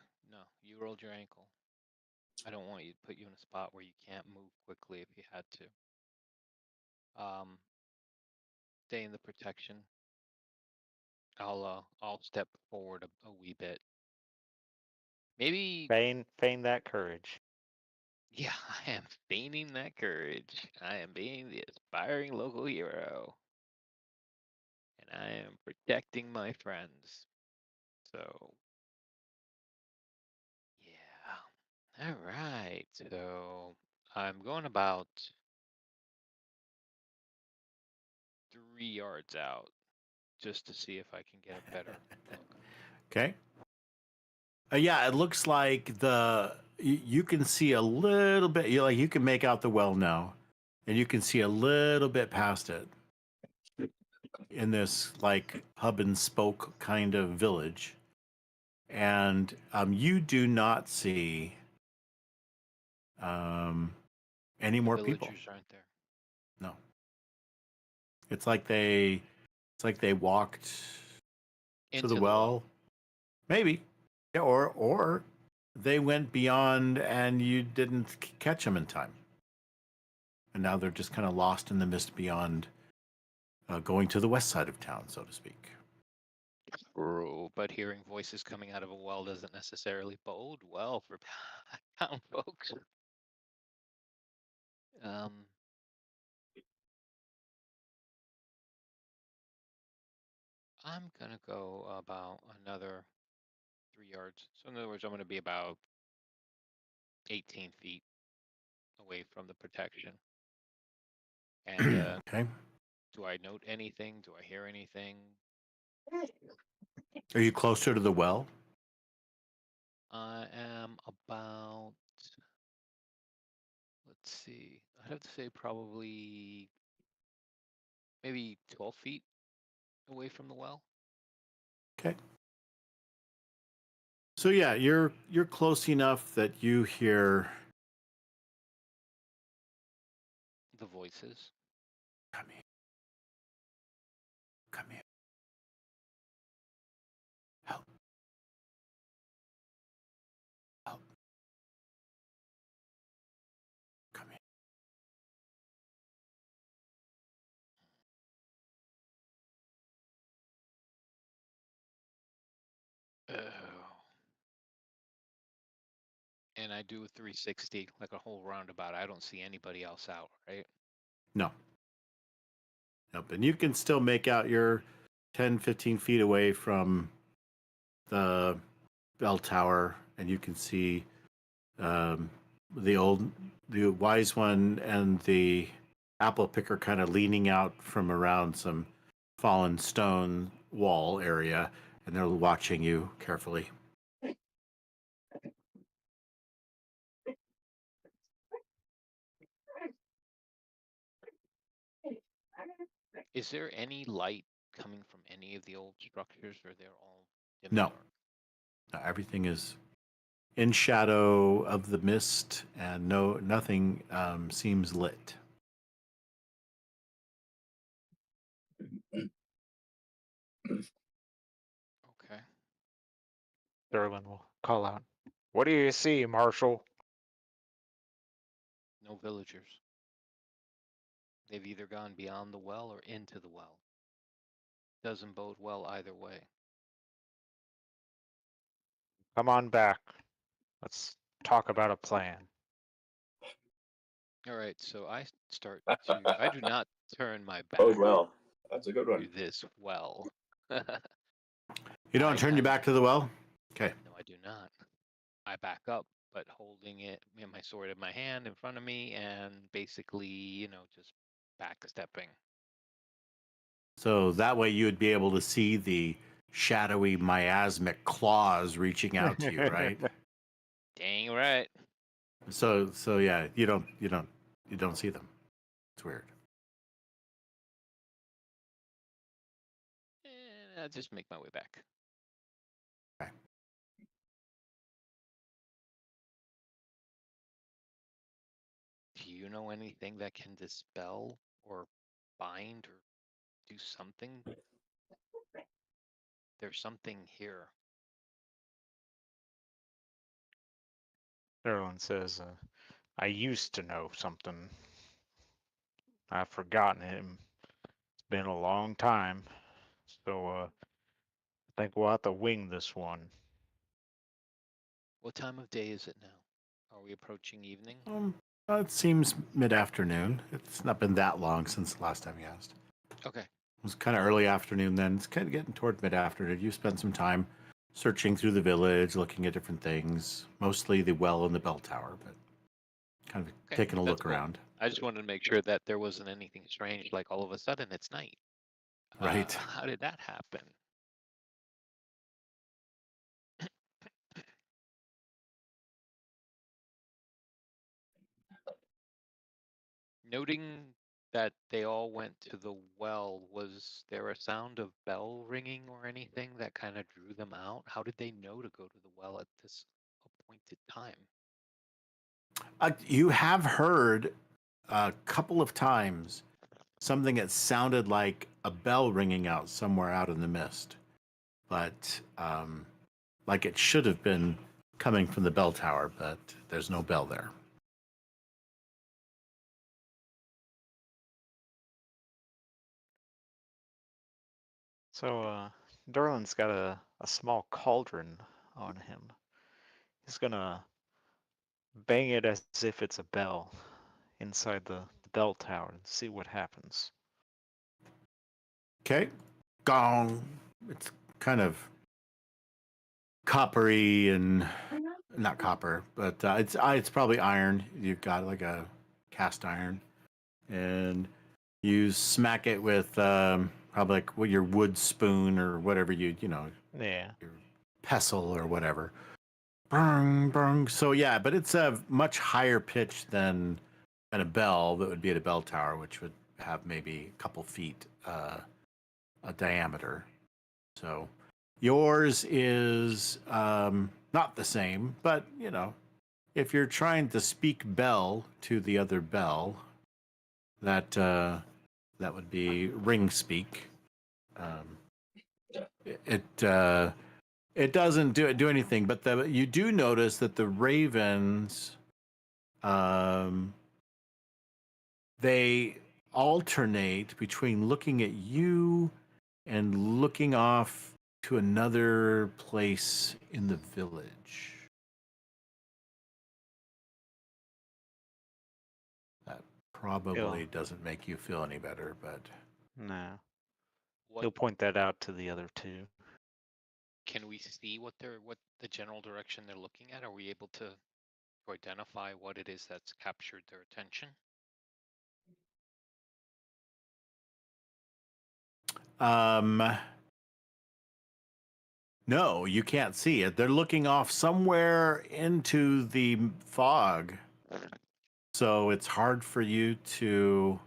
you rolled your ankle. I don't want you to put you in a spot where you can't move quickly if you had to. Stay in the protection. I'll step forward a wee bit. Maybe. Feign that courage. Yeah, I am feigning that courage. I am being the aspiring local hero. And I am protecting my friends. So, yeah. All right. So, I'm going about 3 yards out just to see if I can get a better look. Okay. Yeah, it looks like you can see a little bit. You can make out the well now, and you can see a little bit past it in this like hub and spoke kind of village, and you do not see any The more people. villagers aren't there. No. It's like they walked to Into the well. Maybe. Yeah, or they went beyond and you didn't catch them in time. And now they're just kind of lost in the mist beyond, going to the west side of town, so to speak. True, but hearing voices coming out of a well doesn't necessarily bode well for town folks. I'm gonna go about another 3 yards. So in other words, I'm gonna be about 18 feet away from the protection. And Okay. do I note anything? Do I hear anything? Are you closer to the well? I am about, let's see, I'd have to say probably maybe 12 feet away from the well. Okay. So yeah, you're close enough that you hear, The voices. come here. Come here. Help. Help. Come here. Oh. And I do a 360, like a whole roundabout. I don't see anybody else out, right? No. Nope. And you can still make out you're 10, 15 feet away from the bell tower, and you can see the wise one and the apple picker kind of leaning out from around some fallen stone wall area, and they're watching you carefully. Is there any light coming from any of the old structures, or they're all dim No. and dark? No, everything is in shadow of the mist, and nothing seems lit. Okay. Derlin will call out. What do you see, Marshall? No villagers. They've either gone beyond the well or into the well. Doesn't bode well either way. Come on back. Let's talk about a plan. All right, so I start to. I do not turn my back Oh, well. That's a good to one. this well. You don't I turn your back to the well? Okay. No, I do not. I back up, but holding it, my sword in my hand in front of me, and basically, just backstepping. So that way you would be able to see the shadowy miasmic claws reaching out to you, right? Dang right. So yeah, you don't see them. It's weird. just make my way back. Okay. Do you know anything that can dispel or bind or do something? There's something here. Derlin says, I used to know something. I've forgotten him. It's been a long time. So, I think we'll have to wing this one. What time of day is it now? Are we approaching evening? It seems mid-afternoon. It's not been that long since the last time you asked. Okay. It was kind of early afternoon then. It's kind of getting toward mid-afternoon. You spent some time searching through the village, looking at different things, mostly the well and the bell tower, but kind of Okay, taking a that's look cool. around. I just wanted to make sure that there wasn't anything strange, like all of a sudden it's night. Right. How did that happen? Noting that they all went to the well, was there a sound of bell ringing or anything that kind of drew them out? How did they know to go to the well at this appointed time? You have heard a couple of times something that sounded like a bell ringing out somewhere out in the mist, but like it should have been coming from the bell tower, but there's no bell there. So, Derlin's got a small cauldron on him. He's gonna bang it as if it's a bell inside the bell tower and see what happens. Okay. Gong. It's kind of coppery and not copper, but it's probably iron. You've got like a cast iron, and you smack it with probably like your wood spoon or whatever you know Yeah. your pestle or whatever. Brung, brung. So yeah, but it's a much higher pitch than a bell that would be at a bell tower, which would have maybe a couple feet a diameter. So yours is not the same, but you know, if you're trying to speak bell to the other bell, that that would be ring speak. It doesn't do anything, but you do notice that the ravens, they alternate between looking at you and looking off to another place in the village. That probably doesn't make you feel any better, but No. What He'll point that out to the other two. can we see what the general direction they're looking at? Are we able to identify what it is that's captured their attention? No, you can't see it. They're looking off somewhere into the fog. So it's hard for you to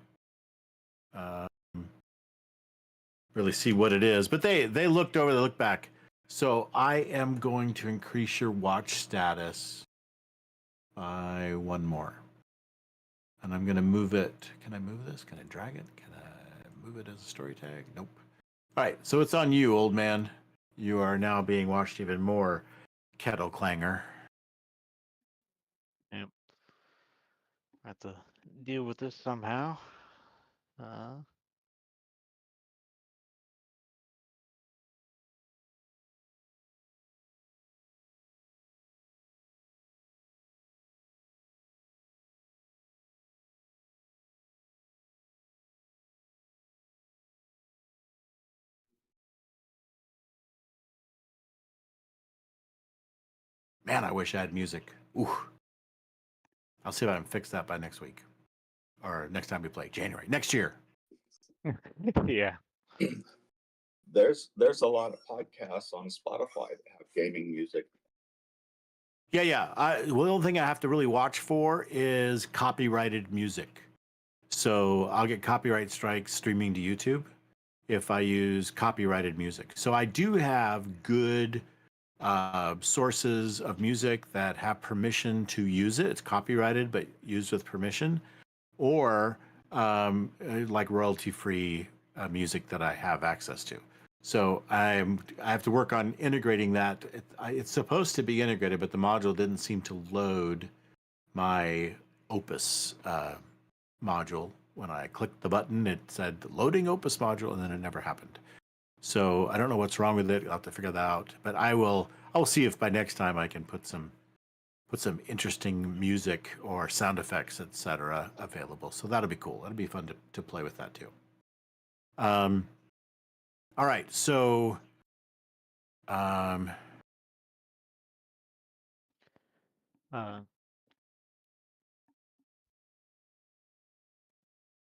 really see what it is. But they looked over, they looked back. So I am going to increase your watch status by one more. And I'm going to move it. Can I move this? Can I drag it? Can I move it as a story tag? Nope. All right, so it's on you, old man. You are now being watched even more, kettle clanger. Yep. I have to deal with this somehow. Man, I wish I had music. Ooh. I'll see if I can fix that by next week. Or next time we play, January. Next year. Yeah. There's a lot of podcasts on Spotify that have gaming music. Yeah. Well, the only thing I have to really watch for is copyrighted music. So I'll get copyright strikes streaming to YouTube. if I use copyrighted music. So I do have good sources of music that have permission to use it. It's copyrighted, but used with permission, or like royalty-free music that I have access to. So I have to work on integrating that. It's supposed to be integrated, but the module didn't seem to load my Opus module. When I clicked the button, it said loading Opus module, and then it never happened. So I don't know what's wrong with it. I'll have to figure that out. But I will see if by next time I can put some interesting music or sound effects, etc., available. So that'll be cool. That'll be fun to play with that too. All right. So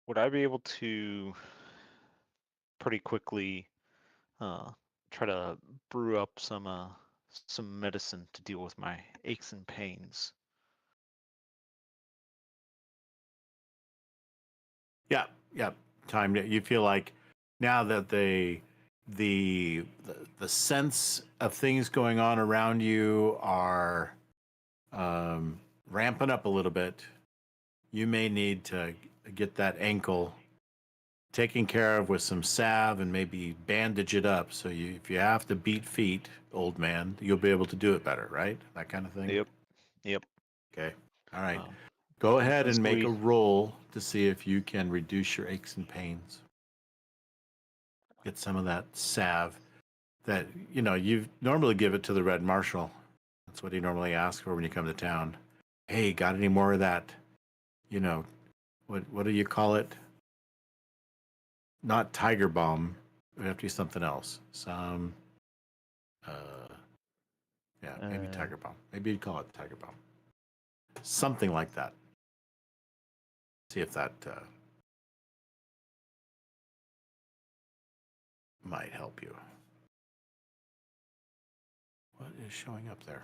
would I be able to pretty quickly try to brew up some medicine to deal with my aches and pains? yeah. Time to, you feel like now that the sense of things going on around you are ramping up a little bit, you may need to get that ankle taken care of with some salve and maybe bandage it up. So if you have to beat feet, old man, you'll be able to do it better, right? That kind of thing. Yep. Okay. All right. Go ahead and make a roll to see if you can reduce your aches and pains. Get some of that salve that, you normally give it to the Red Marshal. That's what he normally asks for when you come to town. Hey, got any more of that? What do you call it? Not Tiger Balm. It would have to be something else. Maybe Tiger Balm. Maybe you'd call it Tiger Balm. Something like that. See if that might help you. What is showing up there?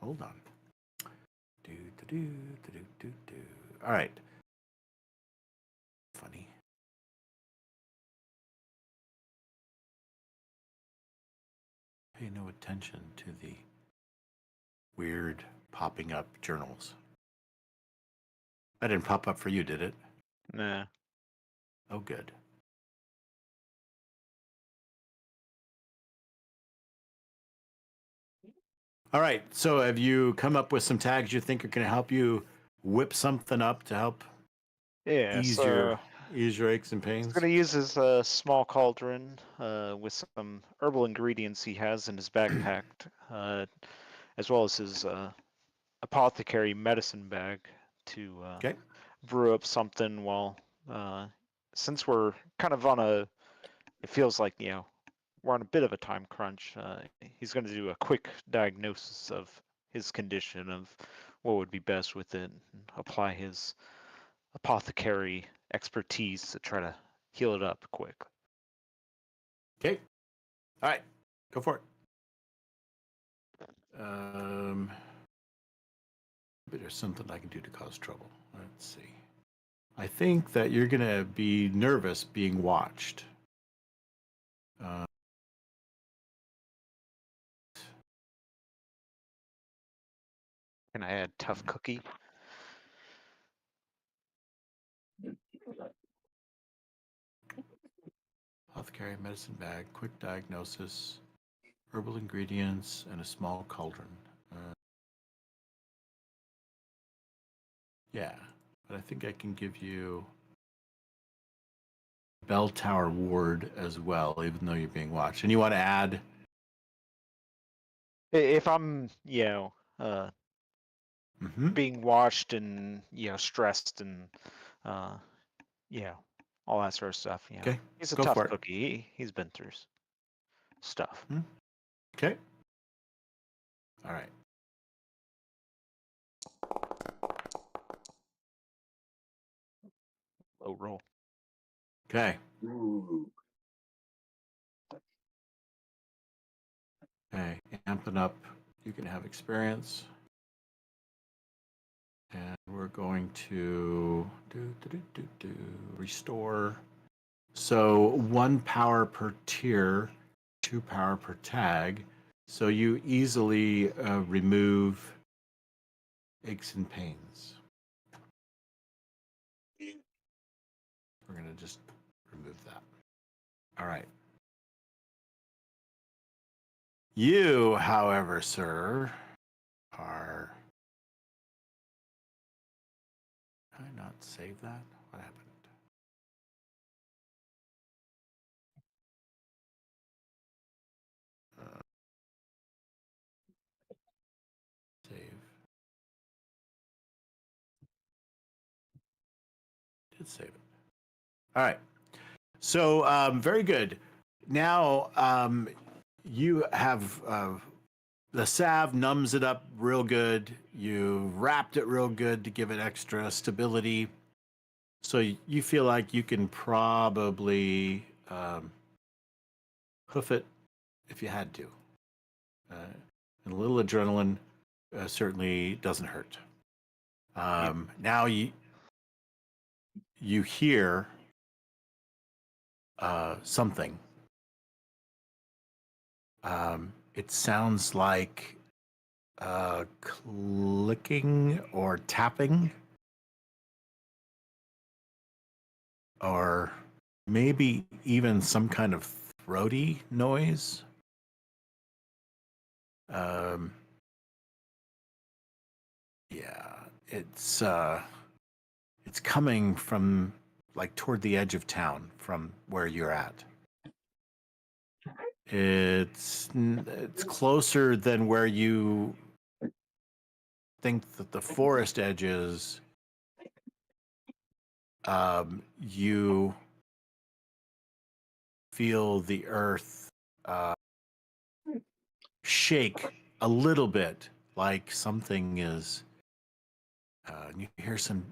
Hold on. All right. Funny. Pay no attention to the weird popping up journals. That didn't pop up for you, did it? Nah. Oh, good. All right. So have you come up with some tags you think are going to help you whip something up to help ease your aches and pains? He's going to use his small cauldron with some herbal ingredients he has in his backpack, as well as his apothecary medicine bag to brew up something. While since we're kind of it feels like we're on a bit of a time crunch. He's going to do a quick diagnosis of his condition, of what would be best with it, and apply his apothecary expertise to try to heal it up quick. Okay. All right. Go for it. Maybe there's something I can do to cause trouble. Let's see. I think that you're going to be nervous being watched. Can I add tough cookie? Apothecary medicine bag, quick diagnosis, herbal ingredients, and a small cauldron. Yeah, but I think I can give you bell tower ward as well, even though you're being watched. And you want to add? If I'm, being watched and stressed and all that sort of stuff. Okay, he's a go tough for it. cookie. He's been through stuff. Okay. All right. Low roll. Okay. Ooh. Okay, amping up. You can have experience. And we're going to restore So 1 power per tier, 2 power per tag. So you easily remove aches and pains. We're going to just remove that. All right. You, however, sir, are... Did I not save that? What happened? Save. Did save it. All right. So very good. Now you have the salve numbs it up real good. You wrapped it real good to give it extra stability. So you feel like you can probably hoof it if you had to. And a little adrenaline certainly doesn't hurt. Now you hear something. It sounds like clicking or tapping, or maybe even some kind of throaty noise. Yeah, it's coming from like toward the edge of town from where you're at. It's closer than where you think that the forest edge is. You feel the earth shake a little bit, like something is. You hear some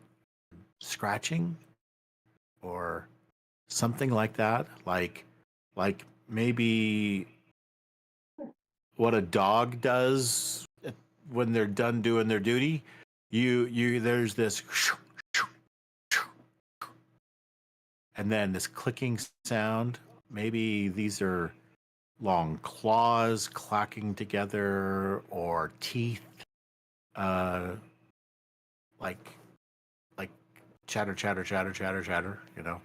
scratching or something like that, like maybe what a dog does when they're done doing their duty. You there's this, and then this clicking sound. Maybe these are long claws clacking together, or teeth, like chatter, chatter, chatter, chatter, chatter. You know,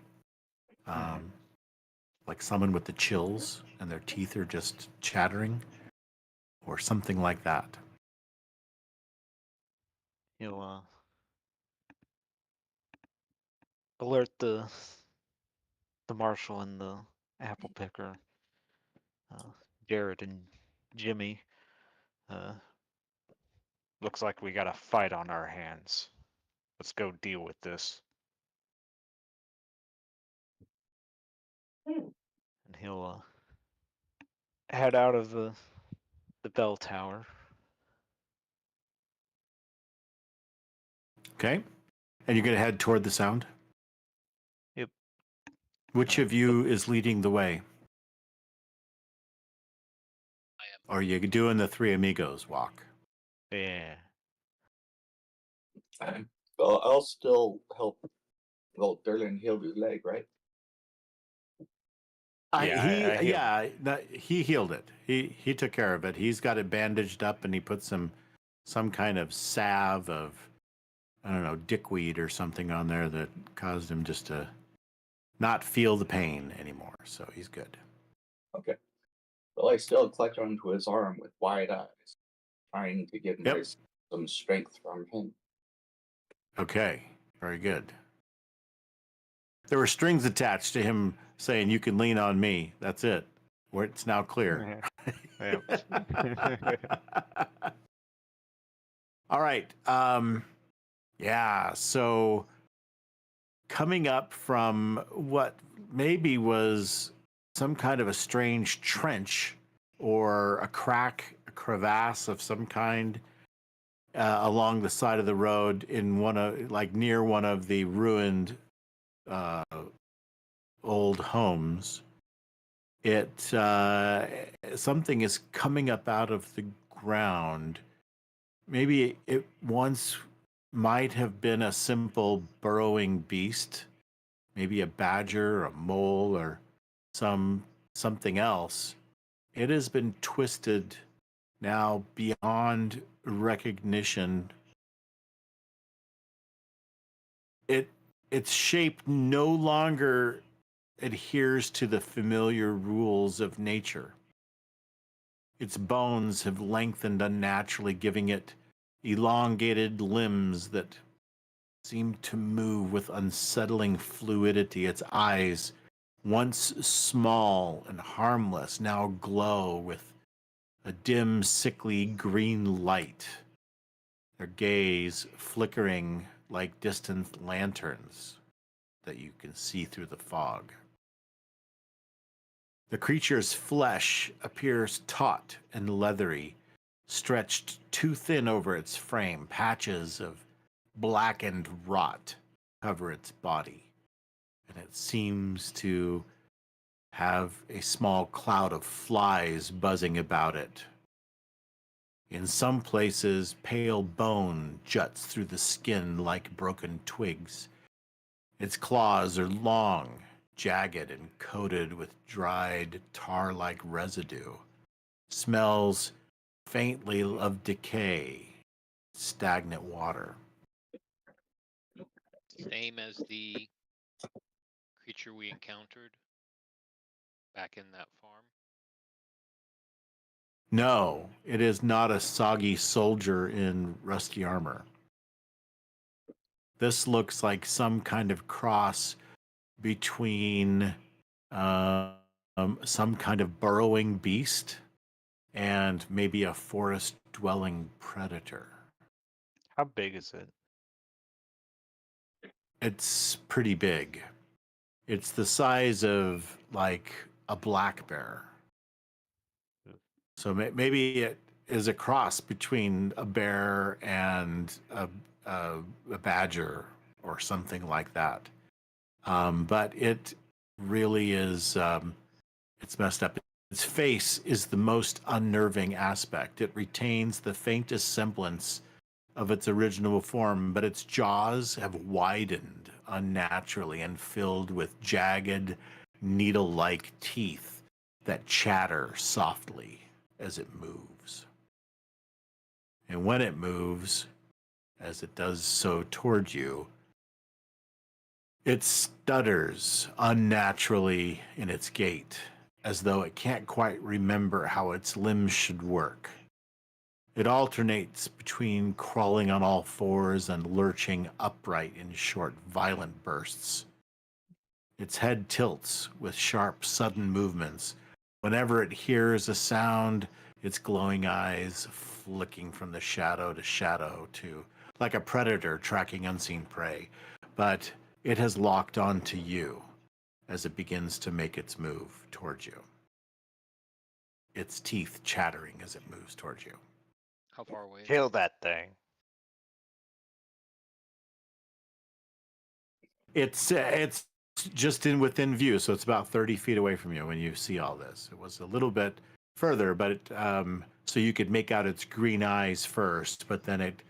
like someone with the chills and their teeth are just chattering, or something like that. He'll alert the marshal and the apple picker, Jared and Jimmy. Looks like we got a fight on our hands. Let's go deal with this. And he'll head out of the bell tower. Okay, and you're gonna head toward the sound. Yep. Which of you is leading the way? I am. Or are you doing the Three Amigos walk? Yeah. Well, I'll still help. Well, Derlin healed his leg, right? He healed it. He took care of it. He's got it bandaged up, and he put some kind of salve of, I don't know, dickweed or something on there that caused him just to not feel the pain anymore. So he's good. Okay. Well, I still clutch onto his arm with wide eyes, trying to get some strength from him. Okay, very good. There were strings attached to him saying, "You can lean on me." That's it. Where it's now clear. All right. Yeah. So coming up from what maybe was some kind of a strange trench or a crack, a crevasse of some kind along the side of the road in near one of the ruined old homes. Something is coming up out of the ground. Maybe it once might have been a simple burrowing beast, maybe a badger, a mole, or something else, it has been twisted now beyond recognition. Its shape no longer adheres to the familiar rules of nature. Its bones have lengthened unnaturally, giving it elongated limbs that seem to move with unsettling fluidity. Its eyes, once small and harmless, now glow with a dim, sickly green light, their gaze flickering like distant lanterns that you can see through the fog. The creature's flesh appears taut and leathery, stretched too thin over its frame. Patches of blackened rot cover its body, and it seems to have a small cloud of flies buzzing about it. In some places, pale bone juts through the skin like broken twigs. Its claws are long, jagged, and coated with dried tar-like residue. Smells faintly of decay, stagnant water. Same as the creature we encountered back in that farm. No, it is not a soggy soldier in rusty armor. This looks like some kind of cross between some kind of burrowing beast and maybe a forest-dwelling predator. How big is it? It's pretty big. It's the size of like a black bear. So maybe it is a cross between a bear and a badger or something like that. But it really is, it's messed up. Its face is the most unnerving aspect. It retains the faintest semblance of its original form, but its jaws have widened unnaturally and filled with jagged, needle-like teeth that chatter softly as it moves. And when it moves, as it does so toward you, it stutters unnaturally in its gait, as though it can't quite remember how its limbs should work. It alternates between crawling on all fours and lurching upright in short, violent bursts. Its head tilts with sharp, sudden movements. Whenever it hears a sound, its glowing eyes flicking from the shadow to shadow to like a predator tracking unseen prey. But it has locked on to you as it begins to make its move towards you. Its teeth chattering as it moves towards you. How far away is Kill it? that thing. It's just in within view, so it's about 30 feet away from you when you see all this. It was a little bit further, but so you could make out its green eyes first, but then it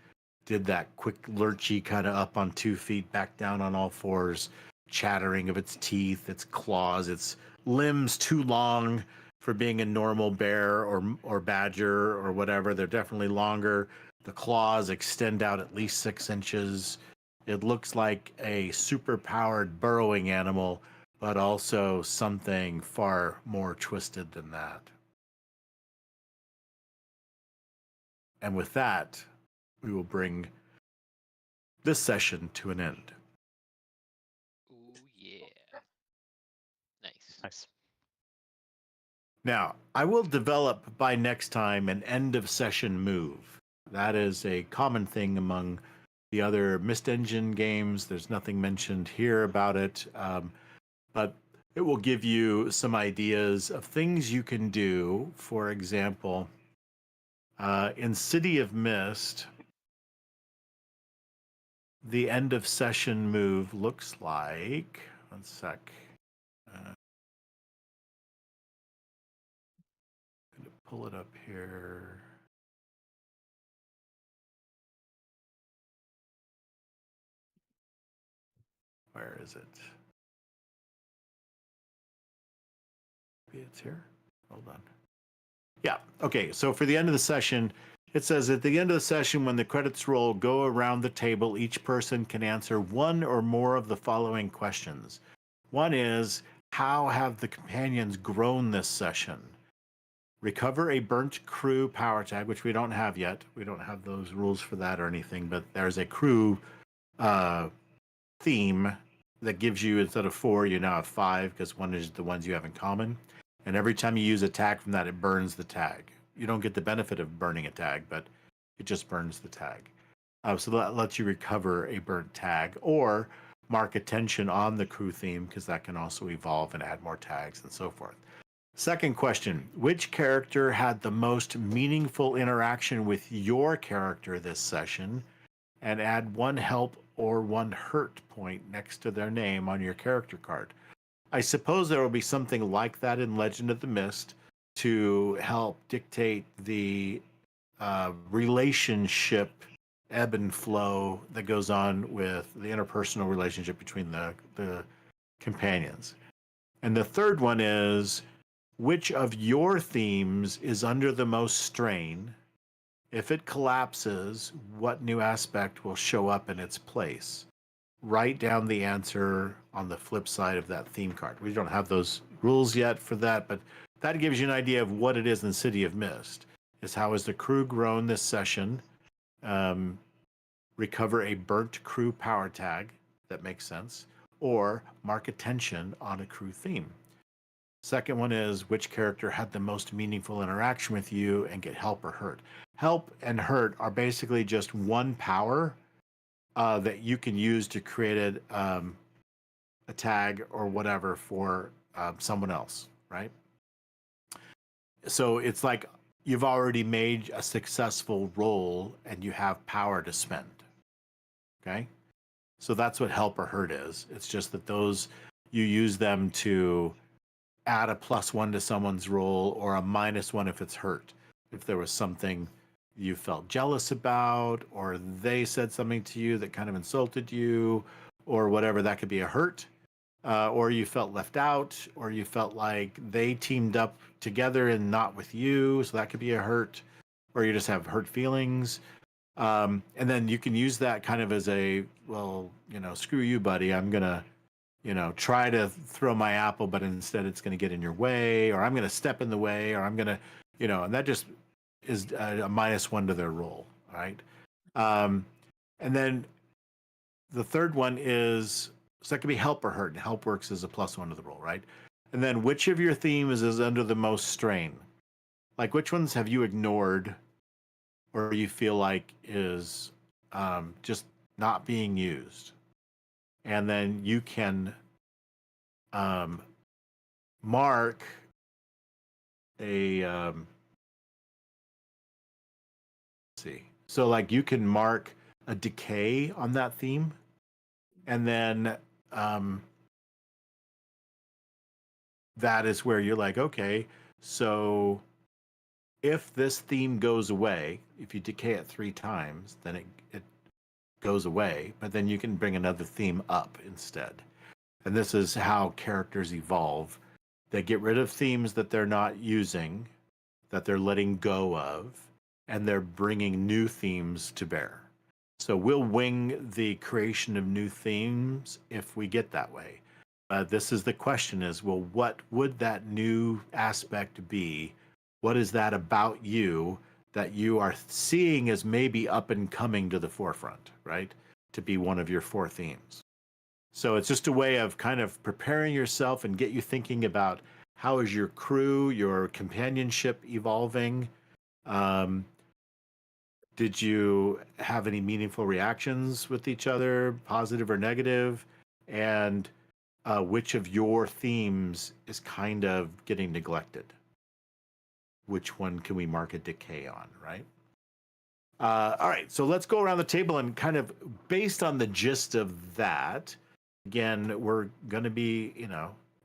did that quick lurchy kind of up on 2 feet, back down on all fours, chattering of its teeth, its claws, its limbs too long for being a normal bear or badger or whatever. They're definitely longer. The claws extend out at least 6 inches. It looks like a super-powered burrowing animal, but also something far more twisted than that. And with that, we will bring this session to an end. Ooh, yeah. Nice. Nice. Now, I will develop by next time an end of session move. That is a common thing among the other Mist Engine games. There's nothing mentioned here about it, but it will give you some ideas of things you can do. For example, in City of Mist, the end of session move looks like, one sec. Gonna pull it up here. Where is it? Maybe it's here. Hold on. Yeah. Okay. So for the end of the session, it says at the end of the session, when the credits roll, go around the table. Each person can answer one or more of the following questions. One is, how have the companions grown this session? Recover a burnt crew power tag, which we don't have yet. We don't have those rules for that or anything, but there's a crew theme that gives you, instead of 4, you now have 5, because one is the ones you have in common. And every time you use a tag from that, it burns the tag. You don't get the benefit of burning a tag, but it just burns the tag. So that lets you recover a burnt tag or mark attention on the crew theme, because that can also evolve and add more tags and so forth. Second question, which character had the most meaningful interaction with your character this session? And add 1 help or 1 hurt point next to their name on your character card. I suppose there will be something like that in Legend of the Mist to help dictate the relationship ebb and flow that goes on with the interpersonal relationship between the companions. And the third one is, which of your themes is under the most strain? If it collapses, what new aspect will show up in its place? Write down the answer on the flip side of that theme card. We don't have those rules yet for that, but that gives you an idea of what it is in City of Mist. Is how has the crew grown this session? Recover a burnt crew power tag. That makes sense. Or mark attention on a crew theme. Second one is, which character had the most meaningful interaction with you, and get help or hurt. Help and hurt are basically just 1 power that you can use to create a tag or whatever for someone else, right? So it's like you've already made a successful roll and you have power to spend, okay? So that's what help or hurt is. It's just that those, you use them to add a +1 to someone's roll, or a -1 if it's hurt. If there was something you felt jealous about, or they said something to you that kind of insulted you, or whatever, that could be a hurt. Or you felt left out, or you felt like they teamed up together and not with you, so that could be a hurt. Or you just have hurt feelings. And then you can use that kind of as a, well, screw you, buddy, I'm gonna try to throw my apple, but instead it's going to get in your way, or I'm going to step in the way, or I'm going to, and that just is a -1 to their roll, right? And then the third one is, so that could be help or hurt, and help works as a +1 to the roll, right? And then which of your themes is under the most strain? Like, which ones have you ignored, or you feel like is just not being used? And then you can mark a let's see. So like you can mark a decay on that theme, and then that is where you're like, okay, so if this theme goes away, if you decay it 3 times, then it goes away, but then you can bring another theme up instead. And this is how characters evolve. They get rid of themes that they're not using, that they're letting go of, and they're bringing new themes to bear. So we'll wing the creation of new themes if we get that way. This is the question is, well, what would that new aspect be? What is that about you that you are seeing as maybe up and coming to the forefront, right? To be one of your 4 themes. So it's just a way of kind of preparing yourself and get you thinking about, how is your crew, your companionship evolving? Did you have any meaningful reactions with each other, positive or negative? And which of your themes is kind of getting neglected? Which one can we mark a decay on, right? All right, so let's go around the table and kind of, based on the gist of that, again, we're going to be,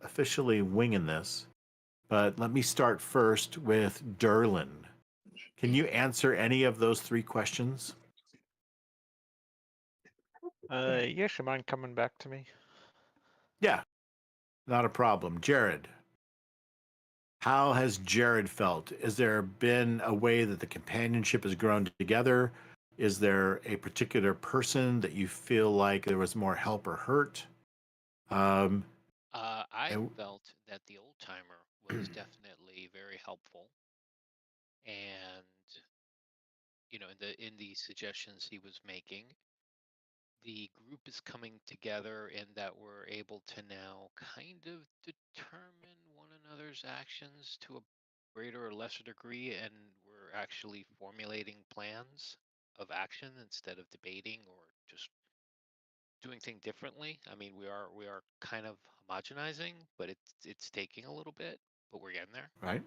officially winging this, but let me start first with Derlin. Can you answer any of those 3 questions? Yes, you mind coming back to me? Yeah, not a problem. Jared. How has Jared felt? Has there been a way that the companionship has grown together? Is there a particular person that you feel like there was more help or hurt? Um, I and, felt that the old timer was definitely very helpful, and in the suggestions he was making, the group is coming together in that we're able to now kind of determine one another's actions to a greater or lesser degree, and we're actually formulating plans of action instead of debating or just doing things differently. I mean, we are kind of homogenizing, but it's taking a little bit, but we're getting there. right.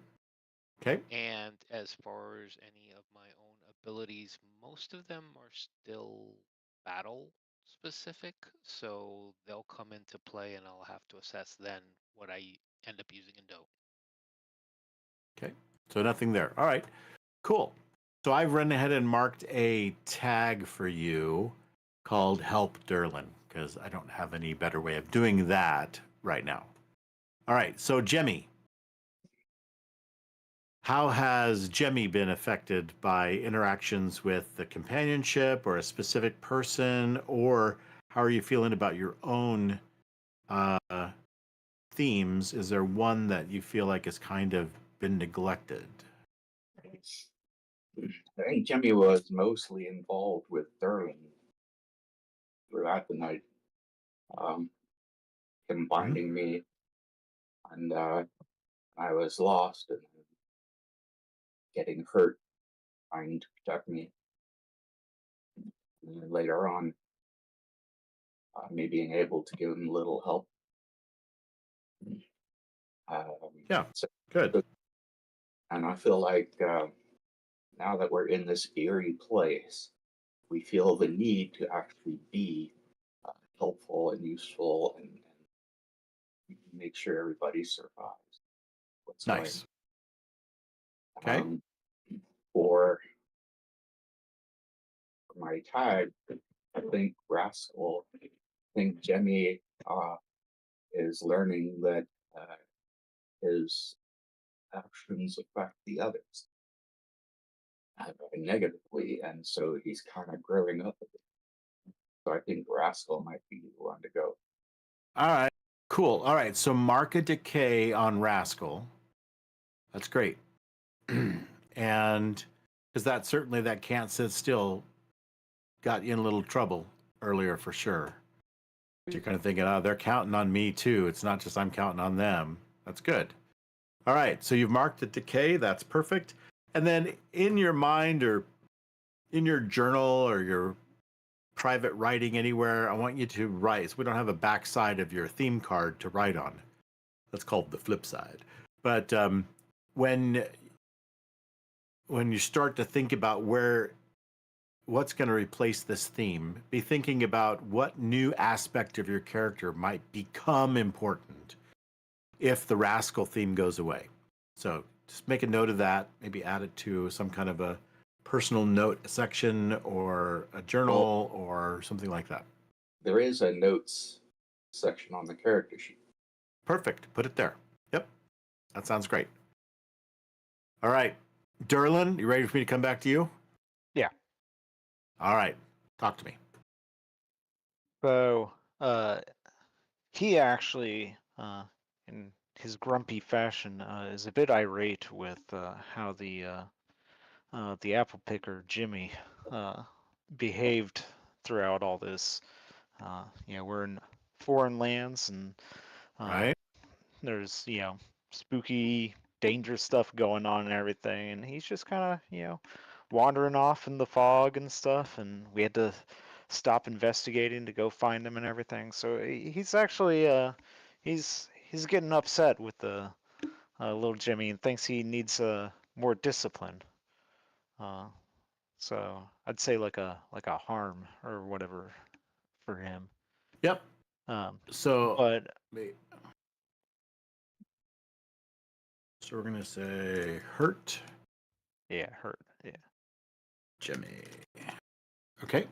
Okay. And as far as any of my own abilities, most of them are still battle specific, so they'll come into play and I'll have to assess then what I end up using and don't. Okay. So nothing there. All right. Cool. So I've run ahead and marked a tag for you called Help Derlin because I don't have any better way of doing that right now. All right. So Jemmy, how has Jemmy been affected by interactions with the companionship or a specific person, or how are you feeling about your own uh, themes? Is there one that you feel like has kind of been neglected? I think Jimmy was mostly involved with Derlin throughout the night, him finding me, and I was lost and getting hurt, trying to protect me. And then later on, me being able to give him a little help. Yeah, so- good. and I feel like now that we're in this eerie place, we feel the need to actually be helpful and useful and make sure everybody survives. What's Nice. going? Okay. For my tag, I think Rascal, I think Jemmy is learning that his actions affect the others negatively, and so he's kind of growing up a bit. So I think Rascal might be the one to go. All right. Cool. All right. So mark a decay on Rascal. That's great. And because that can't sit still got you in a little trouble earlier for sure. You're kind of thinking, oh, they're counting on me too. It's not just I'm counting on them. That's good. All right. So you've marked the decay. That's perfect. And then in your mind or in your journal or your private writing anywhere, I want you to write. So we don't have a backside of your theme card to write on. That's called the flip side. But when you start to think about what's going to replace this theme, be thinking about what new aspect of your character might become important if the Rascal theme goes away. So just make a note of that, maybe add it to some kind of a personal note section or a journal or something like that. There is a notes section on the character sheet. Perfect. Put it there. Yep. That sounds great. All right. Derlin, you ready for me to come back to you? Yeah. All right. Talk to me. So, he actually, in his grumpy fashion, is a bit irate with how the apple picker Jimmy behaved throughout all this. We're in foreign lands, and Right? there's spooky, dangerous stuff going on and everything, and he's just kind of wandering off in the fog and stuff, and we had to stop investigating to go find him and everything. So he's actually he's getting upset with the little Jimmy and thinks he needs more discipline. So I'd say like a harm or whatever for him. Yep. So, But so we're gonna say hurt yeah, hurt. Yeah. Jimmy. Okay.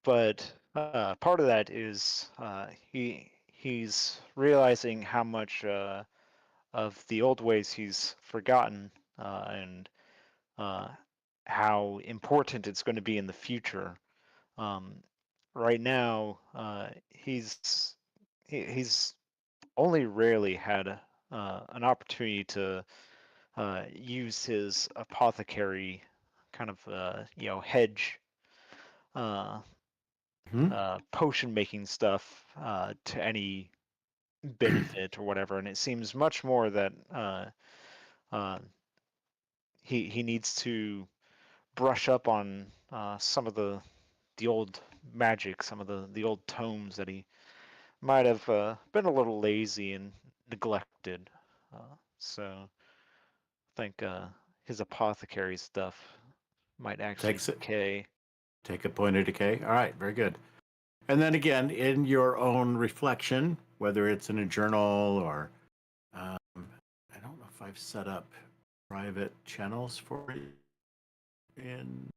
But part of that is he's realizing how much of the old ways he's forgotten, and how important it's going to be in the future. Right now, he's only rarely had an opportunity to use his apothecary kind of hedge uh, Hmm? potion making stuff to any benefit or whatever, and it seems much more that uh, he needs to brush up on some of the old magic, some of the old tomes that he might have been a little lazy and neglected. So I think his apothecary stuff might actually Takes it. decay. Take a point of decay. All right, very good. And then again, in your own reflection, whether it's in a journal or I don't know if I've set up private channels for it in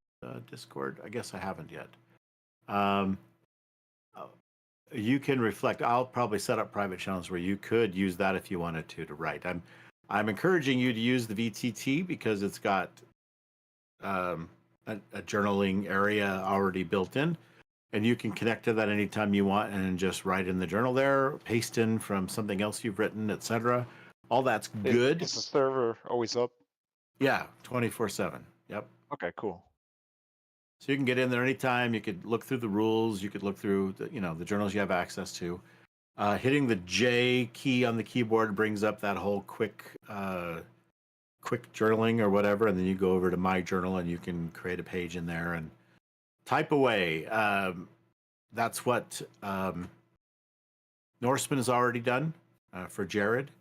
Discord. I guess I haven't yet. Um, you can reflect. I'll probably set up private channels where you could use that if you wanted to write. I'm encouraging you to use the VTT because it's got a journaling area already built in, and you can connect to that anytime you want and just write in the journal there, paste in from something else you've written, etc. All that's good. Is the server always up? Yeah, 24/7. Yep. Okay, cool. So you can get in there anytime. You could look through the rules. You could look through the journals you have access to. Hitting the J key on the keyboard brings up that whole quick journaling or whatever, and then you go over to My Journal and you can create a page in there and type away. That's what Norseman has already done for Jared,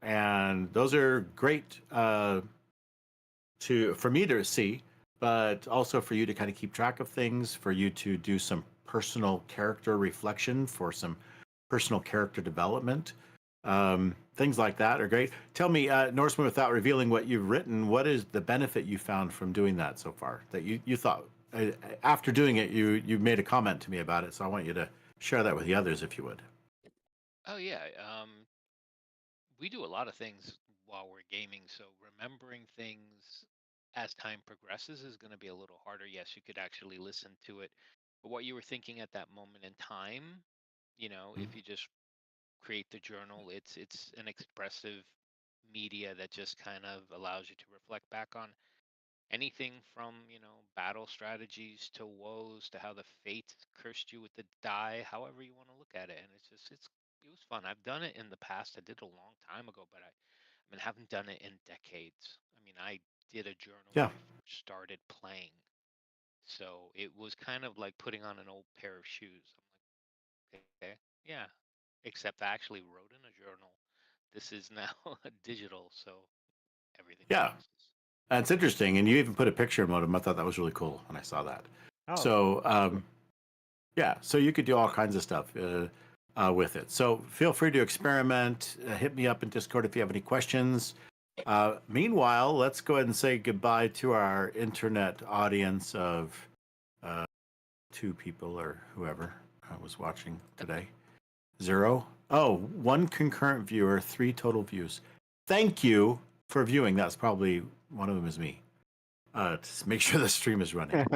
and those are great for me to see, but also for you to kind of keep track of things, for you to do some personal character reflection, for some personal character development. Things like that are great. Tell me, Norseman, without revealing what you've written, what is the benefit you found from doing that so far? That you thought after doing it, you made a comment to me about it, so I want you to share that with the others, if you would. Oh yeah, we do a lot of things while we're gaming, so remembering things as time progresses is going to be a little harder. Yes, you could actually listen to it, but what you were thinking at that moment in time, if you just create the journal, it's an expressive media that just kind of allows you to reflect back on anything from battle strategies to woes to how the fates cursed you with the die, however you want to look at it. And it was fun. I've done it in the past. I did it a long time ago, but I haven't done it in decades. I did a journal when Yeah. I first started playing, so it was kind of like putting on an old pair of shoes. I'm like, okay, yeah, except I actually wrote in a journal. This is now digital, so everything Yeah. progresses. That's interesting, and you even put a picture in one of them. I thought that was really cool when I saw that. Oh, So, yeah, so you could do all kinds of stuff with it. So feel free to experiment. Hit me up in Discord if you have any questions. Meanwhile, let's go ahead and say goodbye to our internet audience of 2 people or whoever was watching today. 0. Oh, 1 concurrent viewer, 3 total views. Thank you for viewing. That's probably one of them is me. To make sure the stream is running.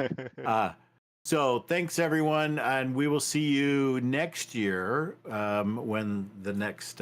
So thanks everyone, and we will see you next year when the next